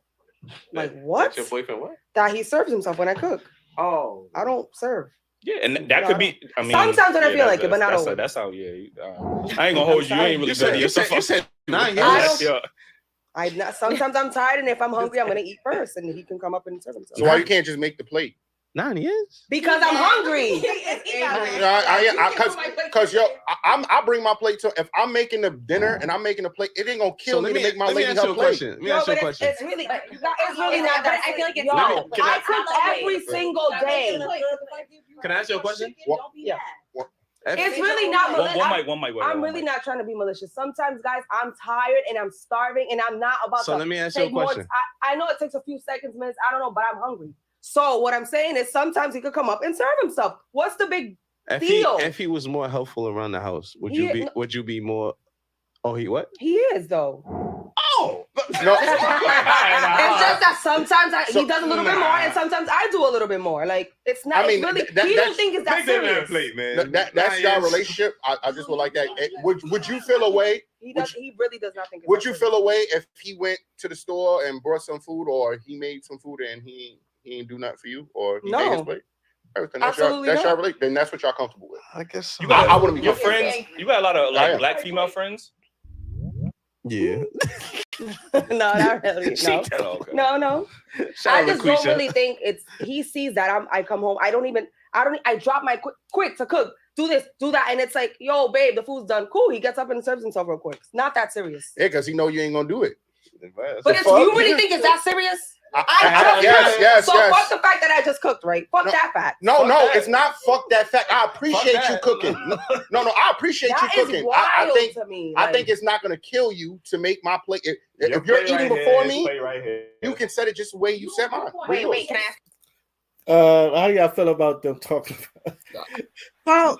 Like, what? Your boyfriend what? That he serves himself when I cook. Oh. I don't serve. Yeah, and that could be. I mean, sometimes when I feel like it, but not always. That's how. Yeah, I ain't gonna hold you. You ain't really good at yourself. You said 9 years. Sometimes I'm tired, and if I'm hungry, I'm gonna eat first, and he can come up and serve himself. So why you can't just make the plate? 9 years? Because I'm hungry. Because I bring my plate to. If I'm making the dinner and I'm making a plate, it ain't gonna kill me to make my lady her plate. Let me ask you a question. It's really not that. I feel like it's I cook every single day. Can I ask you a question? Yeah. It's really not malicious. One mic. I'm really not trying to be malicious. Sometimes, guys, I'm tired and I'm starving and I'm not about to. So let me ask you a question. I know it takes a few seconds, minutes. I don't know, but I'm hungry. So what I'm saying is sometimes he could come up and serve himself. What's the big deal? If he was more helpful around the house, would you be more? Oh, he what? He is though. Oh, no. It's just that sometimes he does a little bit more, and sometimes I do a little bit more. Like it's not. I mean, really, he don't think it's that serious. That's your relationship. I just would like that. Would you feel a way? He really does not think. Would you feel a way if he went to the store and brought some food, or he made some food and he ain't do nothing for you, or he made his plate? Everything. That's your relationship. Then that's what y'all comfortable with. I guess so. I wouldn't be your friends. You got a lot of black female friends. Yeah. No, not really. No. I just don't really think he sees that I come home. I drop my quick to cook. Do this, do that. And it's like, yo, babe, the food's done. Cool. He gets up and serves himself real quick. It's not that serious. Yeah, because he know you ain't gonna do it. But if you really think it's that serious? Yes. Fuck the fact that I just cooked, right? Fuck that fact. No, it's not fuck that fact. I appreciate you cooking. No, I appreciate you cooking. I think it's not gonna kill you to make my plate. If you're eating before me, you can set it just the way you set mine. Wait, can I ask? How do y'all feel about them talking about? Well,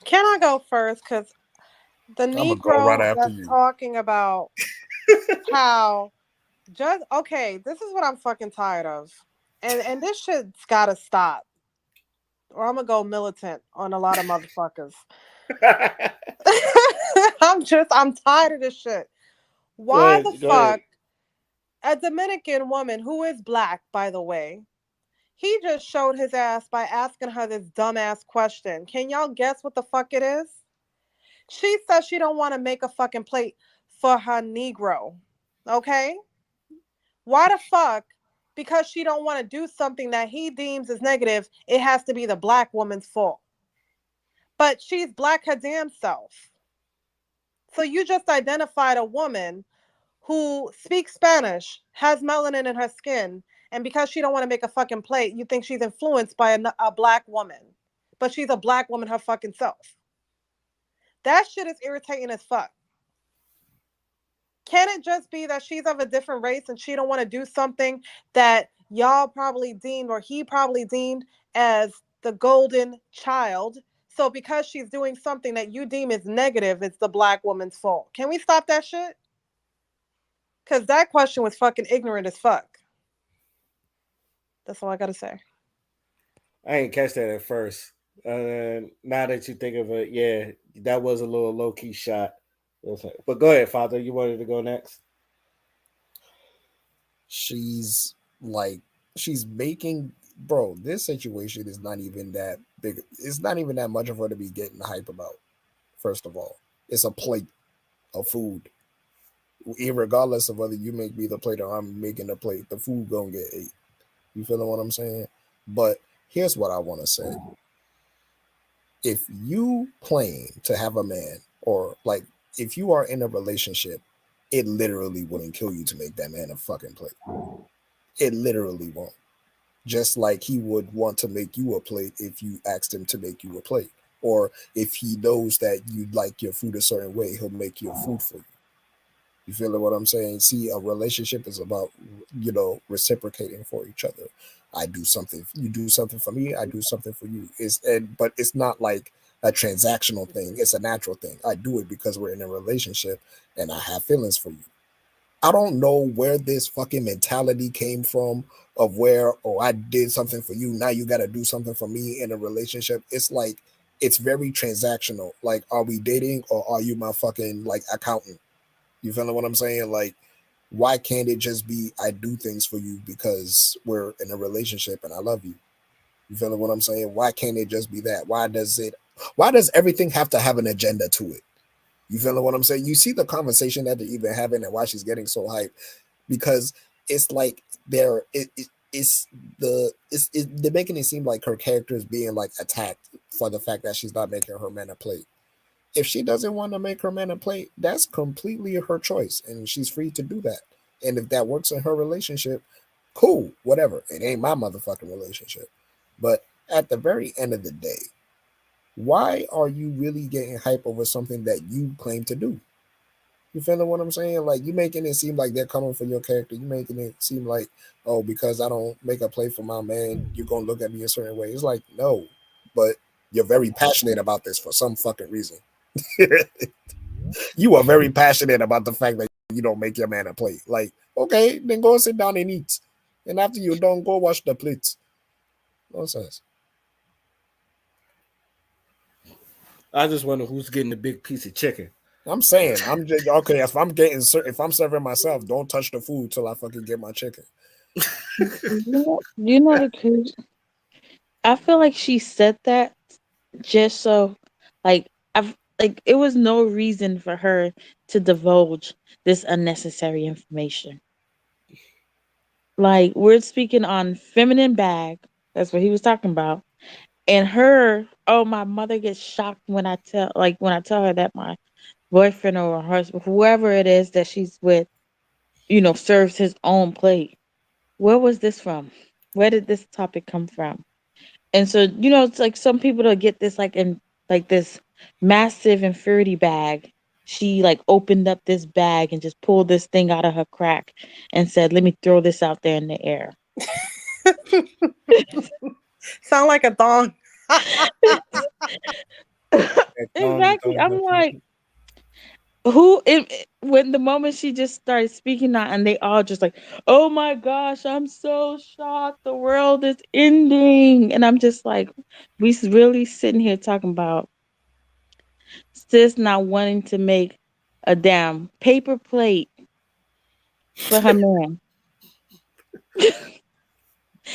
can I go first? Because the Negro that's talking about how just this is what I'm fucking tired of. And this shit's gotta stop. Or I'm gonna go militant on a lot of motherfuckers. I'm tired of this shit. Why the fuck a Dominican woman who is black, by the way, he just showed his ass by asking her this dumbass question. Can y'all guess what the fuck it is? She says she don't want to make a fucking plate for her Negro. Okay? Why the fuck? Because she don't want to do something that he deems as negative, it has to be the black woman's fault. But she's black her damn self. So you just identified a woman who speaks Spanish, has melanin in her skin, and because she don't want to make a fucking plate, you think she's influenced by a black woman. But she's a black woman her fucking self. That shit is irritating as fuck. Can it just be that she's of a different race and she don't want to do something that y'all probably deemed or he probably deemed as the golden child? So because she's doing something that you deem is negative, it's the black woman's fault. Can we stop that shit? Because that question was fucking ignorant as fuck. That's all I got to say. I ain't catch that at first. Now that you think of it, yeah, that was a little low-key shot. But go ahead, Father. You wanted to go next? She's making, bro, this situation is not even that big. It's not even that much of her to be getting hype about. First of all, it's a plate of food. Irregardless of whether you make me the plate or I'm making the plate, the food gonna get ate. You feeling what I'm saying? But here's what I want to say. If you plan to have a man, or like if you are in a relationship, it literally wouldn't kill you to make that man a fucking plate. It literally won't. Just like he would want to make you a plate if you asked him to make you a plate. Or if he knows that you like your food a certain way, he'll make your food for you. You feel what I'm saying? See, a relationship is about, reciprocating for each other. I do something, you do something for me, I do something for you. But it's not like a transactional thing. It's a natural thing. I do it because we're in a relationship and I have feelings for you. I don't know where this fucking mentality came from of where, oh, I did something for you, now you got to do something for me in a relationship. It's like, it's very transactional. Like, are we dating or are you my fucking like accountant? You feeling what I'm saying? Like, why can't it just be I do things for you because we're in a relationship and I love you? You feeling what I'm saying? Why can't it just be that? Why does everything have to have an agenda to it? You feeling what I'm saying? You see the conversation that they're even having and why she's getting so hyped, because it's like they're making it seem like her character is being like attacked for the fact that she's not making her man a plate. If she doesn't want to make her man a plate, that's completely her choice, and she's free to do that. And if that works in her relationship, cool, whatever. It ain't my motherfucking relationship. But at the very end of the day, why are you really getting hype over something that you claim to do? You feeling what I'm saying? Like, you making it seem like they're coming for your character. You making it seem like, oh, because I don't make a play for my man, you're gonna look at me a certain way. It's like, no, but you're very passionate about this for some fucking reason. You are very passionate about the fact that you don't make your man a plate. Like, okay, then go and sit down and eat. And after you're done, go wash the plates. Nonsense. I just wonder who's getting the big piece of chicken. I'm saying, I'm just okay. If I'm serving myself, don't touch the food till I fucking get my chicken. You know the crazy. I feel like she said that just so, like, it was no reason for her to divulge this unnecessary information. Like, we're speaking on feminine bag. That's what he was talking about. And her, oh, my mother gets shocked when I tell her that my boyfriend or her husband, whoever it is that she's with, serves his own plate. Where was this from? Where did this topic come from? And so, it's like some people to get this like in like this massive inferiority bag. She like opened up this bag and just pulled this thing out of her crack and said, "Let me throw this out there in the air." Sound like a thong. Exactly. I'm like, when the moment she just started speaking out, and they all just like, "Oh my gosh, I'm so shocked. The world is ending." And I'm just like, we really sitting here talking about sis not wanting to make a damn paper plate for her man.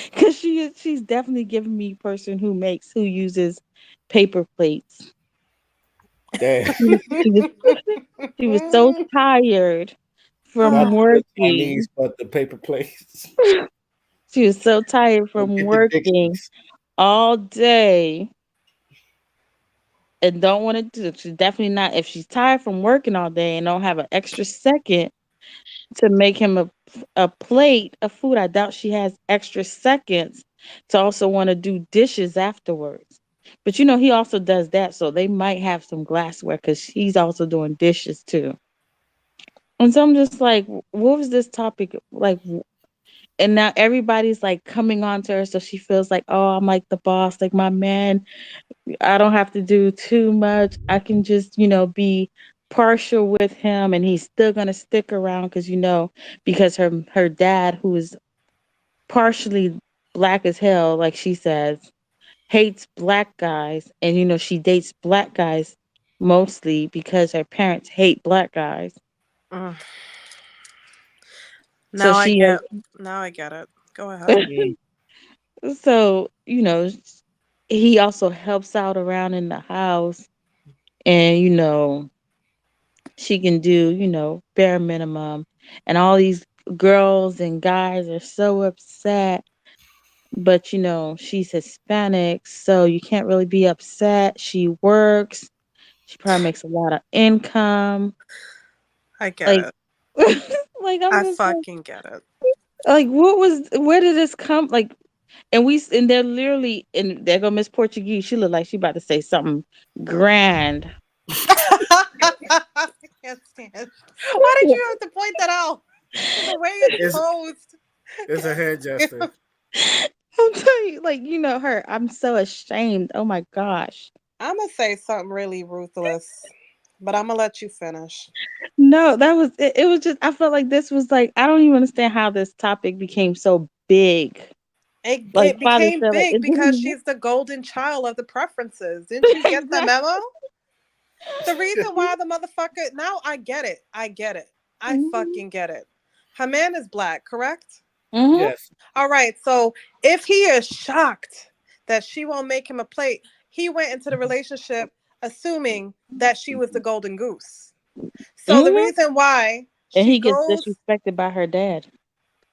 Because she's definitely giving me person who uses paper plates. Damn. She was so tired from Not the working. Chinese, but the paper plates. She was so tired from working all day and don't want to do it. She's definitely not. If she's tired from working all day and don't have an extra second to make him a plate of food, I doubt she has extra seconds to also want to do dishes afterwards. But he also does that, so they might have some glassware because he's also doing dishes too. And so I'm just like, what was this topic like? And now everybody's like coming on to her, so she feels like, oh, I'm like the boss, like my man. I don't have to do too much. I can just, be partial with him, and he's still gonna stick around because her dad, who is partially black as hell, like she says, hates black guys, and she dates black guys mostly because her parents hate black guys. Now I get it. Go ahead. So, he also helps out around in the house, and she can do, bare minimum. And all these girls and guys are so upset. But she's Hispanic, so you can't really be upset. She works. She probably makes a lot of income. I get it. Like I fucking get it. Like, where did this come? Like, and they're literally, and there go Miss Portuguese. She looked like she about to say something grand. I can't stand. Why did you have to point that out? The way it's posed. It's a hair gesture. I'm telling you, like, her. I'm so ashamed. Oh my gosh. I'm gonna say something really ruthless, but I'm gonna let you finish. No, that was it. It was just I felt like this was like I don't even understand how this topic became so big. Like It father became said, like big it because didn't. she's the golden child of the preferences. Didn't you get the memo? The reason why the motherfucker, now I get it. I get it. I fucking get it. Her man is black, correct? Yes. All right. So if he is shocked that she won't make him a plate, he went into the relationship assuming that she was the golden goose. So the reason why And she he gets goes, disrespected by her dad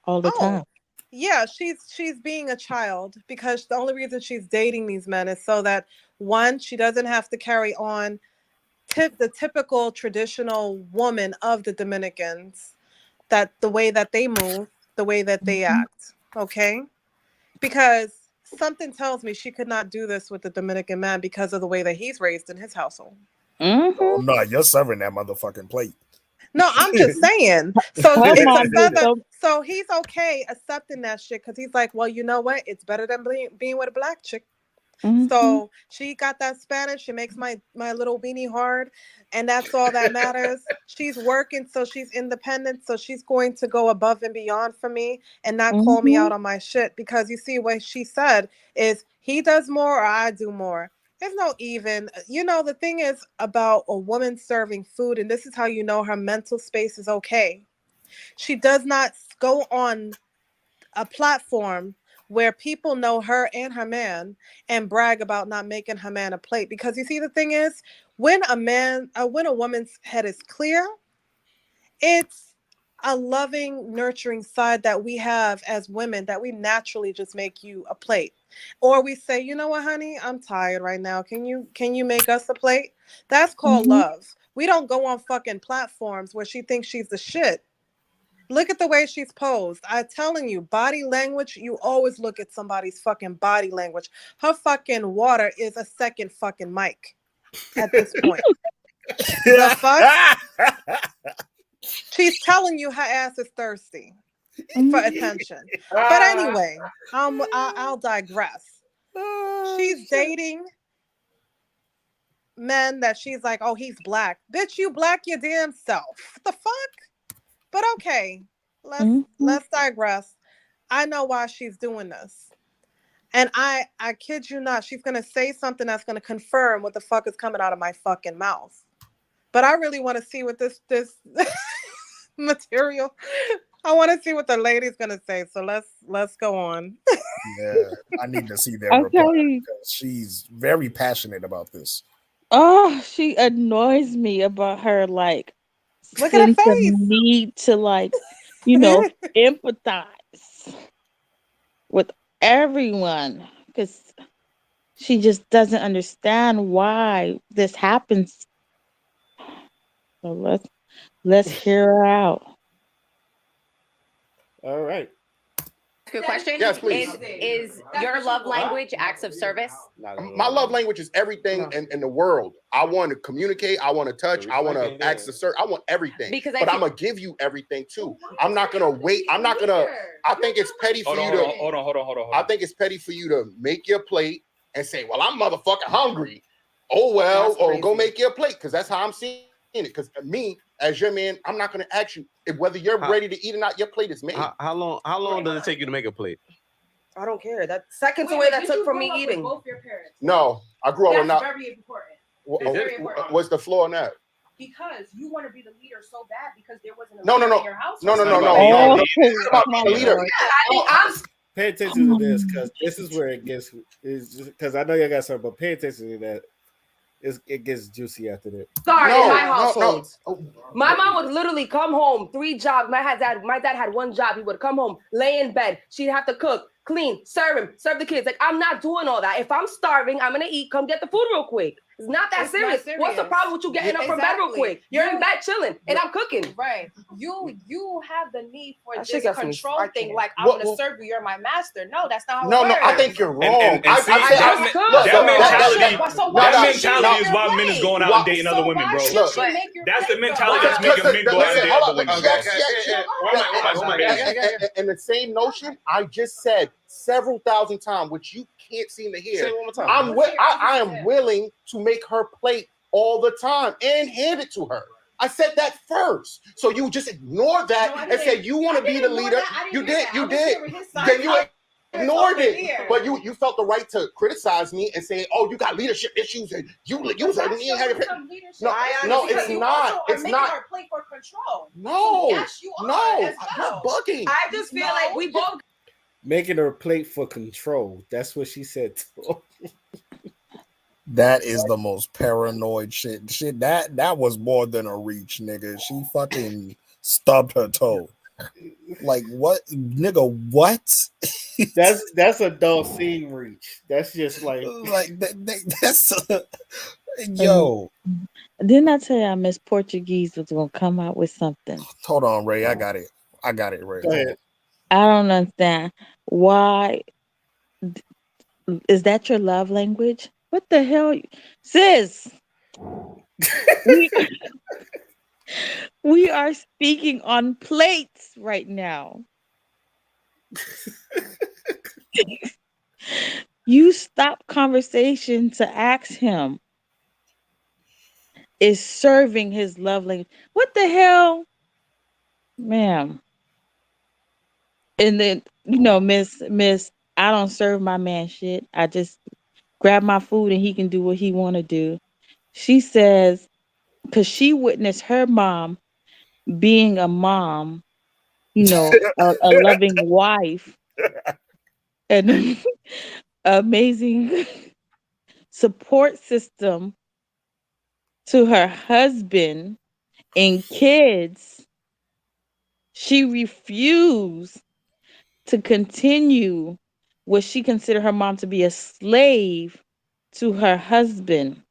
all the time. yeah, she's being a child because the only reason she's dating these men is so that one, she doesn't have to carry on the typical traditional woman of the Dominicans, that the way that they move, the way that they act, okay? Because something tells me she could not do this with the Dominican man because of the way that he's raised in his household. Oh no, you're serving that motherfucking plate. No, I'm just saying. So Her it's mom a did feather. so- So he's okay accepting that shit because he's like, well, you know what? It's better than being with a black chick. So she got that Spanish. She makes my little weenie hard, and that's all that matters. She's working, so she's independent. So she's going to go above and beyond for me and not call me out on my shit. Because you see, what she said is he does more or I do more. There's no even. You know, the thing is about a woman serving food, and this is how you know her mental space is okay. She does not go on a platform where people know her and her man and brag about not making her man a plate. Because you see, the thing is, when a woman's head is clear, it's a loving, nurturing side that we have as women that we naturally just make you a plate. Or we say, you know what, honey, I'm tired right now. Can you make us a plate? That's called love. We don't go on fucking platforms where she thinks she's the shit. Look at the way she's posed. I'm telling you, body language, you always look at somebody's fucking body language. Her fucking water is a second fucking mic at this point. The fuck? She's telling you her ass is thirsty for attention. But anyway, I'll digress. She's dating men that she's like, oh, he's black. Bitch, you black your damn self. What the fuck? But okay, let's digress. I know why she's doing this. And I kid you not, she's gonna say something that's gonna confirm what the fuck is coming out of my fucking mouth. But I really want to see what this material. I want to see what the lady's gonna say. So let's go on. Yeah, I need to see that reply because she's very passionate about this. Oh, she annoys me about her like look at her sense of face. need to like, you know, empathize with everyone because she just doesn't understand why this happens. So let's hear her out. All right. Yes, Good question. Yes, please. Is your love language acts of service? My love language is everything in the world. I want to communicate. I want to touch. I want to access. I want everything. But I'm gonna give you everything too. I'm not gonna wait. I'm not gonna. I think it's petty for you to. Hold on. I think it's petty for you to make your plate and say, "Well, I'm motherfucking hungry." Oh well, or go make your plate because that's how I'm seeing it. Because me, as your man, I'm not gonna ask you whether you're ready to eat or not. Your plate is made. How long does it take you to make a plate? I don't care. That seconds away that took from me eating. Both your parents. No, I grew up with That's not. very important. Very important. What's the flaw in that? Because you want to be the leader so bad because there wasn't a No. leader in your house. No. Leader. Pay attention to this because this is where it gets. Because I know you got something, but pay attention to that. It gets juicy after that. Sorry, in my household. My mom would literally come home, 3 jobs. My dad had 1 job. He would come home, lay in bed. She'd have to cook, clean, serve the kids. Like, I'm not doing all that. If I'm starving, I'm gonna eat. Come get the food real quick. It's not that serious. What's the problem with you getting up from bed real quick? You're in bed chilling, and I'm cooking. Right. You have the need for That this shit gets me control thing. fucking- Like, I'm What- gonna serve you. You're my master. No, that's not how No, it works. I think you're wrong. And see, that mentality is why men is going out and dating other women, bro. That's the mentality that's making men go out and date other women, bro. And the same notion, I just said several thousand times, which you can't seem to hear. Say it one more time. I am willing to make her plate all the time and hand it to her. I said that first. So you just ignore that and say you want to be the leader. You did. Then you ignored it. But you felt the right to criticize me and say, "Oh, you got leadership issues and you certainly ain't had it." No, it's not. It's not. Her plate for control. No, Yes, you are. no, as well. you're bugging. I just feel like we both Making her plate for control. That's what she said. That is the most paranoid shit. That was more than a reach, nigga. She fucking stubbed her toe. Like what, nigga? What? That's a Dulcine reach. That's just like that's yo. Didn't I tell you Miss Portuguese was gonna come out with something? Hold on, Ray. I got it, Ray. Go ahead. I don't understand why. Is that your love language? What the hell, sis? we are speaking on plates right now. You stop conversation to ask him. Is serving his love language? What the hell, ma'am? And then Miss, I don't serve my man shit. I just grab my food and he can do what he want to do. She says, because she witnessed her mom being a mom, a loving wife, and amazing support system to her husband and kids. She refused to continue what she considered her mom to be a slave to her husband.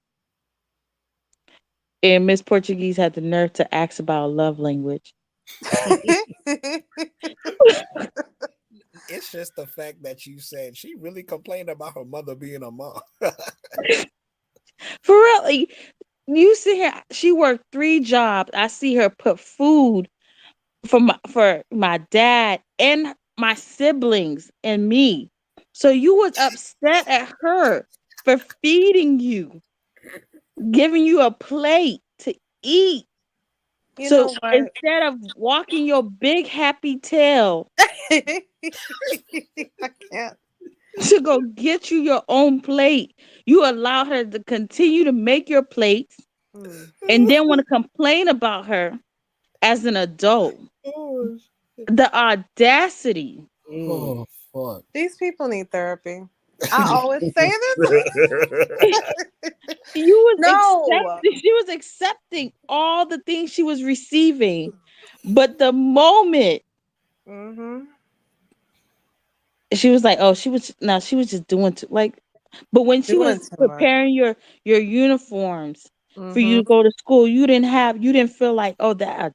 And Miss Portuguese had the nerve to ask about a love language. It's just the fact that you said she really complained about her mother being a mom. For real, like, you see here, she worked 3 jobs. I see her put food for my dad and my siblings and me. So you was upset at her for feeding you, giving you a plate to eat. So instead of walking your big happy tail I can't. to go get you your own plate, you allow her to continue to make your plates and then want to complain about her as an adult. The audacity. Oh fuck. These people need therapy. I always say this. She was accepting all the things she was receiving, but the moment she was like, "Oh, she was just doing but when she was preparing your uniforms for you to go to school, you didn't feel like, oh, that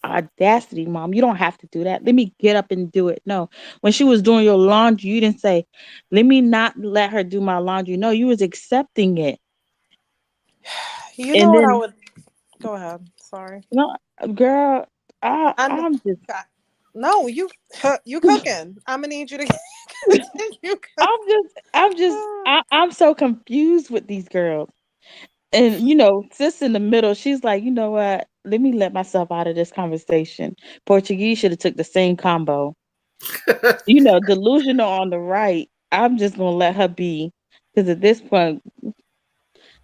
audacity, mom. You don't have to do that. Let me get up and do it. No, when she was doing your laundry, you didn't say, let me not let her do my laundry. No, you was accepting it. You know what I would go ahead. Sorry. No, girl, I'm just no, you cooking. I'm gonna need you to continue cooking. I'm so confused with these girls. And sis in the middle, she's like, you know what? Let me let myself out of this conversation. Portuguese should have took the same combo. Delusional on the right. I'm just gonna let her be, because at this point,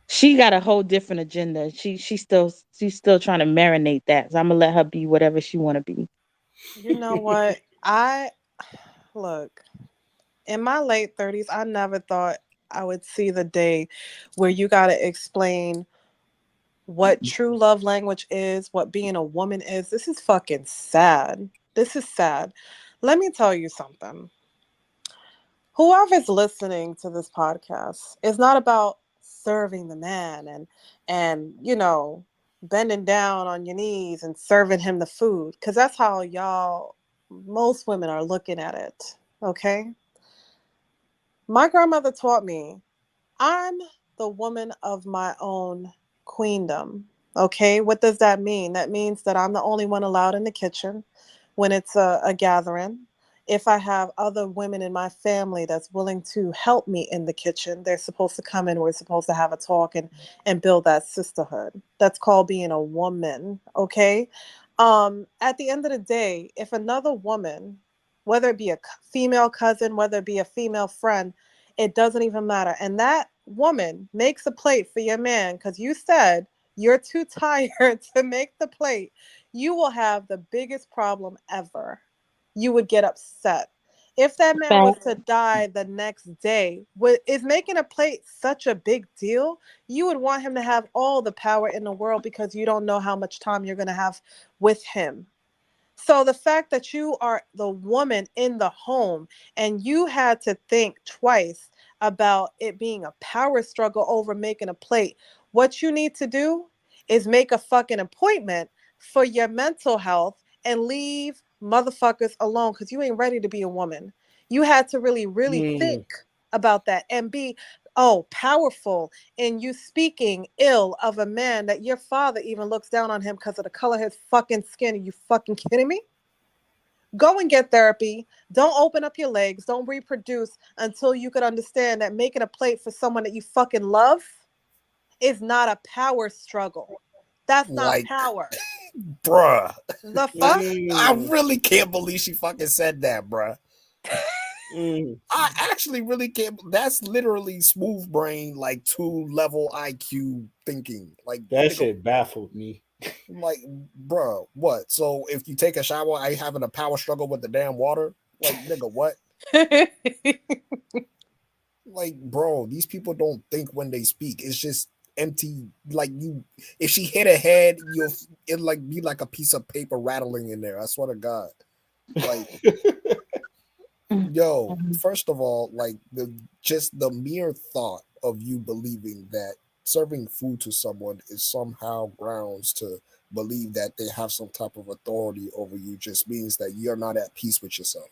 she got a whole different agenda. She's still trying to marinate that. So I'm gonna let her be whatever she want to be. You know what? Look, in my late 30s, I never thought I would see the day where you got to explain what true love language is, what being a woman is. This is fucking sad. This is sad. Let me tell you something. Whoever's listening to this podcast, it's not about serving the man and bending down on your knees and serving him the food, because that's how most women are looking at it. Okay? My grandmother taught me I'm the woman of my own queendom. Okay, what does that mean? That means that I'm the only one allowed in the kitchen when it's a gathering. if I have other women in my family that's willing to help me in the kitchen, they're supposed to come in. We're supposed to have a talk and build that sisterhood. That's called being a woman. Okay. At the end of the day, if another woman, whether it be a female cousin, whether it be a female friend, it doesn't even matter. And that woman makes a plate for your man because you said you're too tired to make the plate, you will have the biggest problem ever. You would get upset. If that man was to die the next day, is making a plate such a big deal? You would want him to have all the power in the world because you don't know how much time you're going to have with him. So the fact that you are the woman in the home and you had to think twice about it being a power struggle over making a plate, what you need to do is make a fucking appointment for your mental health and leave motherfuckers alone because you ain't ready to be a woman. You had to really think about that and be powerful in you speaking ill of a man that your father even looks down on him because of the color of his fucking skin. Are you fucking kidding me? Go and get therapy. Don't open up your legs. Don't reproduce until you could understand that making a plate for someone that you fucking love is not a power struggle. That's not power. Bruh. The fuck? I really can't believe she fucking said that, bruh. I actually really can't. That's literally smooth brain, like 2-level IQ thinking. Like that shit baffled me. Like, bro, what? So if you take a shower, I having a power struggle with the damn water? Like, nigga, what? Like, bro, these people don't think when they speak. It's just empty. Like, you, if she hit her head, it'll like be like a piece of paper rattling in there. I swear to God. Like, yo, first of all, like the mere thought of you believing that serving food to someone is somehow grounds to believe that they have some type of authority over you just means that you're not at peace with yourself.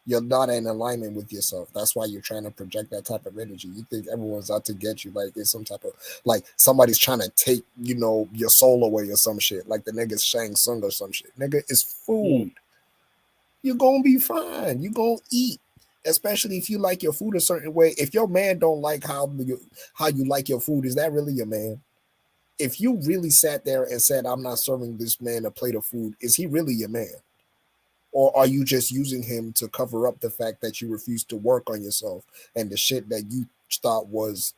You're not in alignment with yourself. That's why you're trying to project that type of energy. You think everyone's out to get you, like it's some type of, like somebody's trying to take, your soul away or some shit, like the nigga's Shang Tsung or some shit. Nigga, it's food. You're gonna be fine. You're gonna eat. Especially if you like your food a certain way. If your man don't like how you like your food, is that really your man? If you really sat there and said, I'm not serving this man a plate of food, is he really your man? Or are you just using him to cover up the fact that you refuse to work on yourself and the shit that you thought was,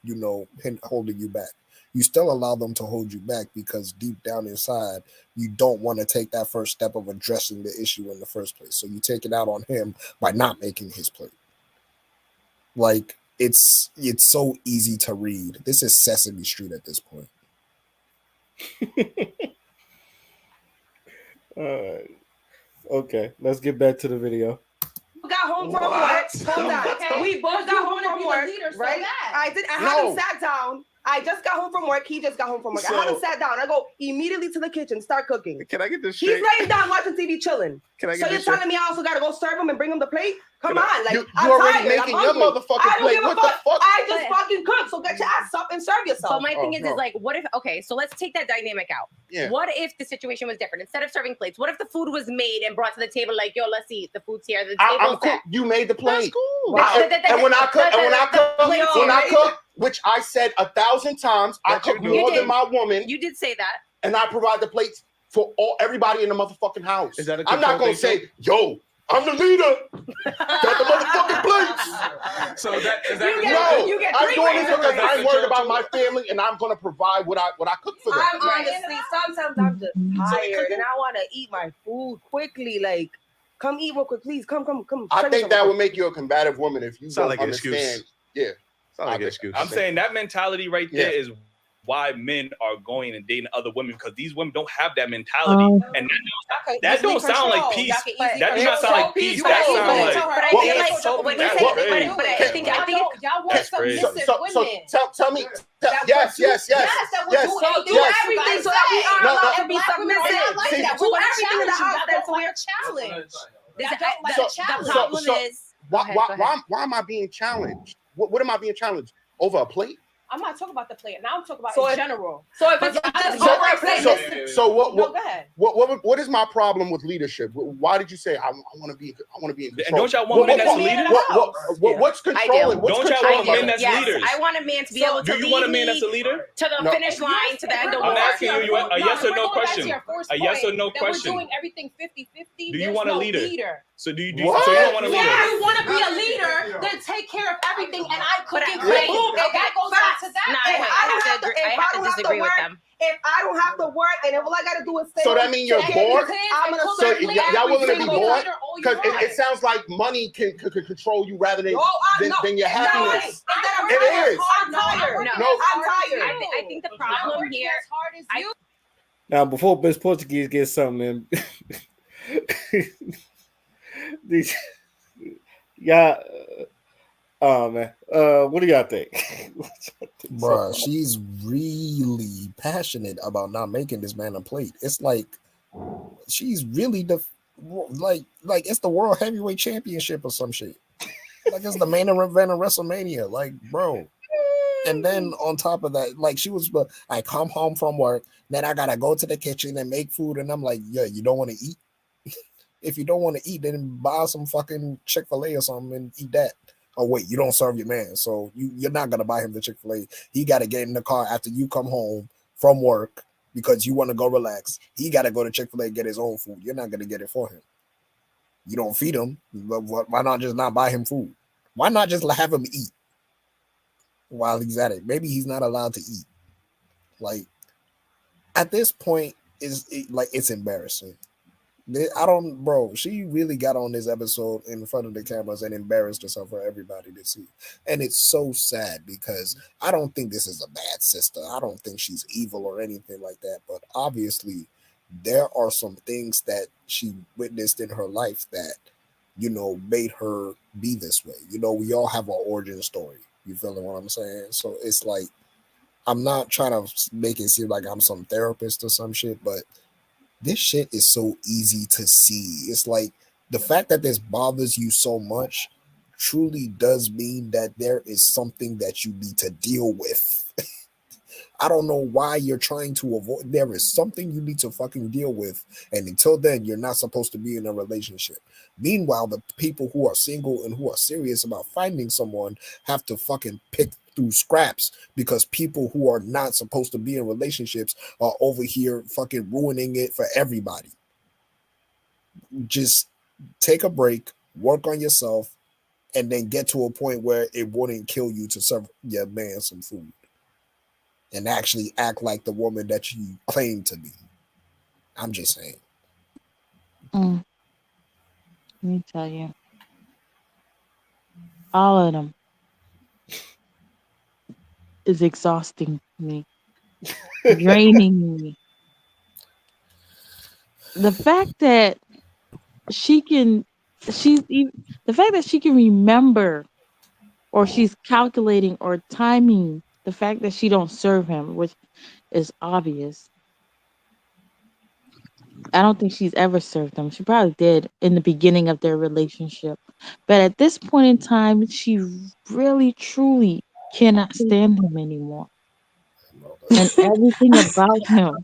holding you back? You still allow them to hold you back because deep down inside, you don't want to take that first step of addressing the issue in the first place. So you take it out on him by not making his plate. Like, it's so easy to read. This is Sesame Street at this point. Okay, let's get back to the video. Got home from work. Hold on. Okay. We both got home from work, right? I haven't sat down. I just got home from work. He just got home from work. I haven't sat down. I go immediately to the kitchen, start cooking. Can I get this straight? He's laying down watching TV, chilling. Can I get so you're telling me I also got to go serve him and bring him the plate? Come on, like you I'm already tired. making I'm your hungry. motherfucking I don't plate. give a What the fuck. fuck? I just fucking cook. So get your ass up and serve yourself. But my thing is like, what if? Okay, so let's take that dynamic out. Yeah. What if the situation was different? Instead of serving plates, what if the food was made and brought to the table? Like, yo, let's eat. The food's here. The table's set. You made the plate. That's cool. And when I cook, which I said 1,000 times, I cook more than my woman. You did say that. And I provide the plates for everybody in the motherfucking house. Is that a I'm not gonna say, yo, I'm the leader. Got the motherfucking plates. So that is no, I'm doing this because I'm worried about my family and I'm gonna provide what I cook for them. I'm honestly, sometimes I'm just tired and I want to eat my food quickly. Like, come eat real quick, please. Come. I think that would make you a combative woman if you Sound don't like an understand. excuse. Yeah. Sound like an excuse. I'm saying that mentality right there is why men are going and dating other women, because these women don't have that mentality. And that don't sound like peace. That does not sound like peace. That sounds like. But I feel like when you say, but I think y'all want submissive women. So tell me. Yes. Do everything so that we are allowed to be submissive. Do everything in the house that's a challenge. The problem is. Why am I being challenged? What am I being challenged over a plate? I'm not talking about the plate. Now I'm talking about So in if- general. So if it's But just y'all over a like plate, saying- So what? No, go ahead. What is my problem with leadership? Why did you say I want to be in control? And don't y'all want men that's leaders? What's controlling? What's Don't y'all controlling want men that? that's Yes, leaders? I want a man to be able to Do you lead want a man me that's a leader? to the No. finish line, to the end of I'm war. asking you a yes or no question. A yes or no That question. we're doing everything 50-50. Do you There's want a no leader? So do you What? so you don't want a Yeah, leader? I want to be a leader, then take care of everything, and I cook and But clean. I- And that goes back to that. No, If I don't have to, I if have I to don't have to disagree with work, them. if I don't have to work, and if all I gotta do is sit, So that means you're bored? I'm gonna So serve you y'all willing to be single bored? day. Because it sounds like money can control you rather than No, than your no, happiness. it's that I'm It tired. is. I'm tired. No, I'm tired. I think the problem here. Now, before Miss Portuguese gets something in, these, yeah, oh man, what do y'all think? Bruh, she's really passionate about not making this man a plate. It's like she's really like it's the world heavyweight championship or some shit. Like it's the main event of WrestleMania. Like, bro. And then on top of that, like she was, I come home from work, then I gotta go to the kitchen and make food, and I'm like, yeah, you don't want to eat. If you don't want to eat, then buy some fucking Chick-fil-A or something and eat that. Oh wait, you don't serve your man, so you're not gonna buy him the Chick-fil-A. He gotta get in the car after you come home from work because you want to go relax. He gotta go to Chick-fil-A and get his own food. You're not gonna get it for him. You don't feed him. Why not just not buy him food? Why not just have him eat while he's at it? Maybe he's not allowed to eat. Like at this point, it's embarrassing. I don't, bro. She really got on this episode in front of the cameras and embarrassed herself for everybody to see, and it's so sad because I don't think this is a bad sister. I don't think she's evil or anything like that. But obviously, there are some things that she witnessed in her life that made her be this way. We all have our origin story. You feeling what I'm saying? So it's like I'm not trying to make it seem like I'm some therapist or some shit, but this shit is so easy to see. It's like the fact that this bothers you so much truly does mean that there is something that you need to deal with. I don't know why you're trying to avoid. There is something you need to fucking deal with. And until then, you're not supposed to be in a relationship. Meanwhile, the people who are single and who are serious about finding someone have to fucking pick through scraps because people who are not supposed to be in relationships are over here fucking ruining it for everybody. Just take a break, work on yourself, and then get to a point where it wouldn't kill you to serve your man some food and actually act like the woman that you claim to be. I'm just saying. Let me tell you. All of them is exhausting me, draining me. The fact that the fact that she can remember, or she's calculating or timing the fact that she don't serve him, which is obvious. I don't think she's ever served him. She probably did in the beginning of their relationship, but at this point in time, she really, truly cannot stand him anymore, and everything about him.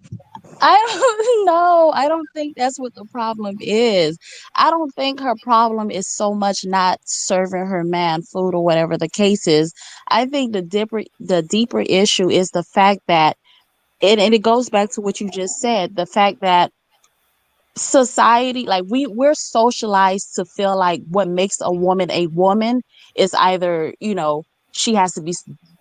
I don't know. I don't think that's what the problem is. I don't think her problem is so much not serving her man food or whatever the case is. I think the deeper issue is the fact that and it goes back to what you just said, the fact that society, like we're socialized to feel like what makes a woman is either she has to be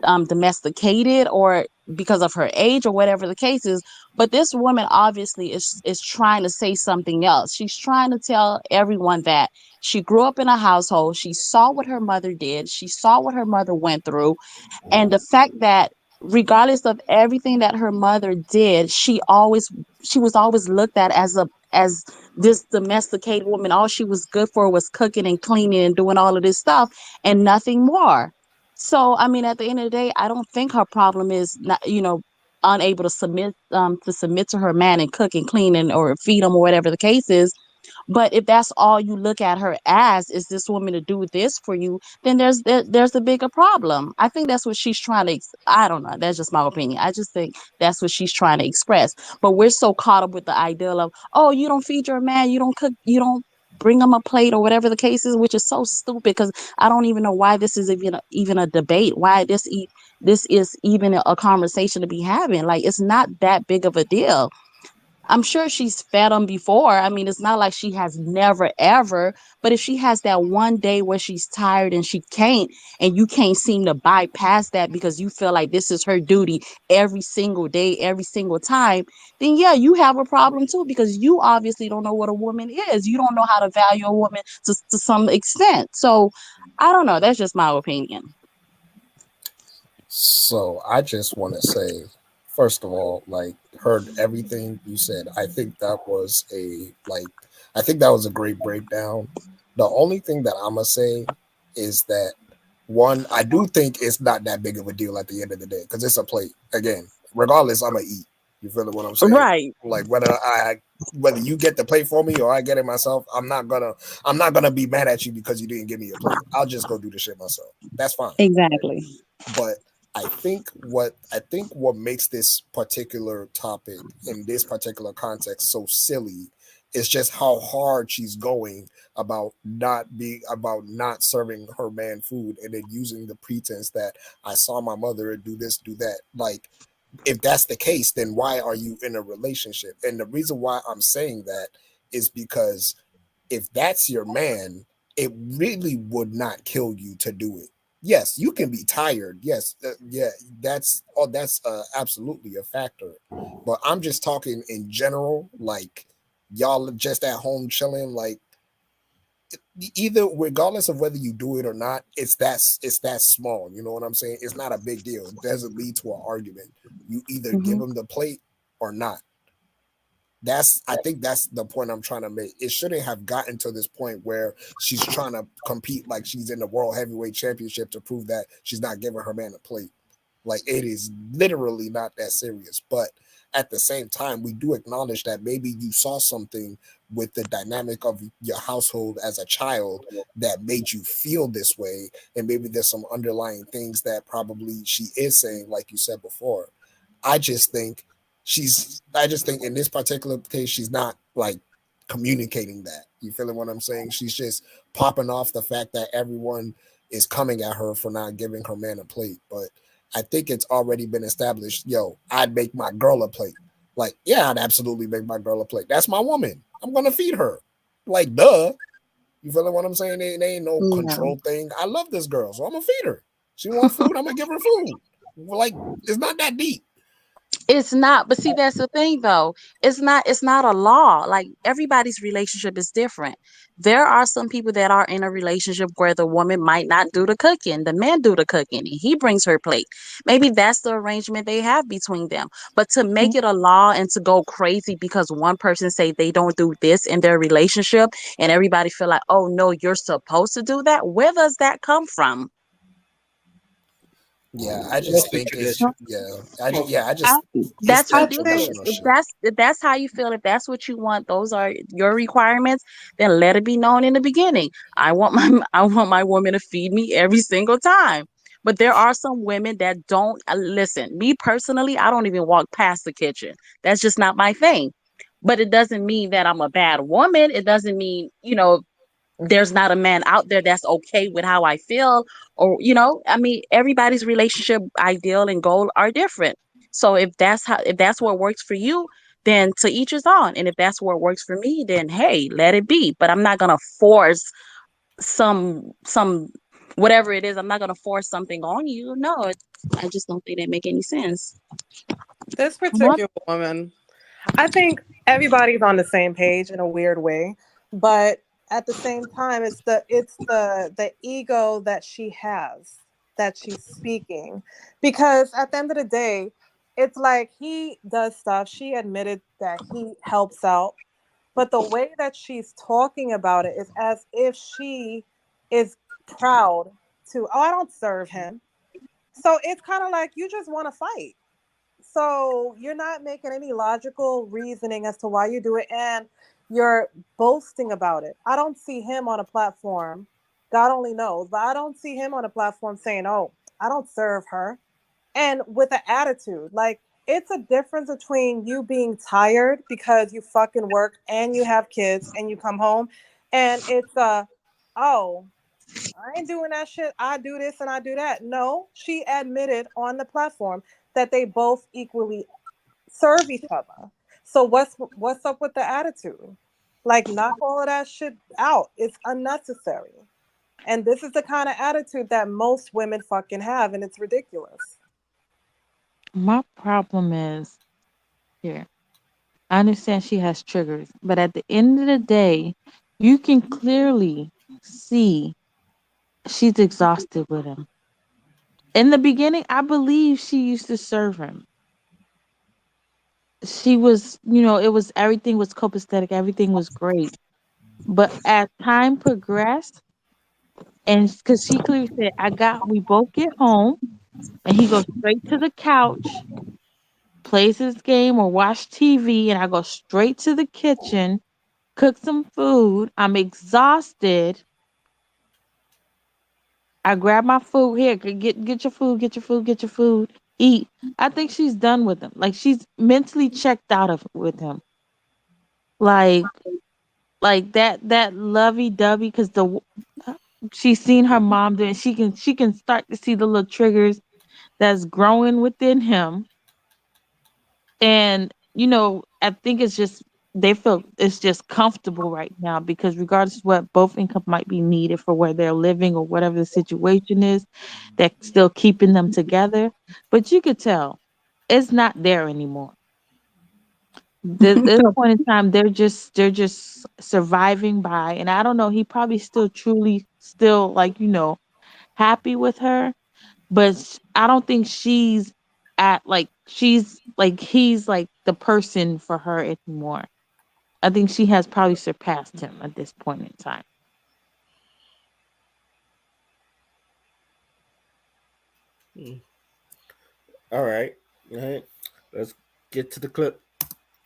domesticated or because of her age or whatever the case is. But this woman obviously is trying to say something else. She's trying to tell everyone that she grew up in a household, she saw what her mother did, she saw what her mother went through, and the fact that regardless of everything that her mother did, she was always looked at as this domesticated woman. All she was good for was cooking and cleaning and doing all of this stuff and nothing more. So I mean, at the end of the day, I don't think her problem is not unable to submit to her man and cook and clean and or feed him or whatever the case is. But if that's all you look at her as, is this woman to do this for you, then there's a bigger problem. I think that's what she's trying to. I don't know. That's just my opinion. I just think that's what she's trying to express. But we're so caught up with the ideal of, oh, you don't feed your man, you don't cook, you don't bring him a plate or whatever the case is, which is so stupid because I don't even know why this is even a debate. Why this is even a conversation to be having. Like, it's not that big of a deal. I'm sure she's fed him before. I mean, it's not like she has never ever, but if she has that one day where she's tired and she can't, and you can't seem to bypass that because you feel like this is her duty every single day, every single time, then yeah, you have a problem too, because you obviously don't know what a woman is. You don't know how to value a woman to some extent. So I don't know. That's just my opinion. So I just want to say, first of all, like, heard everything you said. I think that was a great breakdown. The only thing that I'm gonna say is that, one, I do think it's not that big of a deal at the end of the day because it's a plate. Again, regardless, I'm gonna eat. You feel what I'm saying? Right. Like whether you get the plate for me or I get it myself, I'm not gonna be mad at you because you didn't give me a plate. I'll just go do the shit myself. That's fine. Exactly. But I think what makes this particular topic in this particular context so silly is just how hard she's going about not serving her man food, and then using the pretense that I saw my mother do this, do that. Like, if that's the case, then why are you in a relationship? And the reason why I'm saying that is because if that's your man, it really would not kill you to do it. Yes, you can be tired. Yes, that's absolutely a factor. But I'm just talking in general, like, y'all just at home chilling, like, either, regardless of whether you do it or not, it's that small. You know what I'm saying? It's not a big deal. It doesn't lead to an argument. You either give them the plate or not. I think that's the point I'm trying to make. It shouldn't have gotten to this point where she's trying to compete like she's in the World Heavyweight Championship to prove that she's not giving her man a plate. Like, it is literally not that serious. But at the same time, we do acknowledge that maybe you saw something with the dynamic of your household as a child that made you feel this way. And maybe there's some underlying things that probably she is saying, like you said before. I just think in this particular case, she's not like communicating that. You feeling what I'm saying? She's just popping off the fact that everyone is coming at her for not giving her man a plate. But I think it's already been established. Yo, I'd make my girl a plate. Like, yeah, I'd absolutely make my girl a plate. That's my woman. I'm gonna feed her. Like, duh. You feeling what I'm saying? There ain't no control thing. I love this girl, so I'm gonna feed her. She want food, I'm gonna give her food. Like, it's not that deep. It's not, but see, that's the thing though. It's not a law. Like, everybody's relationship is different. There are some people that are in a relationship where the woman might not do the cooking, the man do the cooking, and he brings her plate. Maybe that's the arrangement they have between them. But to make it a law and to go crazy because one person say they don't do this in their relationship and everybody feel like, oh no, you're supposed to do that. Where does that come from? Yeah, I just think it's That's that ridiculous. traditional If shit. that's how you feel, if that's what you want, those are your requirements, then let it be known in the beginning. I want my woman to feed me every single time. But there are some women that don't listen. Me personally, I don't even walk past the kitchen. That's just not my thing. But it doesn't mean that I'm a bad woman. It doesn't mean, there's not a man out there that's okay with how I feel, or I mean, everybody's relationship ideal and goal are different. So if that's what works for you, then to each his own. And if that's what works for me, then hey, let it be. But I'm not gonna force some whatever it is. I'm not gonna force something on you. No, I just don't think that make any sense. This particular woman, I think everybody's on the same page in a weird way, but at the same time, it's the ego that she has, that she's speaking. Because at the end of the day, it's like he does stuff. She admitted that he helps out, but the way that she's talking about it is as if she is proud to, oh, I don't serve him. So it's kind of like you just want to fight. So you're not making any logical reasoning as to why you do it. And you're boasting about it. I don't see him on a platform. God only knows, but I don't see him on a platform saying, "Oh, I don't serve her," and with an attitude. Like, it's a difference between you being tired because you fucking work and you have kids and you come home, and it's oh, I ain't doing that shit. I do this and I do that. No, she admitted on the platform that they both equally serve each other. So what's up with the attitude? Like, knock all of that shit out. It's unnecessary. And this is the kind of attitude that most women fucking have, and it's ridiculous. My problem is here. I understand she has triggers, but at the end of the day, you can clearly see she's exhausted with him. In the beginning, I believe she used to serve him. She was, it was everything was copacetic, everything was great. But as time progressed, and because she clearly said, we both get home, and he goes straight to the couch, plays his game or watch TV, and I go straight to the kitchen, cook some food. I'm exhausted. I grab my food here. Get your food. Get your food. Get your food. Eat. I think she's done with him. Like, she's mentally checked out of with him. Like that lovey dovey, because she's seen her mom do it. She can start to see the little triggers that's growing within him. And I think it's just they feel it's just comfortable right now, because regardless of what, both income might be needed for where they're living or whatever the situation is, that's still keeping them together. But you could tell it's not there anymore. This point in time, they're just surviving by, and I don't know. He probably truly still happy with her, but I don't think he's like the person for her anymore. I think she has probably surpassed him at this point in time. All right. Let's get to the clip.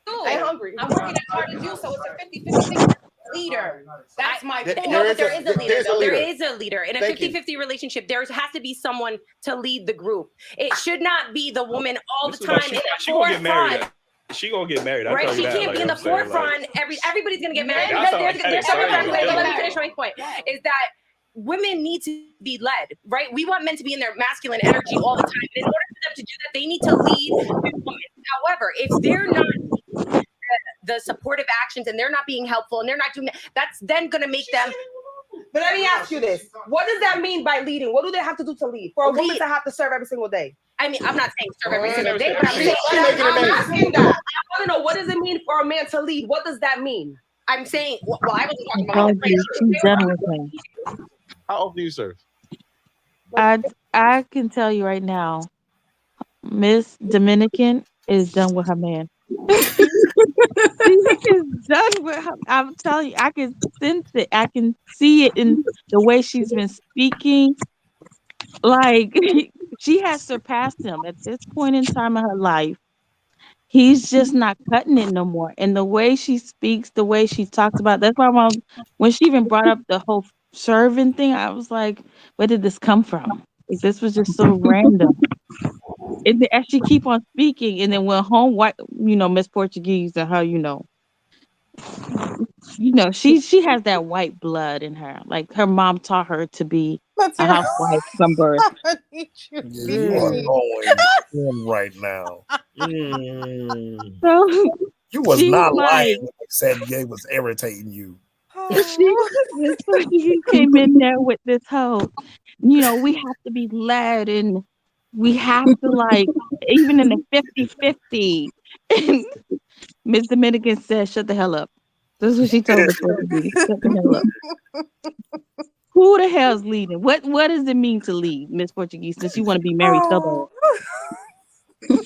I'm hungry. I'm working as hard as you, so it's a 50-50 leader. That's my point. No, but there is a leader. There is a leader. In a Thank you. 50-50 relationship, there has to be someone to lead the group. It should not be the woman all the time in the She gonna get married. forefront. She gonna get married. I Right? tell She you that, can't be in the I'm saying, forefront. Everybody's gonna get married. That's Because how there's I several get factors. it. Let me finish my point. Is that women need to be led, right? We want men to be in their masculine energy all the time. In order for them to do that, they need to lead the woman. However, if they're not the supportive actions and they're not being helpful and they're not doing that, that's then going to make them. But let me ask you this. What does that mean by leading? What do they have to do to lead? For a woman to have to serve every single day? I mean, I'm not saying serve every single day, but I'm saying I'm asking that. I want to know, what does it mean for a man to lead? What does that mean? I'm saying, well, I wasn't talking about She's done with him. How often do you serve? I can tell you right now, Miss Dominican is done with her man. She is done with her. I'm telling you, I can sense it. I can see it in the way she's been speaking. Like, she has surpassed him at this point in time in her life. He's just not cutting it no more. And the way she speaks, the way she talks about, that's why when she even brought up the whole serving thing, I was like, where did this come from? Like, this was just so random. And as she keep on speaking, and then when home white, Miss Portuguese and her, she has that white blood in her. Like, her mom taught her to be a housewife from birth. You are going in right now. So You was she's not like- lying when you said Ye was irritating you. Miss Portuguese came in there with this whole, we have to be led, and we have to, even in the 50-50. And Miss Dominican said, shut the hell up. This is what she told Miss Portuguese. Shut the hell up. Who the hell's leading? What does it mean to lead, Miss Portuguese, since you want to be married so bad?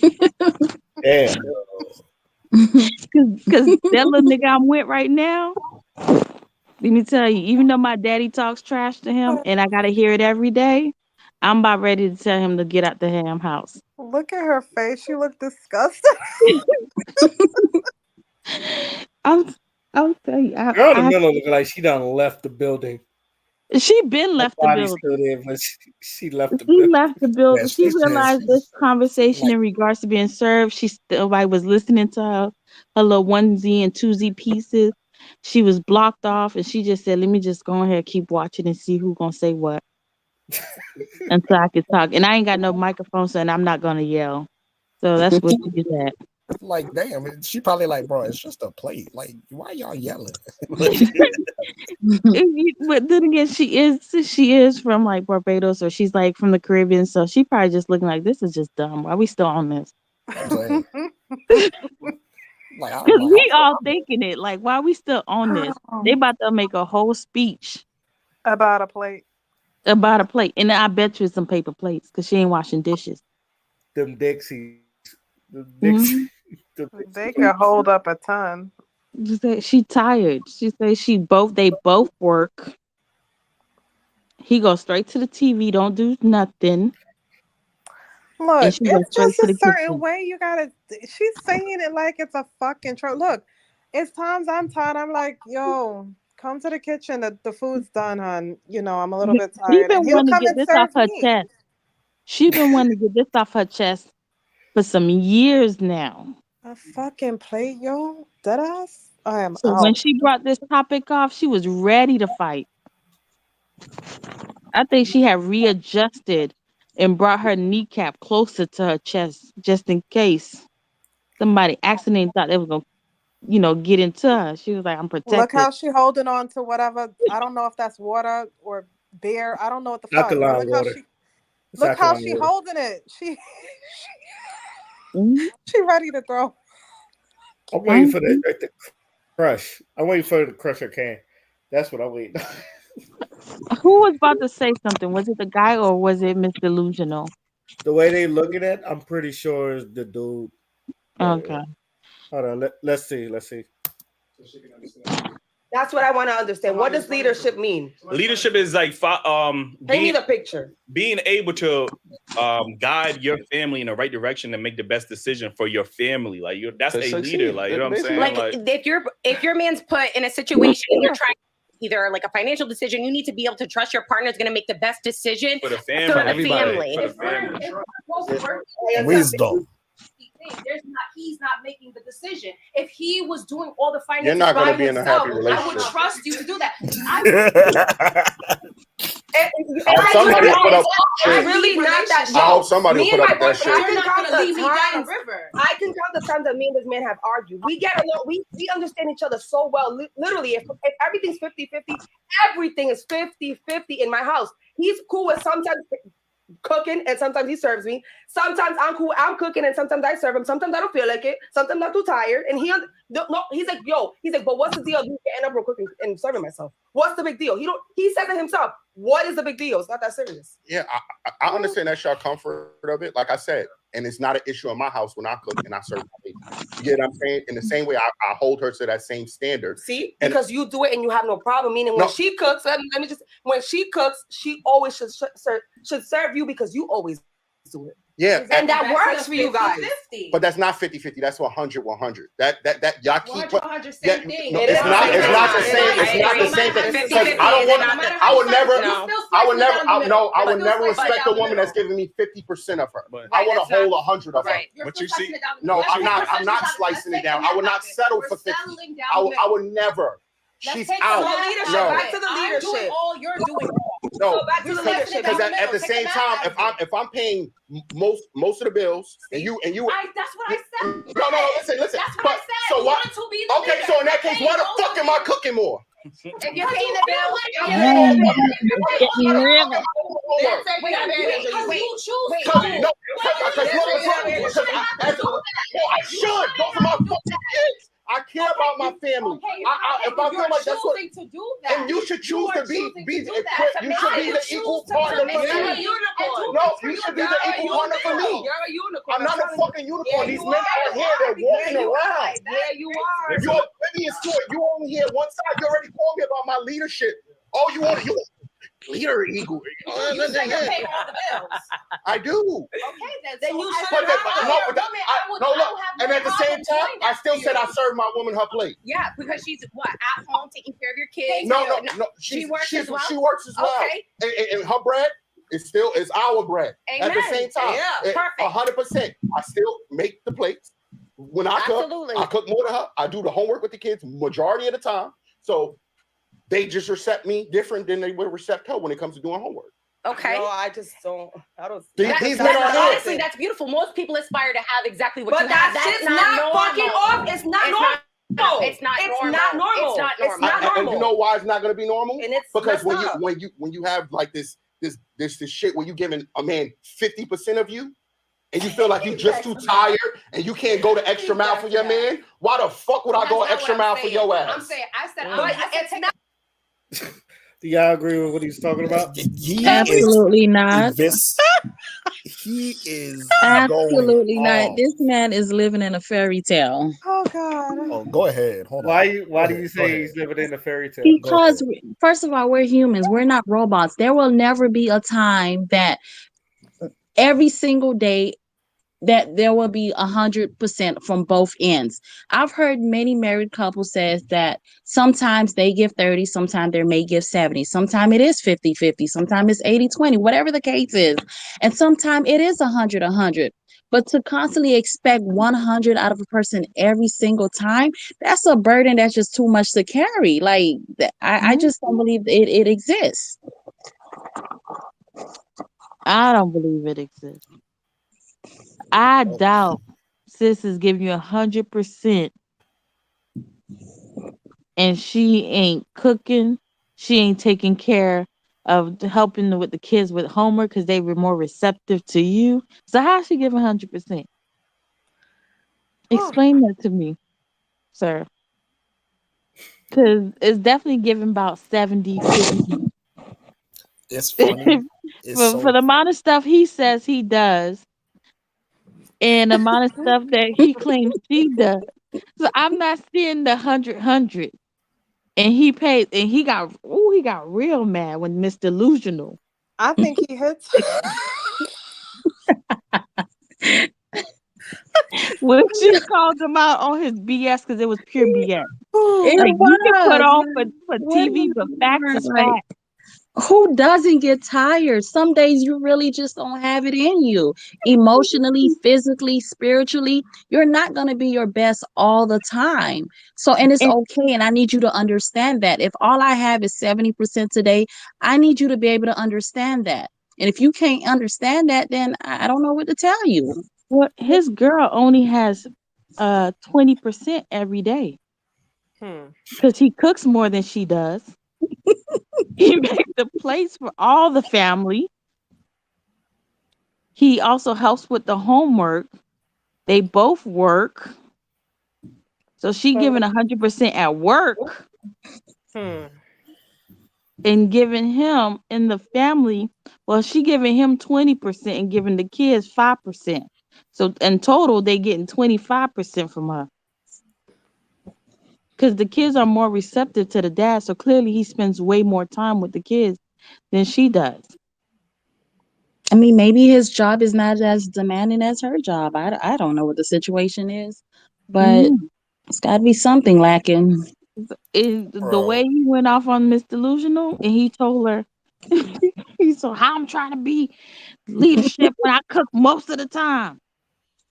Yeah. Because that little nigga I'm with right now, let me tell you, even though my daddy talks trash to him and I got to hear it every day, I'm about ready to tell him to get out the damn house. Look at her face. She looked disgusted. I'll tell you. Girl in the middle looking like she done left the building. She been left the Body's building. still there, but she left the She building. left the building. Yeah, She she's realized just this conversation like in regards to being served. Nobody was listening to her little onesie and twosie pieces. She was blocked off, and she just said, "Let me just go ahead, keep watching, and see who's gonna say what until I can talk." And I ain't got no microphone, so and I'm not gonna yell. So that's what she did. That. like damn. She probably like, bro, it's just a plate. Like, why y'all yelling? But then again, she is from like Barbados, or she's like from the Caribbean, so she probably just looking like, this is just dumb. Why we still on this? I'm saying, like, Because we all thinking it. Like, why we still on this? They about to make a whole speech about a plate. About a plate, and I bet you it's some paper plates because she ain't washing dishes. Them Dixies. Mhm. They can hold up a ton. She tired. She says they both work. He goes straight to the TV, don't do nothing. Look, And she goes it's straight just to a the certain kitchen. way you gotta. She's saying it like it's a fucking trope. Look, it's times I'm tired. I'm like, yo, come to the kitchen. The food's done, hon. You know, I'm a little bit She tired, been and he'll wanting to come get and this off serve her me. chest. She been wanting to get this off her chest for some years now. A fucking plate, yo, deadass. I am So when out. she brought this topic off, she was ready to fight. I think she had readjusted and brought her kneecap closer to her chest just in case somebody accidentally thought they was gonna, get into her. She was like, I'm Look protected. how she holding on to whatever. I don't know if that's water or beer. I don't know what the fuck. But Alkaline look how water. she. It's Look how alkaline she water. holding it. She Mhm. she ready to throw. I'm waiting for that to crush. I'm waiting for her to crush her can. That's what I'm waiting. Who was about to say something? Was it the guy or was it Miss Delusional? The way they looking at, I'm pretty sure is the dude. Okay. Hold on. Let's see. Let's see. That's what I want to understand. What does leadership mean? Leadership is like Paint me the picture. being able to guide your family in the right direction and make the best decision for your family. Like that's To a succeed. leader. Like you know what I'm saying? Like if your man's put in a situation and you're trying either like a financial decision, you need to be able to trust your partner is going to make the best decision for the family. for the Everybody. family. For the family. Wisdom. He's not making the decision. If he was doing all the finances, You're not going by to be in a himself, happy I would relationship. trust you to do that. I hope somebody put up I'm shit. really not that. I hope somebody Me put and up my with that boyfriend, shit. I can count the leave me down times. the river. I can count the times that me and this man have argued. We get along. We understand each other so well. Literally, if everything's 50-50, everything is 50-50 in my house. He's cool with sometimes cooking and sometimes he serves me. Sometimes I'm cooking and sometimes I serve him. Sometimes I don't feel like it. Sometimes I'm too tired. And he's like, but what's the deal? You can end up cooking and serving myself. What's the big deal? He said it himself. What is the big deal? It's not that serious. Yeah, I understand that's your comfort of it. Like I said, and it's not an issue in my house when I cook and I serve my baby. You get what I'm saying? In the same way, I hold her to that same standard. See, And- because you do it and you have no problem. Meaning when No. she cooks, when she cooks, she always should serve you because you always do it. Yeah, And that works for you guys. but that's not 50-50. That's 100-100. That y'all keep. 100 Yeah, same thing. no, It it's is not. the It's same not the thing. same. It's not the same thing. Because I don't want. I would never. I would never. I would never respect a woman that's giving me 50% of her. I want to hold 100 of her. Right. But you see, No, I'm not. I'm not slicing it down. I would not settle for 50. I would never. She's out. Leadership. No, Back to the I'm doing leadership. all you're doing. no. So back to the leadership. Because at the same time, if I'm paying most of the bills and you. That's what I said. No. Listen. That's what But I said. so You what? want to be the Okay, leader. so in that case, why the Hey, fuck am I cooking more? If you're paying the bill, You choose I should. Those are my fucking kids. I care about my family. If I feel like that's what, to do that. and you should choose to be equipped. You should be the equal to partner for be a me. unicorn. No, you should be the equal partner for me. You're a unicorn. I'm not a fucking unicorn. These you men are. out here, they're walking around. Yeah, you are. You're oblivious to it. You only hear one side. You already called me about my leadership. Oh, you want leader equal. You say you pay all the bills. I do. Okay, then you should But have. no, look. And at the same time, I still said I serve my woman her plate. Yeah, because she's what, at home taking care of your kids. No. She works as well. She works as well. Okay. And her bread is our bread. Amen. At the same time, Yeah, perfect. 100%. I still make the plates. When I cook more than her. I do the homework with the kids majority of the time. So they just accept me different than they would accept her when it comes to doing homework. Okay. No, I just don't. I don't. Honestly, that's beautiful. Most people aspire to have exactly what you have. But that shit's not fucking off. It's not normal. It's not normal. It's not normal. It's not normal. It's not normal. And you know why it's not going to be normal? And it's because messed when you have like this shit where you giving a man 50% of you, and you feel like you just too tired and you can't go the extra mile for your man, why the fuck would I go an extra mile for your ass? I'm saying, I said, it's not. Do y'all agree with what he's talking about? Absolutely not. He is absolutely going not. off. This man is living in a fairy tale. Oh God. Oh, go ahead. Hold on. Why do you say he's living in a fairy tale? Because first of all, we're humans. We're not robots. There will never be a time that every single day that there will be 100% from both ends. I've heard many married couples says that sometimes they give 30, sometimes they may give 70, sometimes it is 50-50, sometimes it's 80-20, whatever the case is. And sometimes it is 100-100. But to constantly expect 100 out of a person every single time, that's a burden that's just too much to carry. Like, I just don't believe it exists. I don't believe it exists. I doubt sis is giving you 100%, and she ain't cooking, she ain't taking care of helping with the kids with homework because they were more receptive to you. So how's she giving 100%? Explain that to me, sir. Because it's definitely giving about 70-50. It's funny. For the amount of stuff he says he does, and the amount of stuff that he claims she does. So I'm not seeing the 100. And he paid, and he got real mad when Miss Delusional. I think he hits. When she called him out on his BS because it was pure BS. It Like, was. you can put on for TV, but facts is Like, facts. who doesn't get tired? Some days you really just don't have it in you. Emotionally, physically, spiritually, you're not going to be your best all the time. So, and it's okay. And I need you to understand that. If all I have is 70% today, I need you to be able to understand that. And if you can't understand that, then I don't know what to tell you. Well, his girl only has 20% every day. Because he cooks more than she does. He makes the plates for all the family. He also helps with the homework. They both work. So she giving 100% at work. And giving him in the family, well, she giving him 20% and giving the kids 5%. So in total, they getting 25% from her. Because the kids are more receptive to the dad, so clearly he spends way more time with the kids than she does. I mean, maybe his job is not as demanding as her job. I don't know what the situation is, but it's got to be something lacking. The way he went off on Miss Delusional, and he told her, so how I'm trying to be leadership when I cook most of the time.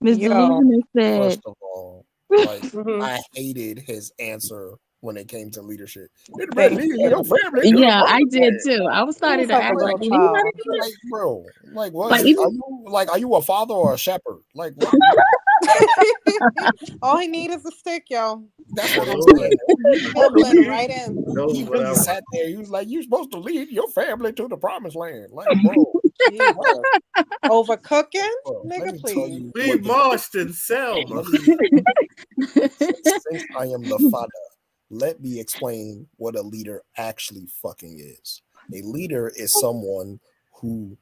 Miss Delusional said, First of all, like, I hated his answer when it came to leadership. Yeah, I did too. I was starting to act like, like, bro, like what? Are you a father or a shepherd? Like, what? All he needs is a stick, yo. That's what I'm saying. He'll blend right in. He really sat there. He was like, "You're supposed to lead your family to the promised land." Like, bro, overcooking, nigga, please. We marched in Selma. Since I am the father, let me explain what a leader actually fucking is. A leader is someone who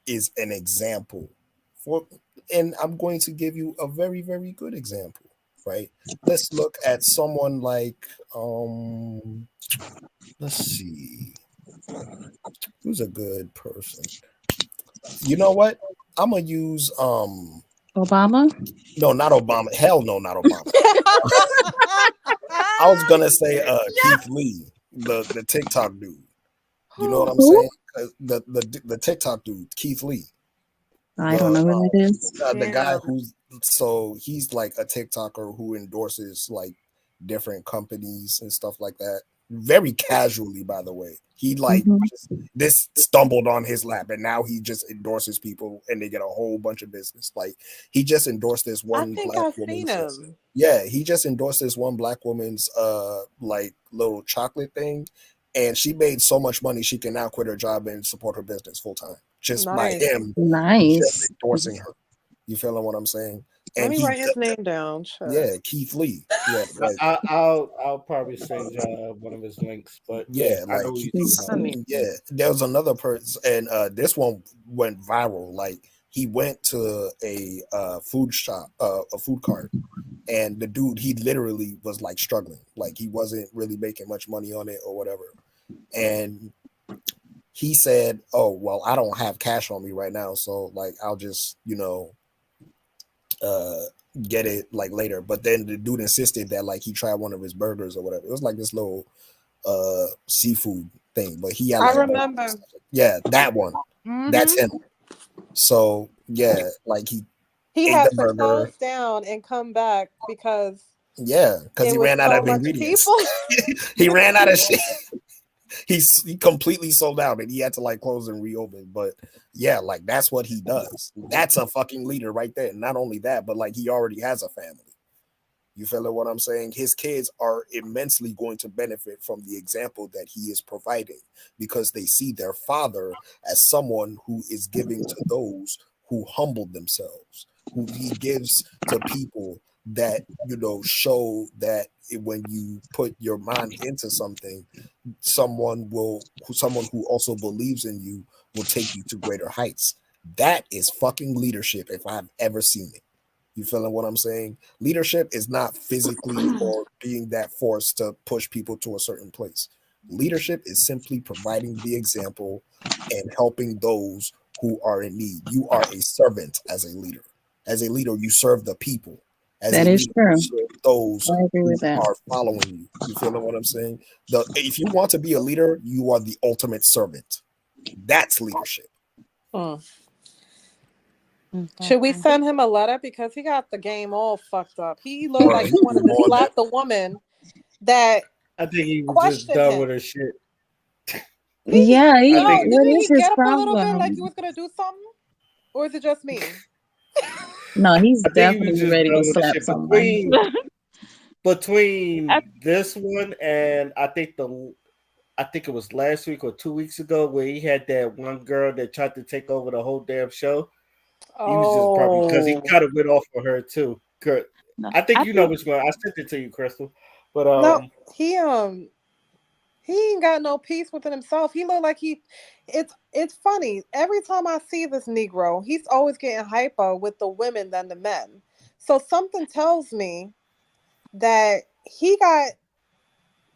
is an example for, and I'm going to give you a very, very good example, right? Let's look at someone like, let's see. was a good person. You know what? I'm gonna use Obama? No, not Obama. Hell no, not Obama. I was gonna say Keith Lee, the TikTok dude. You know what I'm Who? saying? The TikTok dude, Keith Lee. I don't know who that is. The guy he's like a TikToker who endorses like different companies and stuff like that. Very casually, by the way. He this stumbled on his lap, and now he just endorses people, and they get a whole bunch of business. Like he just endorsed this one black woman's. Yeah, he just endorsed this one black woman's like little chocolate thing, and she made so much money she can now quit her job and support her business full time just by him just endorsing her. You feeling what I'm saying? Let me write his name down. Sure. Yeah, Keith Lee. Yeah, like, I'll probably send one of his links, but yeah, I like know who you're talking about. there was another person, and this one went viral. Like he went to a food shop, a food cart, and the dude, he literally was like struggling, like he wasn't really making much money on it or whatever, and he said, "Oh well, I don't have cash on me right now, so like I'll just get it like later." But then the dude insisted that like he tried one of his burgers or whatever. It was like this little seafood thing, but he had I like, remember. yeah, that one. That's him. So yeah, like he ate had the to burger. close down and come back because because he ran out of ingredients. He ran out of shit. He completely sold out, and he had to like close and reopen. But yeah, like that's what he does. That's a fucking leader right there. Not only that, but like he already has a family. You feel what I'm saying? His kids are immensely going to benefit from the example that he is providing because they see their father as someone who is giving to those who humble themselves, who he gives to people that, show that when you put your mind into something, someone who also believes in you will take you to greater heights. That is fucking leadership if I've ever seen it. You feeling what I'm saying? Leadership is not physically or being that force to push people to a certain place. Leadership is simply providing the example and helping those who are in need. You are a servant as a leader. As a leader, you serve the people. That is true. You serve those I agree with who that. are following you. You feeling what I'm saying? If you want to be a leader, you are the ultimate servant. That's leadership. Should we send him a letter because he got the game all fucked up? He looked like he wanted to slap the woman that I think he was just done with her shit. Yeah, didn't what he is his get up a little bit problem? like he was gonna do something, or is it just me? No, he's I think he was definitely just ready done to with the slap shit. someone. Between this one and I think it was last week or 2 weeks ago where he had that one girl that tried to take over the whole damn show. He was just probably because he kind of went off for her too. I think you know which one. I sent it to you, Crystal. But no, he ain't got no peace within himself. He look like it's funny. Every time I see this Negro, he's always getting hyper with the women than the men. So something tells me that he got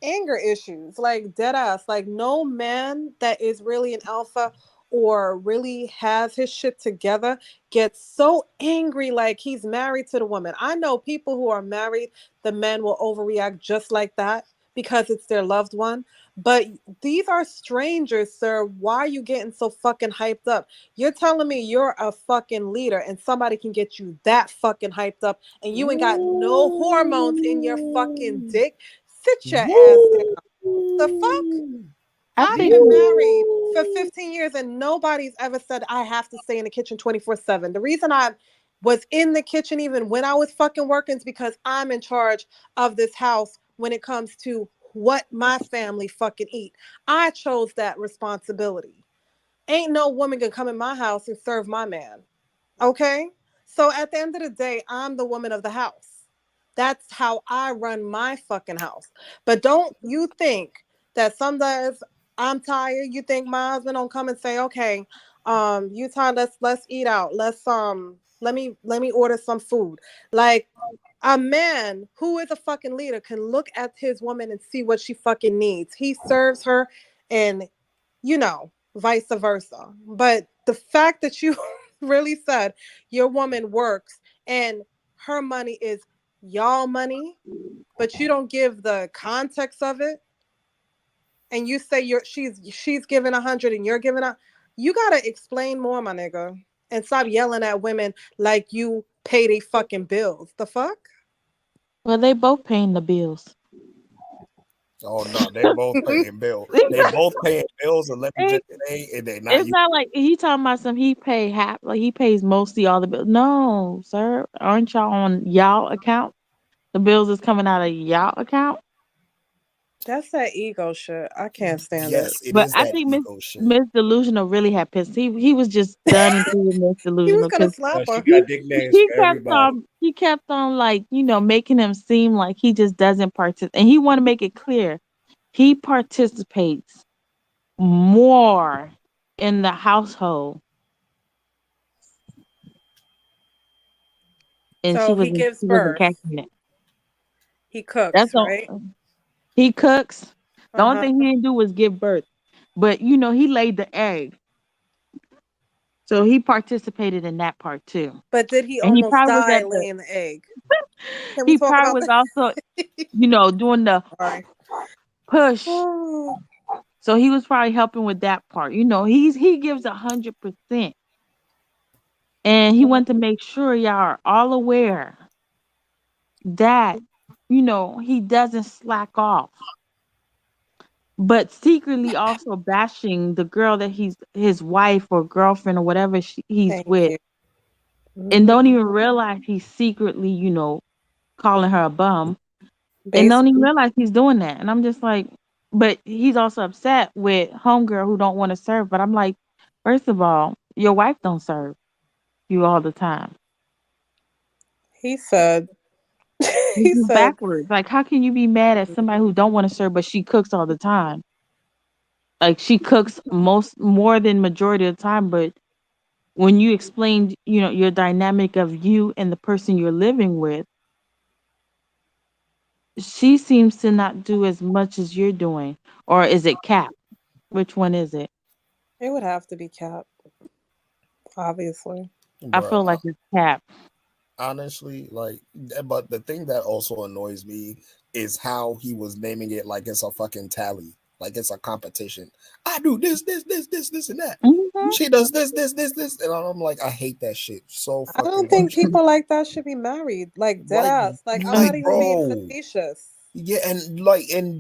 anger issues, like dead ass. Like no man that is really an alpha or really has his shit together gets so angry like he's married to the woman. I know people who are married, the men will overreact just like that because it's their loved one. But these are strangers, sir. Why are you getting so fucking hyped up? You're telling me you're a fucking leader and somebody can get you that fucking hyped up and you ain't got no hormones in your fucking dick? Sit your ass down. The fuck? I've been married for 15 years and nobody's ever said I have to stay in the kitchen 24/7. The reason I was in the kitchen even when I was fucking working is because I'm in charge of this house when it comes to what my family fucking eat. I chose that responsibility. Ain't no woman gonna come in my house and serve my man. Okay? So at the end of the day, I'm the woman of the house. That's how I run my fucking house. But don't you think that some days I'm tired, you think my husband don't come and say, okay, you tired, let's eat out. Let me order some food. Like a man who is a fucking leader can look at his woman and see what she fucking needs. He serves her and vice versa. But the fact that you really said your woman works and her money is y'all money, but you don't give the context of it, and you say she's giving 100 and you're giving you gotta explain more, my nigga, and stop yelling at women like you pay they fucking bills. The fuck? Well, they both paying the bills. Oh no, they're both paying bills. They both paying bills, and let me just say, and they not. It's not like he talking about some. He pay half, like he pays mostly all the bills. No, sir, aren't y'all on y'all account? The bills is coming out of y'all account. That's that ego shit. I can't stand Yes, it. it But is I that think ego shit. Miss Delusional really had pissed. He was just done and through with Miss Delusional gonna because slap She her. got nicknames for everybody. he kept on like making him seem like he just doesn't participate, and he want to make it clear he participates more in the household. And So he gives she wasn't birth. catching it. He cooks, That's all. right? He cooks. The only Uh-huh. thing he didn't do was give birth. But he laid the egg. So he participated in that part too. But did he And he almost probably was die at the laying the egg? Can we he talk probably about was that? also, doing the Sorry. push. So he was probably helping with that part. He gives 100%. And he wanted to make sure y'all are all aware that, he doesn't slack off. But secretly also bashing the girl that he's his wife or girlfriend or whatever he's Thank with. you. And don't even realize he's secretly, calling her a bum. And don't even Basically. realize he's doing that. And I'm just like, but he's also upset with homegirl who don't want to serve. But I'm like, first of all, your wife don't serve you all the time. He said This is backwards. Like, how can you be mad at somebody who don't want to serve, but she cooks all the time? Like, she cooks more than majority of the time, but when you explained, your dynamic of you and the person you're living with, she seems to not do as much as you're doing. Or is it Cap? Which one is it? It would have to be Cap, obviously. I feel like it's Cap. Honestly, but the thing that also annoys me is how he was naming it like it's a fucking tally, like it's a competition. I do this, and that. Mm-hmm. She does this, and I'm like, I hate that shit so I fucking don't think much. people like that should be married, like dead ass. Like I'm not even being facetious. Yeah, and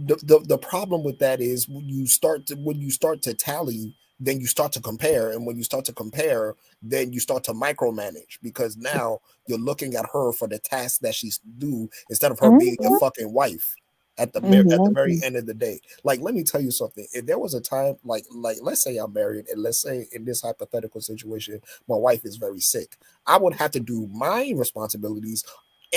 the problem with that is when you start to tally, then you start to compare, and when you start to compare, then you start to micromanage because now you're looking at her for the task that she's due instead of her being your fucking wife at the very end of the day. Like, let me tell you something. If there was a time like let's say I'm married, and let's say in this hypothetical situation, my wife is very sick, I would have to do my responsibilities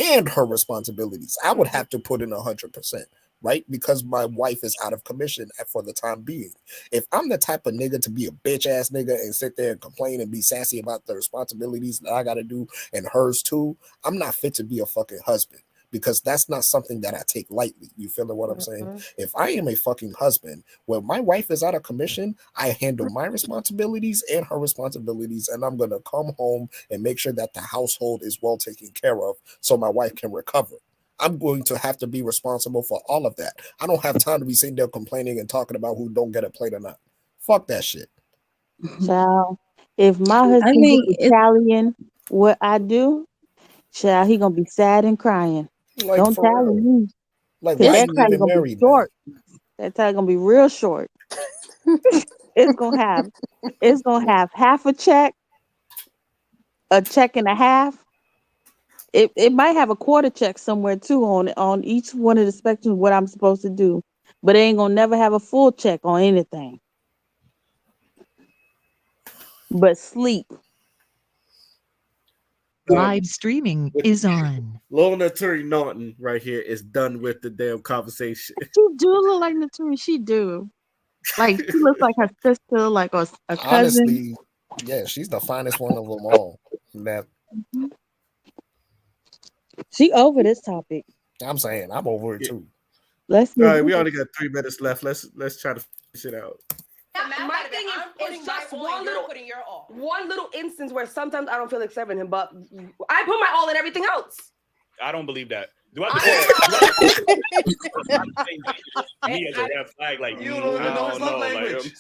and her responsibilities. I would have to put in 100%, right? Because my wife is out of commission for the time being. If I'm the type of nigga to be a bitch ass nigga and sit there and complain and be sassy about the responsibilities that I got to do and hers too, I'm not fit to be a fucking husband. Because that's not something that I take lightly. You feel what I'm saying? If I am a fucking husband, when my wife is out of commission, I handle my responsibilities and her responsibilities, and I'm going to come home and make sure that the household is well taken care of so my wife can recover. I'm going to have to be responsible for all of that. I don't have time to be sitting there complaining and talking about who don't get a plate or not. Fuck that shit. Child, if my husband gets Italian, what I do, child, he gonna be sad and crying. Like, don't for tally real. me. Like, Cause why that you tally even gonna be married, short. That tally gonna be real short. It's gonna have half a check, a check and a half. It might have a quarter check somewhere too on each one of the spectrums what I'm supposed to do, but it ain't gonna never have a full check on anything. But sleep. Live streaming is on. Lorna Turi Norton right here is done with the damn conversation. She do look like Naturi. She do. Like she looks like her sister, like a cousin. Honestly, yeah, she's the finest one of them all. That she over this topic. I'm saying, I'm over it too. All right, we only got 3 minutes left. Let's try to finish it out. My thing is just one little instance where sometimes I don't feel like serving him, but I put my all in everything else. I don't believe that. Do I have to he has a red flag like you don't know his love language. You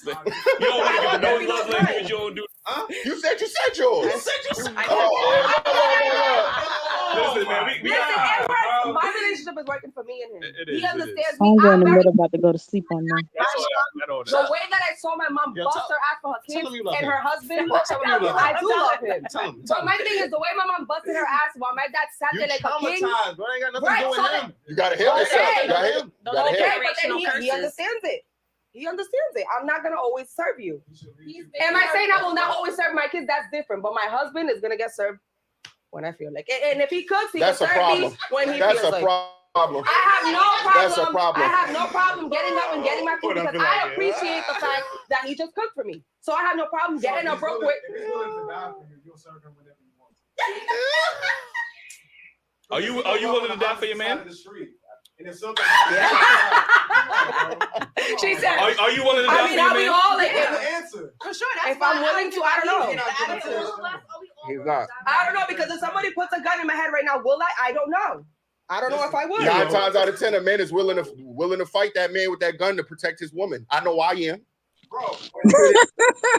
don't want to get to know his love language. You don't do. Huh? You said yours. Listen, man, my relationship is working for me and him. He understands I'm me. going in the middle about to go to sleep on them. The way that I saw my mom bust her ass for her kids and her husband, I do love him. But my thing is the way my mom busted her ass while my dad sat there like a king. Bro. Ain't got nothing to do with him. You gotta heal yourself. You gotta heal. Okay, but then he understands it. He understands it. I'm not gonna always serve you. Am I saying I will not always serve my kids? That's different. But my husband is gonna get served when I feel like it. And if he cooks, he can serve me when he feels like. Problem. I have no problem. That's a problem. I have no problem getting up and getting my food because I appreciate the fact that he just cooked for me. So I have no problem getting up real quick. Are you willing to die for your man? She said, "Are you willing to die for your man?" All like, answer. For sure. If I'm willing to, I don't know. He's not. I don't know because if somebody puts a gun in my head right now, will I? I don't know. I don't know if I would. 9 times out of 10, a man is willing to fight that man with that gun to protect his woman. I know I am. Bro.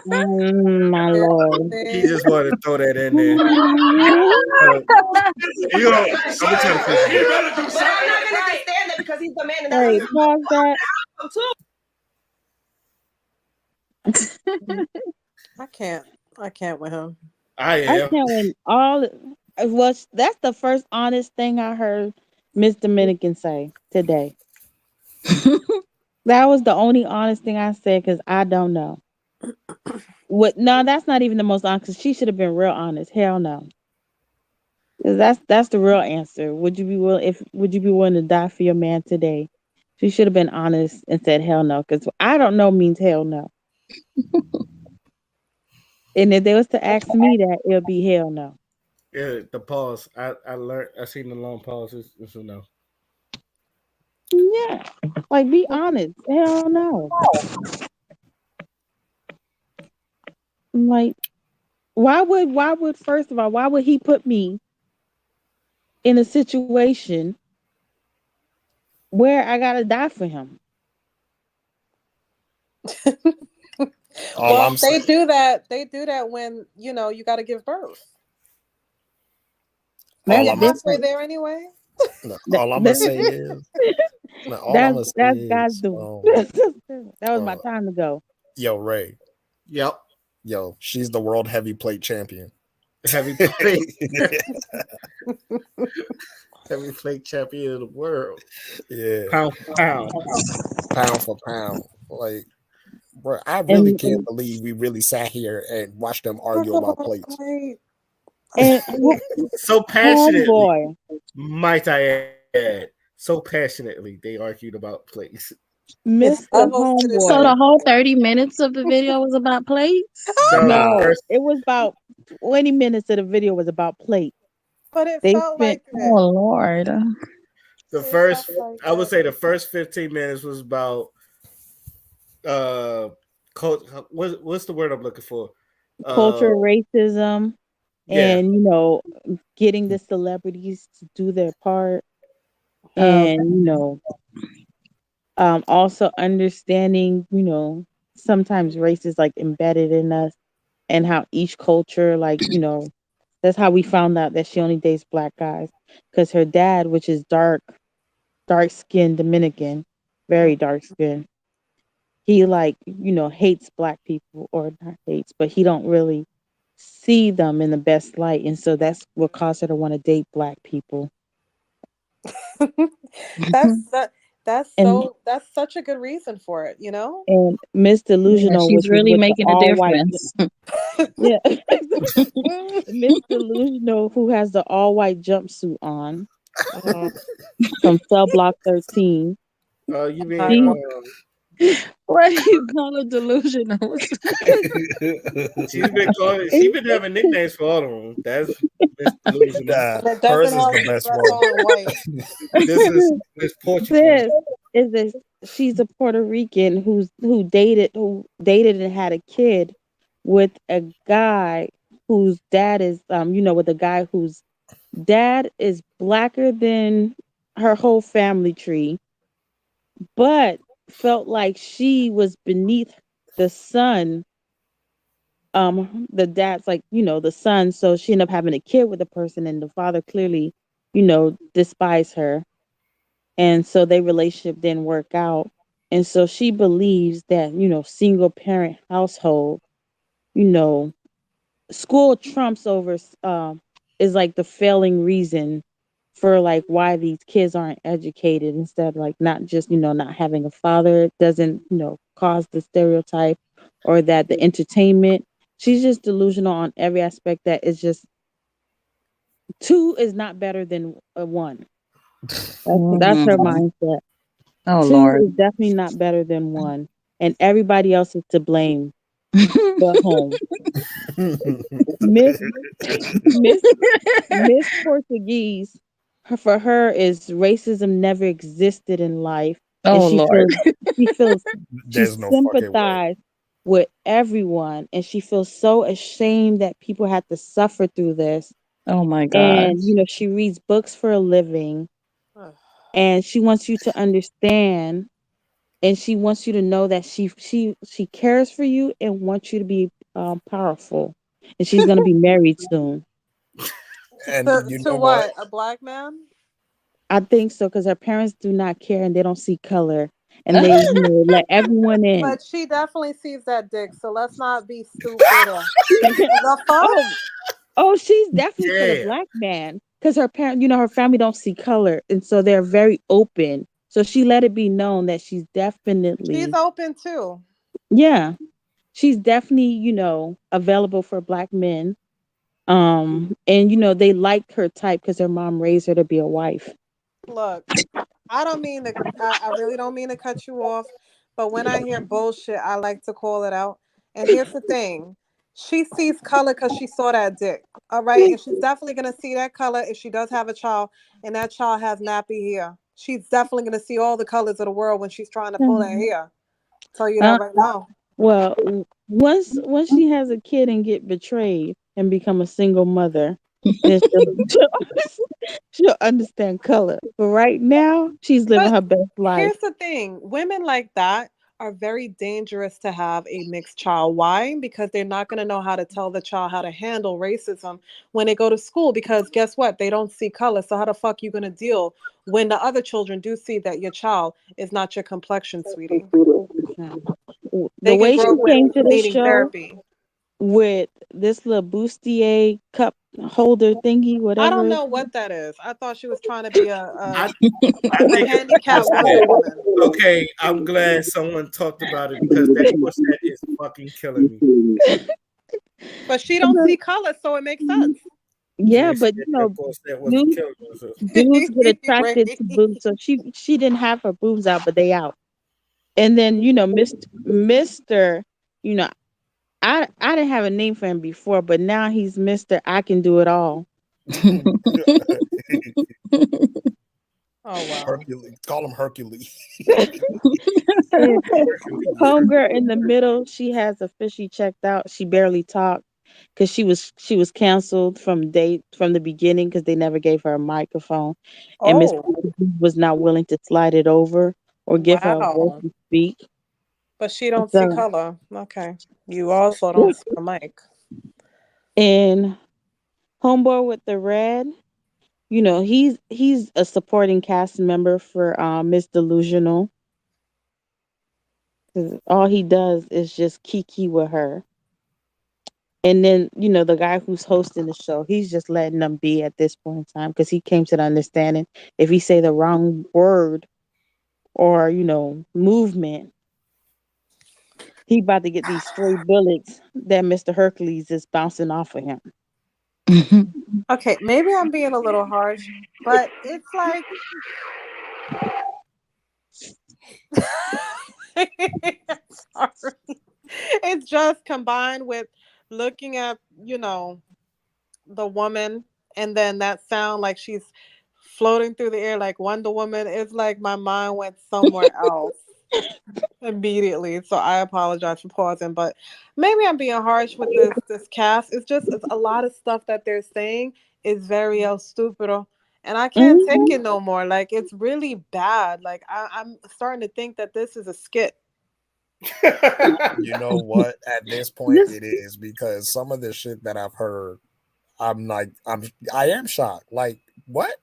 My Lord. He just wanted to throw that in there. You know, I'm gonna tell you. But I'm not gonna just stand there because he's the man. Hey, pause that. I can't with him. I can't win all. Well, that's the first honest thing I heard Miss Dominican say today. That was the only honest thing I said because I don't know. What? No, that's not even the most honest. 'Cause she should have been real honest. Hell no. 'Cause that's the real answer. Would you be willing to die for your man today? She should have been honest and said hell no. Because I don't know means hell no. And if they was to ask me that, it'll be hell no. Yeah, the pause. I learned. I seen the long pause. It's a no. Yeah, like be honest. Hell no. Like, why would first of all, why would he put me in a situation where I gotta die for him? Well, they do that. They do that when you got to give birth. All You're I'm halfway there anyway. all I'm gonna say is that's God's doing. That was my time to go. Yo, Ray. Yep. Yo, she's the world heavyweight champion. Heavyweight champion of the world. Yeah. Pound for pound. Pound for pound. Like, bro, I really can't believe we really sat here and watched them argue about plates. And so passionately, boy. Might I add, so passionately they argued about plates. Mr. Homeboy. So the whole 30 minutes of the video was about plates? No, it was about 20 minutes of the video was about plates. But it they felt spent, like oh Lord. The first, I would say, the first 15 minutes was about what's the word I'm looking for? Cultural racism. Yeah. And getting the celebrities to do their part, and also understanding sometimes race is like embedded in us, and how each culture, like that's how we found out that she only dates black guys because her dad, which is dark skinned Dominican, very dark skinned, he hates black people, or not hates, but he don't really see them in the best light, and so that's what caused her to want to date black people. That's such a good reason for it, And Miss Delusional, she's really making a difference. Yeah, Miss Delusional, who has the all white jumpsuit on from Cell Block 13. You mean? Why do you call her delusional? She's been having nicknames for all of them. That's Miss Delusional. Hers is the best one. This is Portuguese. This is she's a Puerto Rican who dated and had a kid with a guy whose dad is with a guy whose dad is blacker than her whole family tree, but felt like she was beneath the son. The dad's like, the son, so she ended up having a kid with the person, and the father clearly, despised her. And so their relationship didn't work out. And so she believes that, single parent household, you know, school trumps over is like the failing reason for like why these kids aren't educated, instead of like not just, not having a father doesn't, cause the stereotype, or that the entertainment. She's just delusional on every aspect, that is just two is not better than a one. That's her mindset. Oh Two Lord. is definitely not better than one, and everybody else is to blame but home. Miss Miss Miss Portuguese, for her is racism never existed in life, and Oh Lord. she feels she There's no fucking way. sympathized with everyone, and she feels so ashamed that people had to suffer through this. Oh my gosh. And she reads books for a living, and she wants you to understand, and she wants you to know that she cares for you and wants you to be powerful, and she's gonna be married soon. And To what? A black man? I think so, because her parents do not care and they don't see color, and they let everyone in. But she definitely sees that dick, so let's not be stupid. The fuck? Oh, she's definitely for the Yeah. black man, because her parent, her family don't see color, and so they're very open. So she let it be known that she's definitely, She's open too. yeah, she's definitely, available for black men. And they like her type because her mom raised her to be a wife. Look, I don't mean to. I really don't mean to cut you off, but when I hear bullshit, I like to call it out. And here's the thing: she sees color because she saw that dick. All right, and she's definitely gonna see that color if she does have a child, and that child has nappy hair. She's definitely gonna see all the colors of the world when she's trying to pull that hair. Tell you that right now. Well, once she has a kid and get betrayed and become a single mother, then she'll understand color. But right now, she's living her best life. Here's the thing: women like that are very dangerous to have a mixed child. Why? Because they're not going to know how to tell the child how to handle racism when they go to school. Because guess what? They don't see color. So how the fuck you going to deal when the other children do see that your child is not your complexion, sweetie? The They way can she grow up came with to the needing show therapy. with this little bustier cup holder thingy, I whatever. don't know what that is. I thought she was trying to be a I think handicapped Wonder Woman. Okay, I'm glad someone talked about it because that quartet is fucking killing me. But she don't see color, so it makes sense. Yeah, but that quartet wasn't dudes, killing us. dudes get attracted to boobs, so she didn't have her boobs out, but they out. And then Mister, I didn't have a name for him before, but now he's Mr. I can do it all. Oh wow. Hercules. Call him Hercules. Homegirl in the middle, she has officially checked out. She barely talked because she was canceled from the beginning because they never gave her a microphone, and Miss was not willing to slide it over or give her a voice to speak. But she don't see color. Okay. You also don't see the mic. And homeboy with the red, he's a supporting cast member for Miss Delusional. 'Cause all he does is just kiki with her. And then, the guy who's hosting the show, he's just letting them be at this point in time because he came to the understanding if he say the wrong word or, movement, he about to get these stray bullets that Mr. Hercules is bouncing off of him. Okay, maybe I'm being a little harsh, but it's like sorry. It's just combined with looking at, the woman and then that sound like she's floating through the air like Wonder Woman. It's like my mind went somewhere else. immediately. So I apologize for pausing, but maybe I'm being harsh with this cast. It's a lot of stuff that they're saying is very el stupido. And I can't take Mhm. it no more. Like it's really bad. Like I'm starting to think that this is a skit. You know what? At this point, it is because some of the shit that I've heard, I am shocked. Like what?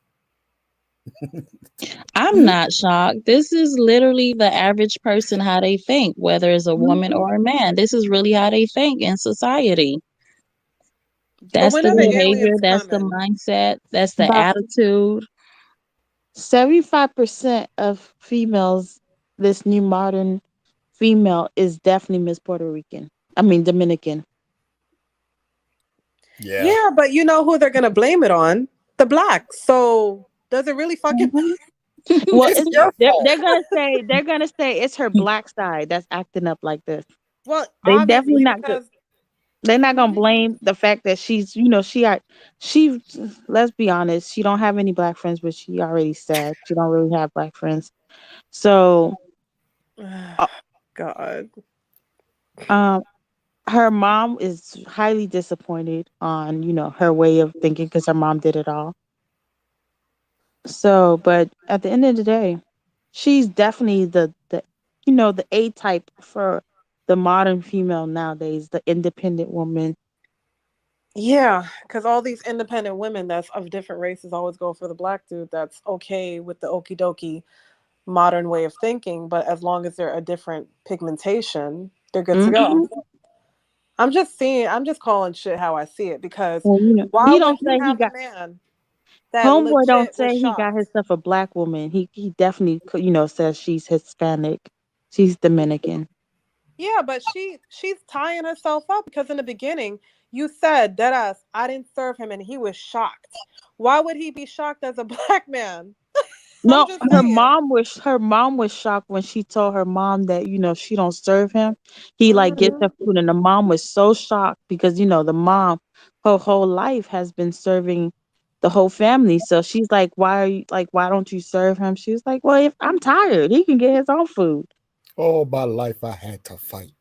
I'm not shocked. This is literally the average person how they think, whether it's a woman or a man. This is really how they think in society. But That's when the are the behavior, aliens that's the coming? mindset, that's the About attitude. 75% of females, this new modern female is definitely Miss Puerto Rican. I mean Dominican. Yeah. Yeah, but you know who they're gonna blame it on? The blacks. So does it really fucking Well, It's your fault. they're gonna say it's her black side that's acting up like this. Well, They definitely obviously not good. because They're not gonna blame the fact that she's, she. Let's be honest, she don't have any black friends, but she already said she don't really have black friends. So, uh, God. um, her mom is highly disappointed on her way of thinking because her mom did it all. So, but at the end of the day, she's definitely the A type for the modern female nowadays, the independent woman. Yeah, because all these independent women that's of different races always go for the black dude that's okay with the okie dokie modern way of thinking, but as long as they're a different pigmentation, they're good to go. Mhm. I'm just calling shit how I see it because Well, why he would don't you say he have a got man that homeboy. Don't legit say was he got shocked? himself a black woman. He definitely says she's Hispanic, she's Dominican. Yeah, but she's tying herself up because in the beginning you said that I didn't serve him and he was shocked. Why would he be shocked as a black man? I'm No, just her saying. mom was shocked when she told her mom that she don't serve him. He like gets Mhm. her food, and the mom was so shocked because the mom her whole life has been serving the whole family. So she's like, why are you like, why don't you serve him? She was like, well, if I'm tired, he can get his own food. All my life I had to fight.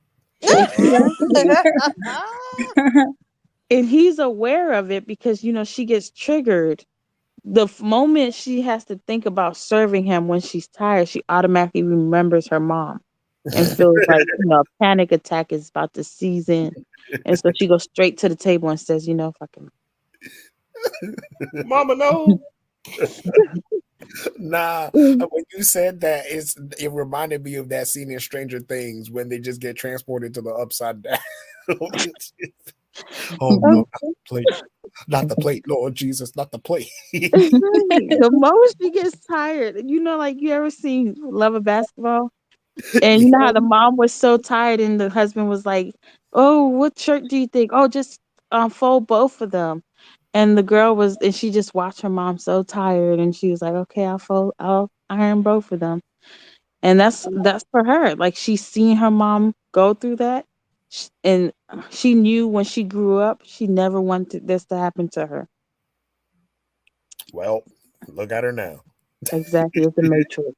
Exactly. And he's aware of it because she gets triggered. The moment she has to think about serving him when she's tired, she automatically remembers her mom and feels like a panic attack is about to seize in, and so she goes straight to the table and says, if I can. Mama, no. Nah, when you said that, it reminded me of that scene in Stranger Things when they just get transported to the upside down. Oh no, not the plate. Not the plate, Lord Jesus, not the plate. The moment she gets tired, like you ever seen Love of Basketball? And you know how the mom was so tired and the husband was like, oh, what shirt do you think? Oh, just fold both of them. And the girl and she just watched her mom so tired and she was like, okay, I'll iron both of them. And that's for her. Like she's seen her mom go through that. And she knew when she grew up, she never wanted this to happen to her. Well, look at her now. Exactly, it's the Matrix.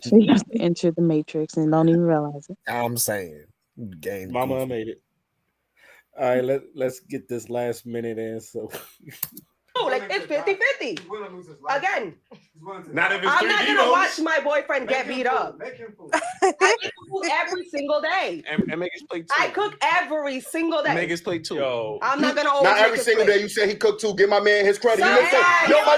She has to enter the Matrix and don't even realize it. I'm saying, game. Mama, I made it. All right, let's get this last minute in. So, like it's 50-50. Again, Not if it's I'm three not gonna Devos. watch my boyfriend get beat up. I make food every single day. And make his plate too. I cook every single day. Make his plate too. Yo. I'm not gonna always Not make every his single plate. day you say he cooked too. Give my man his credit. You didn't say, Sometimes. yo, my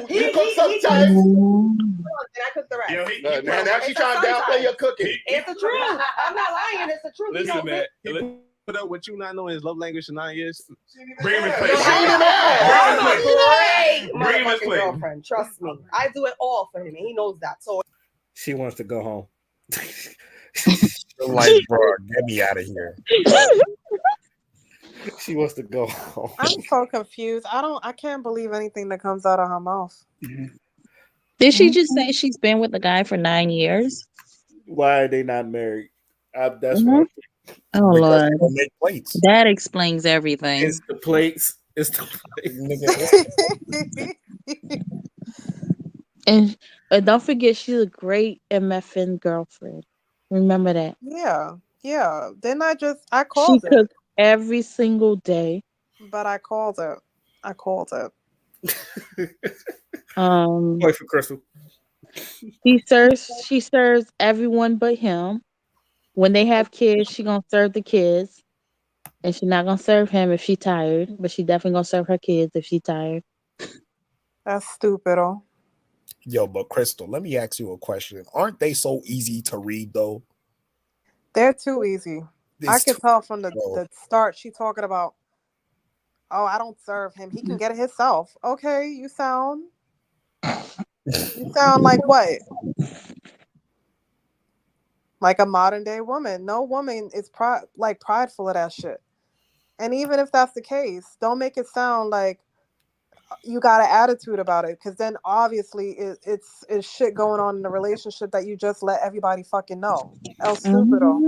boy. You cook sometimes. And I cook the rest. Now she It's a trying to downplay sometimes. your cooking. It's the truth. I'm not lying. It's the truth. Listen, man. It. Put up with you not knowing his love language for 9 years. Bring him his No, plate. I'm a great Bring him his motherfucking plate. girlfriend. Trust me. I do it all for him, and he knows that. So she wants to go home. Like, bro, get me out of here. She wants to go home. I'm so confused. I can't believe anything that comes out of her mouth. Did she just say she's been with the guy for 9 years? Why are they not married? That's Mhm. what. Oh Lord, Don't make plates. that explains everything. It's the plates. It's the plates. And don't forget, she's a great MFN girlfriend. Remember that. Yeah, yeah. Then I She called it, cooks every single day. but I called it. I called it. Wait for Crystal. She serves everyone but him. When they have kids, she gonna serve the kids. And she not gonna serve him if she tired, but she definitely gonna serve her kids if she tired. That's stupid. Oh, Yo, but Crystal, let me ask you a question. Aren't they so easy to read though? they're too easy. I It's could too, tell from the bro. start. She talking about, oh, I don't serve him. He can get it himself. Okay, you sound like what? Like a modern day woman. No woman is prideful of that shit. And even if that's the case, don't make it sound like you got an attitude about it, because then obviously it's shit going on in the relationship that you just let everybody fucking know. El stupido.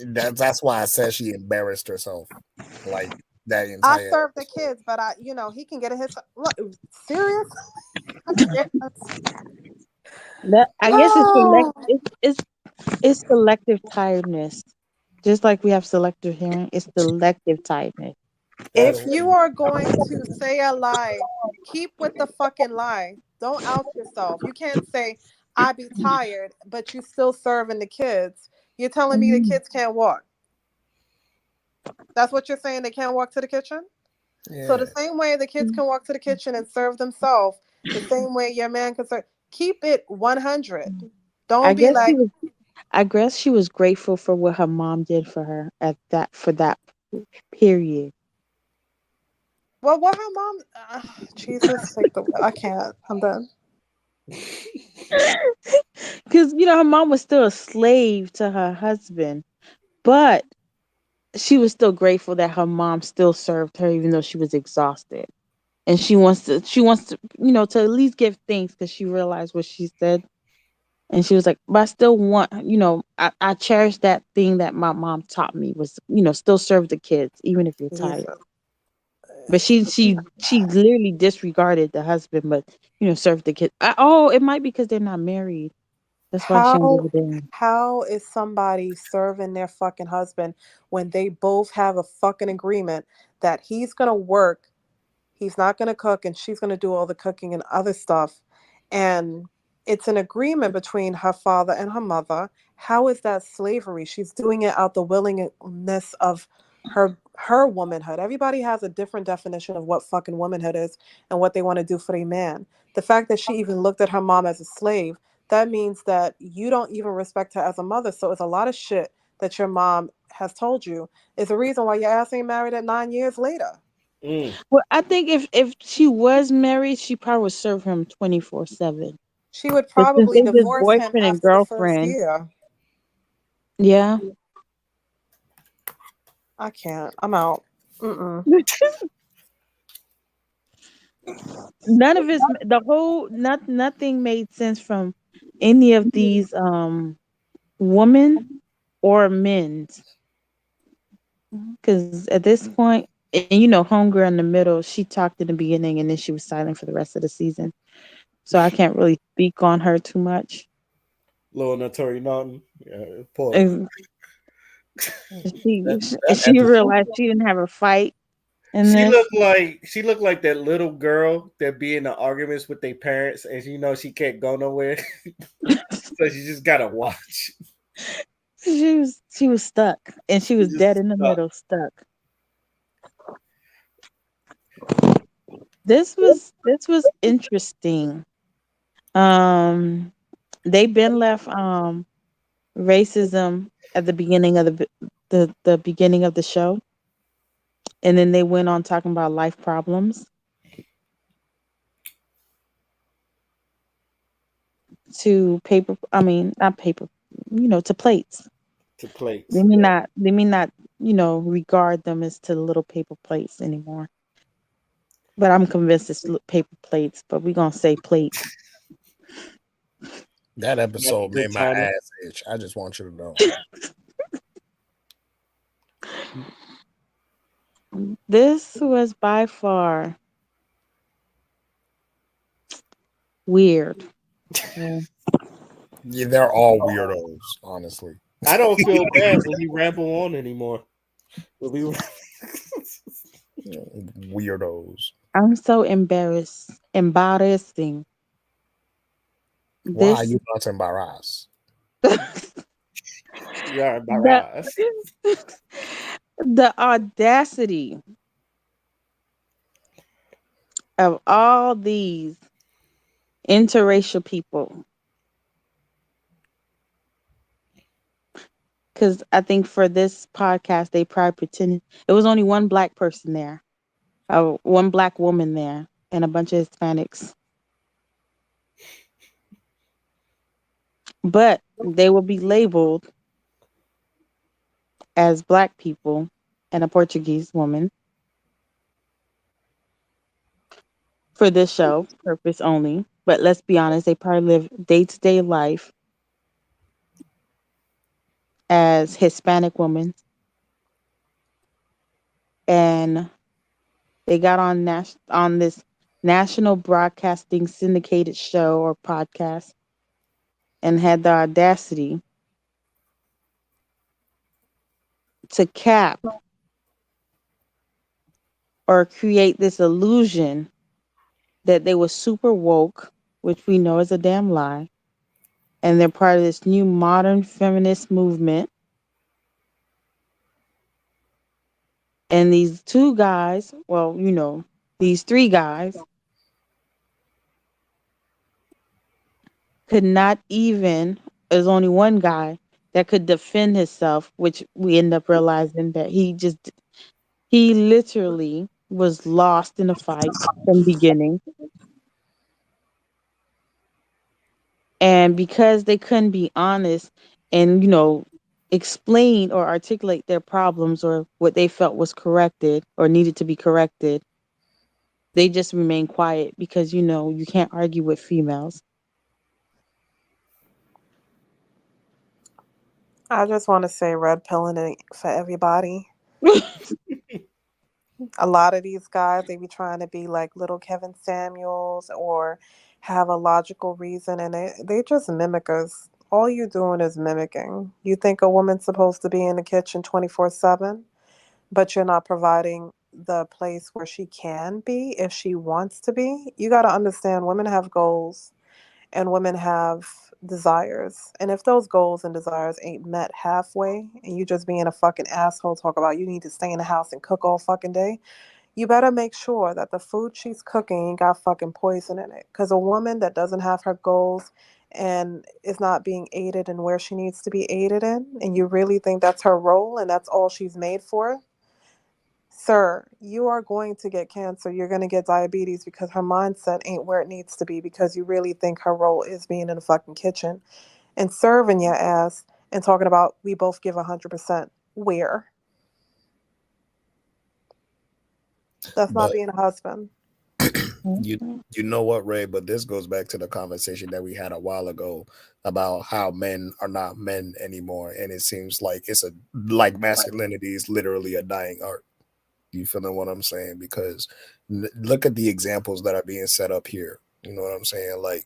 That's why I said she embarrassed herself. Like that I entire serve the kids, but he can get it his. Look, serious? That I guess Oh. it's selective tiredness. Just like we have selective hearing, it's selective tiredness. If you are going to say a lie, keep with the fucking lie. Don't out yourself. You can't say, I be tired, but you still serving the kids. You're telling me the kids can't walk. That's what you're saying? They can't walk to the kitchen? Yeah. So the same way the kids can walk to the kitchen and serve themselves, the same way your man can serve. Keep it 100. Don't be like, I guess she was grateful for what her mom did for her for that period. well, what her mom? Jesus, I can't. I'm done. Because her mom was still a slave to her husband, but she was still grateful that her mom still served her, even though she was exhausted. And she wants to, to at least give thanks because she realized what she said. And she was like, but I still want, I cherish that thing that my mom taught me was, still serve the kids, even if you're tired. But she literally disregarded the husband, but, served the kids. It might be because they're not married. That's why she don't give a damn. How is somebody serving their fucking husband when they both have a fucking agreement that he's gonna work, he's not gonna cook, and she's gonna do all the cooking and other stuff, and it's an agreement between her father and her mother? How is that slavery? She's doing it out the willingness of her womanhood. Everybody has a different definition of what fucking womanhood is and what they want to do for their man. The fact that she even looked at her mom as a slave, that means that you don't even respect her as a mother. So it's a lot of shit that your mom has told you is the reason why your ass ain't married at 9 years later. Well, I think if she was married, she probably would serve him 24/7. She would probably divorce him boyfriend and after the first girlfriend. year. Yeah. I can't. I'm out. Mm-mm. None of nothing made sense from any of these women or men. Because at this point, and homegirl in the middle, she talked in the beginning and then she was silent for the rest of the season. So I can't really speak on her too much. Little Notori Naughton. Yeah, poor. She realized she didn't have a fight. And she looked like that little girl that be in the arguments with their parents, and she can't go nowhere, so she just gotta watch. She was stuck, and she was dead in the middle, stuck. This was interesting. They been left racism at the beginning of the beginning of the show, and then they went on talking about life problems to paper. I mean, not paper. To plates. To plates. They may not regard them as to little paper plates anymore. But I'm convinced it's paper plates. But we're gonna say plates. That episode made my ass itch. I just want you to know. This was by far weird. Yeah, they're all weirdos, honestly. I don't feel bad when we ramble on anymore. Weirdos. I'm so embarrassed. Embarrassing. Why are This you not embarrassed? You're the, embarrassed. the audacity of all these interracial people. Because I think for this podcast, they probably pretended it was only one black person there, one black woman there, and a bunch of Hispanics. But they will be labeled as black people and a Portuguese woman for this show purpose only. But let's be honest, they probably live day-to-day life as Hispanic women, and they got on this national broadcasting syndicated show or podcast and had the audacity to cap or create this illusion that they were super woke, which we know is a damn lie, and they're part of this new modern feminist movement. And these two guys, well, these three guys could not even, there's only one guy that could defend himself, which we end up realizing that he literally was lost in a fight from the beginning. And because they couldn't be honest and, explain or articulate their problems or what they felt was corrected or needed to be corrected, they just remained quiet because, you can't argue with females. I just want to say red pilling it for everybody. A lot of these guys, they be trying to be like little Kevin Samuels or have a logical reason, and they just mimickers. All you're doing is mimicking. You think a woman's supposed to be in the kitchen 24/7, but you're not providing the place where she can be if she wants to be. You got to understand women have goals and women have desires. And if those goals and desires ain't met halfway and you just being a fucking asshole talk about you need to stay in the house and cook all fucking day, you better make sure that the food she's cooking ain't got fucking poison in it. Because a woman that doesn't have her goals and is not being aided in where she needs to be aided in, and you really think that's her role and that's all she's made for, sir, you are going to get cancer. You're going to get diabetes because her mindset ain't where it needs to be because you really think her role is being in the fucking kitchen and serving your ass and talking about we both give 100%. Where? That's not But being a husband. you know what, Ray? But this goes back to the conversation that we had a while ago about how men are not men anymore, and it seems like like masculinity is literally a dying art. You feeling what I'm saying? Because look at the examples that are being set up here. You know what I'm saying? Like,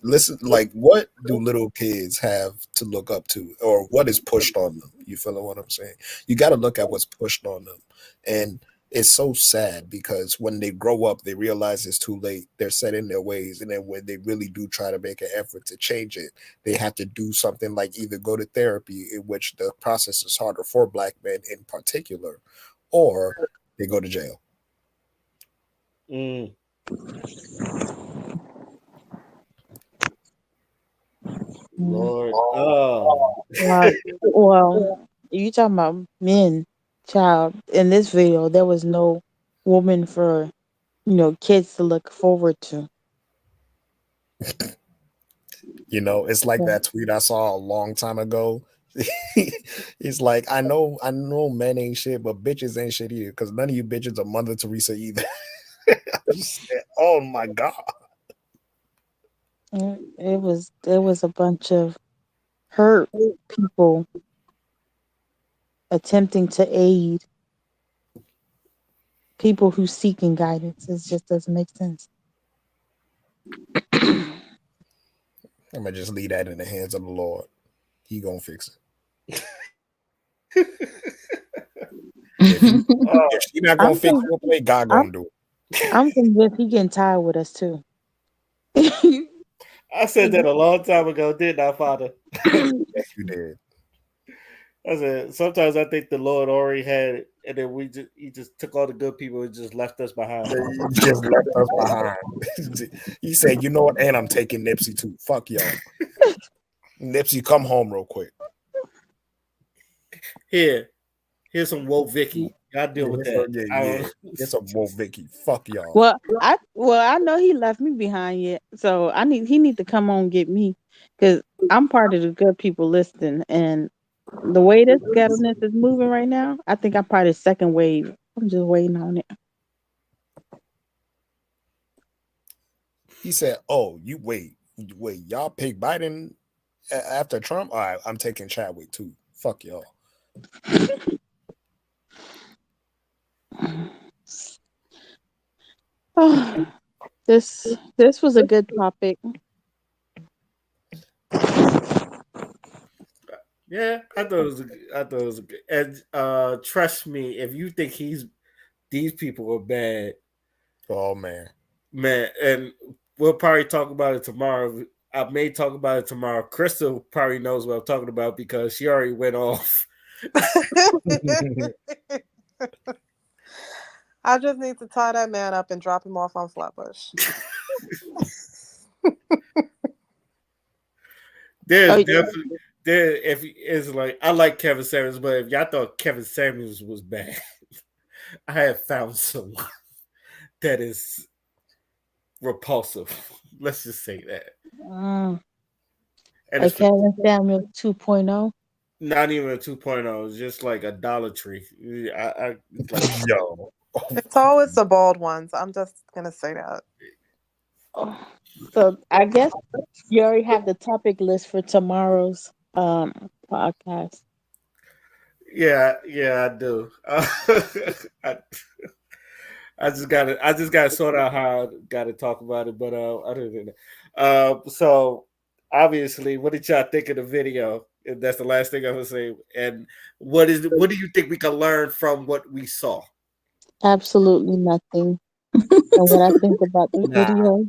listen, like, what do little kids have to look up to, or what is pushed on them? You feeling what I'm saying? You got to look at what's pushed on them, and it's so sad because when they grow up, they realize it's too late. They're set in their ways, and then when they really do try to make an effort to change it, they have to do something like either go to therapy, in which the process is harder for Black men in particular, or they go to jail. Lord. Oh. Well, you talking about men, child. In this video, there was no woman for, kids to look forward to. It's like that tweet I saw a long time ago. It's like, I know men ain't shit, but bitches ain't shit either, because none of you bitches are Mother Teresa either. Oh my God. It was a bunch of hurt people attempting to aid people who seeking guidance. It just doesn't make sense. I'm gonna just leave that in the hands of the Lord. He gonna fix it. If she not gonna fix your play, God gonna do it. I'm convinced he getting tired with us too. I said that a long time ago, didn't I, Father? Yes, you did. I said sometimes I think the Lord already had it, and then he just took all the good people and just left us behind. He just left us behind. He said, "You know what? And I'm taking Nipsey too. Fuck y'all. Nipsey, come home real quick. Here's some Woe Vicky. Y'all deal with that. Yeah. It's a Woe Vicky. Fuck y'all. Well, I know he left me behind yet, so he need to come on and get me because I'm part of the good people listening, and the way this ghetto-ness is moving right now, I think I'm part of the second wave. I'm just waiting on it. He said, "Oh, you wait, y'all pick Biden after Trump? All right, I'm taking Chadwick too. Fuck y'all." Oh, this was a good topic. Yeah, I thought it was good. And trust me, if you think these people are bad, oh man, and we'll probably talk about it tomorrow. I may talk about it tomorrow. Crystal probably knows what I'm talking about because she already went off. I just need to tie that man up and drop him off on Flatbush. There's definitely if it's like I like Kevin Samuels, but if y'all thought Kevin Samuels was bad, I have found someone that is repulsive. Let's just say that. And like Kevin Samuels 2.0. Not even a 2.0. It's just like idolatry. Yo. It's always the bald ones. I'm just gonna say that. So I guess you already have the topic list for tomorrow's podcast. Yeah, I do. I just gotta sort out how I gotta talk about it. But other than that, so obviously, what did y'all think of the video? And that's the last thing I'm gonna say. And what do you think we can learn from what we saw? Absolutely nothing. And what I think about the video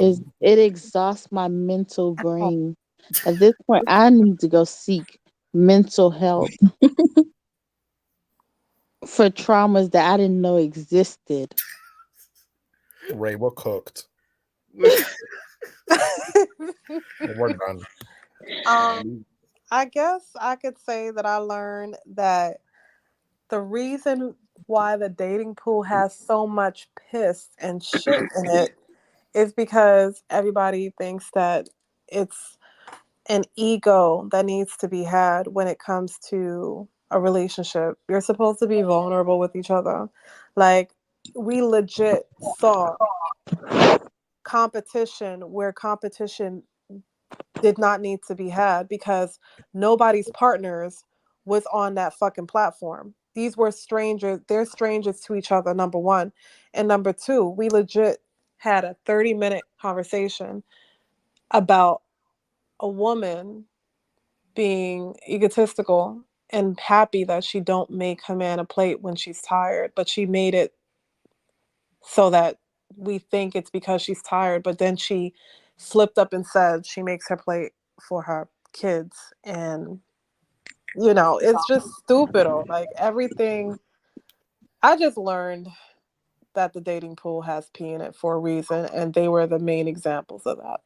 is it exhausts my mental brain. At this point, I need to go seek mental help for traumas that I didn't know existed. Ray, we're cooked. We're done. I guess I could say that I learned that the reason why the dating pool has so much piss and shit in it is because everybody thinks that it's an ego that needs to be had when it comes to a relationship. You're supposed to be vulnerable with each other. Like, we legit saw competition where competition did not need to be had because nobody's partners was on that fucking platform. These were strangers. They're strangers to each other, number one. And number two, we legit had a 30-minute conversation about a woman being egotistical and happy that she don't make her man a plate when she's tired, but she made it so that we think it's because she's tired, but then she flipped up and said she makes her plate for her kids. And it's just stupid. Like, everything. I just learned that the dating pool has pee in it for a reason, and they were the main examples of that.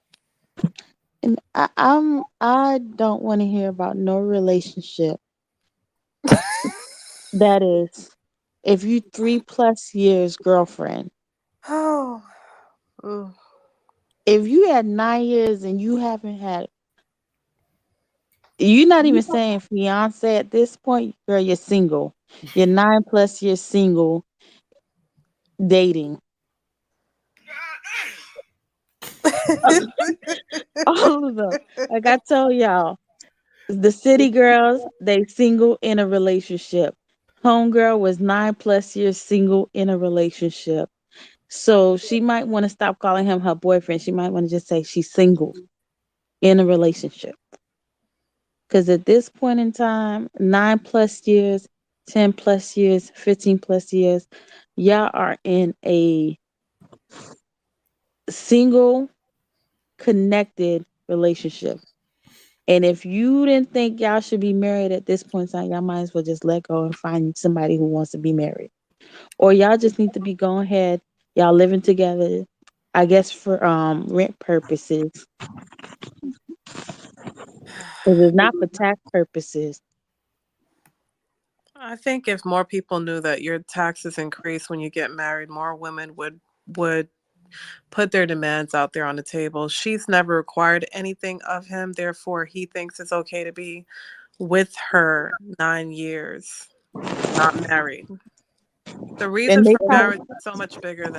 And I don't want to hear about no relationship that is, if you 3+ years girlfriend. Oh. If you had 9 years and you haven't had, you're not even saying fiance at this point, girl, you're single. You're 9+ years single, dating. All of them. Like I told y'all, the city girls, they single in a relationship. Homegirl was 9+ years single in a relationship. So she might want to stop calling him her boyfriend. She might want to just say she's single. in a relationship. Because at this point in time, 9+ years, 10+ years, 15+ years, y'all are in a single, connected relationship. And if you didn't think y'all should be married at this point in time, y'all might as well just let go and find somebody who wants to be married. Or y'all just need to be going ahead, y'all living together, I guess for rent purposes. Because it's not for tax purposes. I think if more people knew that your taxes increase when you get married, more women would put their demands out there on the table. She's never required anything of him, therefore he thinks it's okay to be with her 9 years, not married. The reasons they for probably- marriage is so much bigger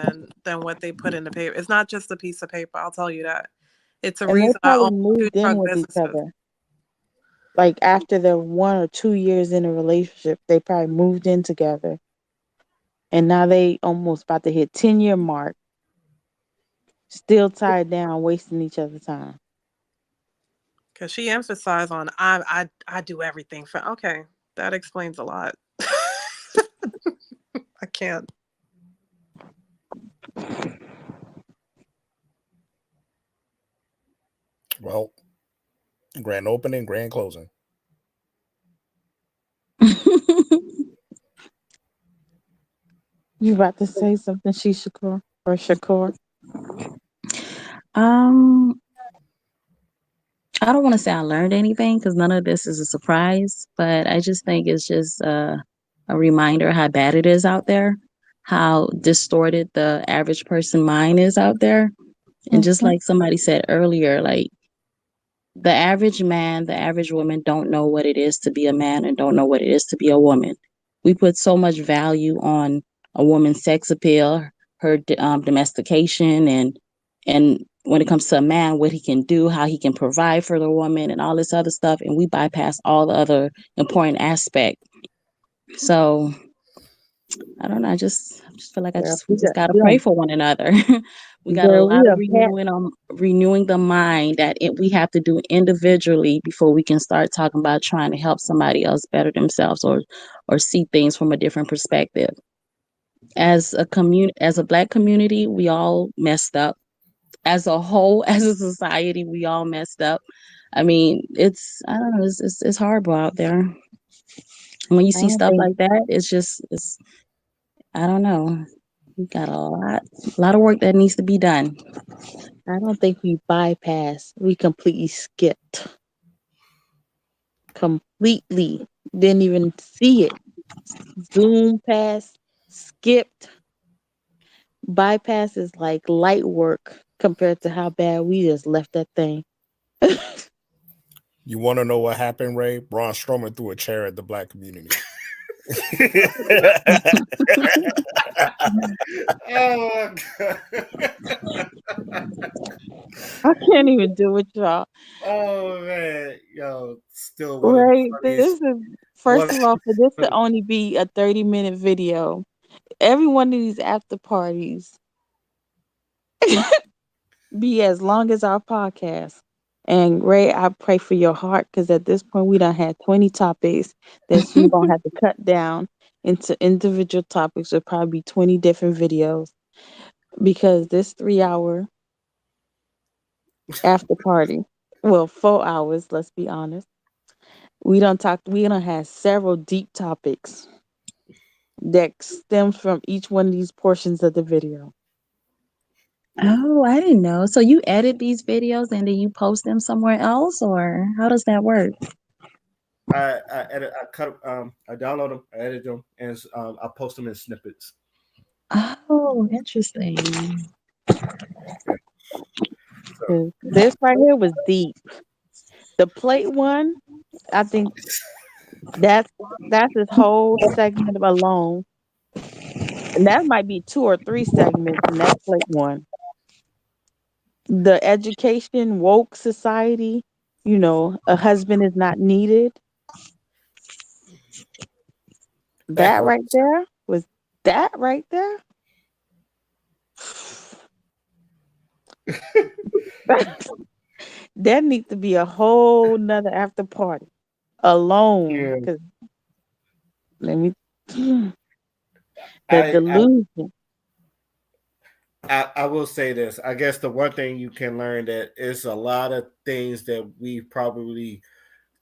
than what they put in the paper. It's not just a piece of paper, I'll tell you that. It's a And they reason I probably own 2 moved in truck with each businesses. other. Like after they're 1 or 2 years in a relationship, they probably moved in together. And now they almost about to hit 10-year mark. Still tied down, wasting each other's time. Because she emphasized on I do everything for. Okay, that explains a lot. I can't. Well, grand opening, grand closing. You about to say something, Shakur or Shakur? I don't want to say I learned anything because none of this is a surprise, but I just think it's just a reminder how bad it is out there, how distorted the average person mind is out there. And just like somebody said earlier, like the average man, the average woman don't know what it is to be a man and don't know what it is to be a woman. We put so much value on a woman's sex appeal, her domestication, and when it comes to a man, what he can do, how he can provide for the woman, and all this other stuff, and we bypass all the other important aspect. So I don't know. I just feel like we just gotta pray for one another. We got a lot of renewing the mind that we have to do individually before we can start talking about trying to help somebody else better themselves or see things from a different perspective. As a Black community, we all messed up. As a whole, as a society, we all messed up. I mean, I don't know, it's horrible out there. When you see stuff like that, it's I don't know. We got a lot of work that needs to be done. I don't think we bypassed. We completely skipped. Completely. Didn't even see it. Zoom past, skipped. Bypass is like light work compared to how bad we just left that thing. You want to know what happened, Ray? Braun Strowman threw a chair at the Black community. Oh, I can't even do it, y'all. Oh man, yo, still Right. This is first of all, for this to only be a 30-minute video, every one of these after parties be as long as our podcast. And Ray, I pray for your heart because at this point we done had 20 topics that you're gonna have to cut down into individual topics. Will probably be 20 different videos because this 3-hour after party, well, 4 hours. Let's be honest. We done had several deep topics that stems from each one of these portions of the video. Oh, I didn't know. So you edit these videos and then you post them somewhere else, or how does that work? I edit, I cut, I download them, I edit them, and I post them in snippets. Oh, interesting. This right here was deep. The plate one, I think that's this whole segment alone. And that might be 2 or 3 segments in that plate one. The education, woke society, a husband is not needed. That right there was that right there. That needs to be a whole nother after party alone. Yeah. Because let me the I delusion. I will say this. I guess the one thing you can learn that is a lot of things that we probably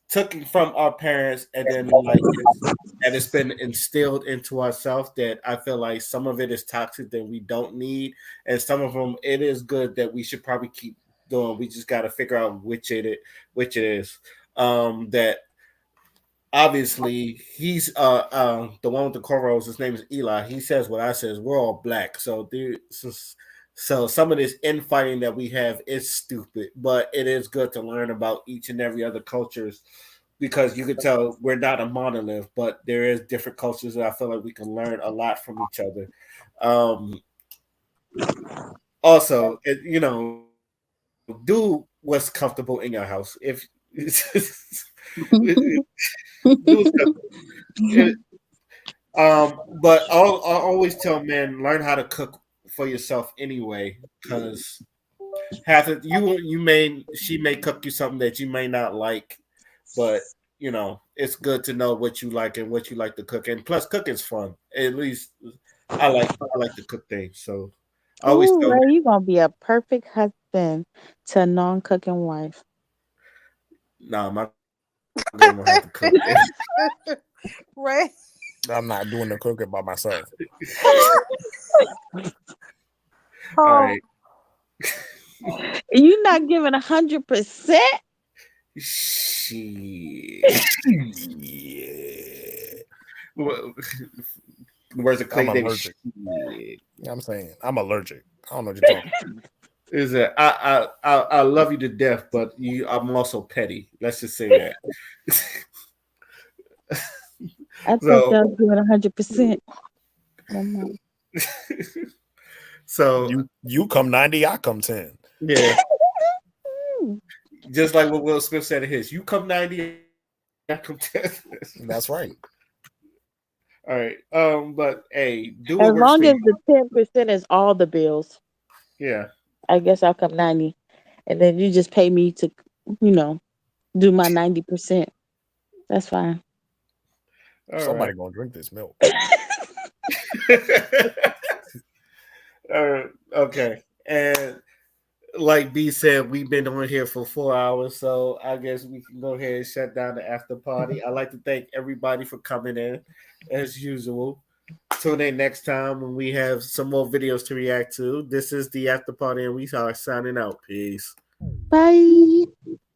took from our parents and then and it's been instilled into ourselves that I feel like some of it is toxic that we don't need, and some of them it is good that we should probably keep doing. We just got to figure out which it is. That obviously he's the one with the cornrows. His name is Eli. He says what I says. We're all black, so some of this infighting that we have is stupid, but it is good to learn about each and every other cultures because you can tell we're not a monolith, but there is different cultures that I feel like we can learn a lot from each other. Also, do what's comfortable in your house. If do what's comfortable. But I'll always tell men learn how to cook for yourself anyway, because she may cook you something that you may not like, but it's good to know what you like and what you like to cook, and plus cooking's fun. At least I like to cook things, so I always Ooh, tell Ray, men, you're gonna be a perfect husband to a non-cooking wife. nah, my girl gonna have to cook. Right. I'm not doing the cooking by myself. All right. You're not giving 100%. Shit. Where's the I'm Clay Davis? allergic. Shit. I'm saying I'm allergic. I don't know what you're talking about. Is that I love you to death, but I'm also petty. Let's just say that. I thought y'all was giving 100%. So you come 90, I come 10. Yeah. Just like what Will Smith said in his, you come 90, I come 10. That's right. All right. But hey, do As what works long for as you. the 10% is all the bills, Yeah. I guess I'll come 90. And then you just pay me to, do my 90%. That's fine. Somebody gonna drink this milk. Okay. And like B said, we've been on here for 4 hours, so I guess we can go ahead and shut down the after party. I'd like to thank everybody for coming in, as usual. Tune in next time when we have some more videos to react to. This is the after party, and we are signing out. Peace. Bye.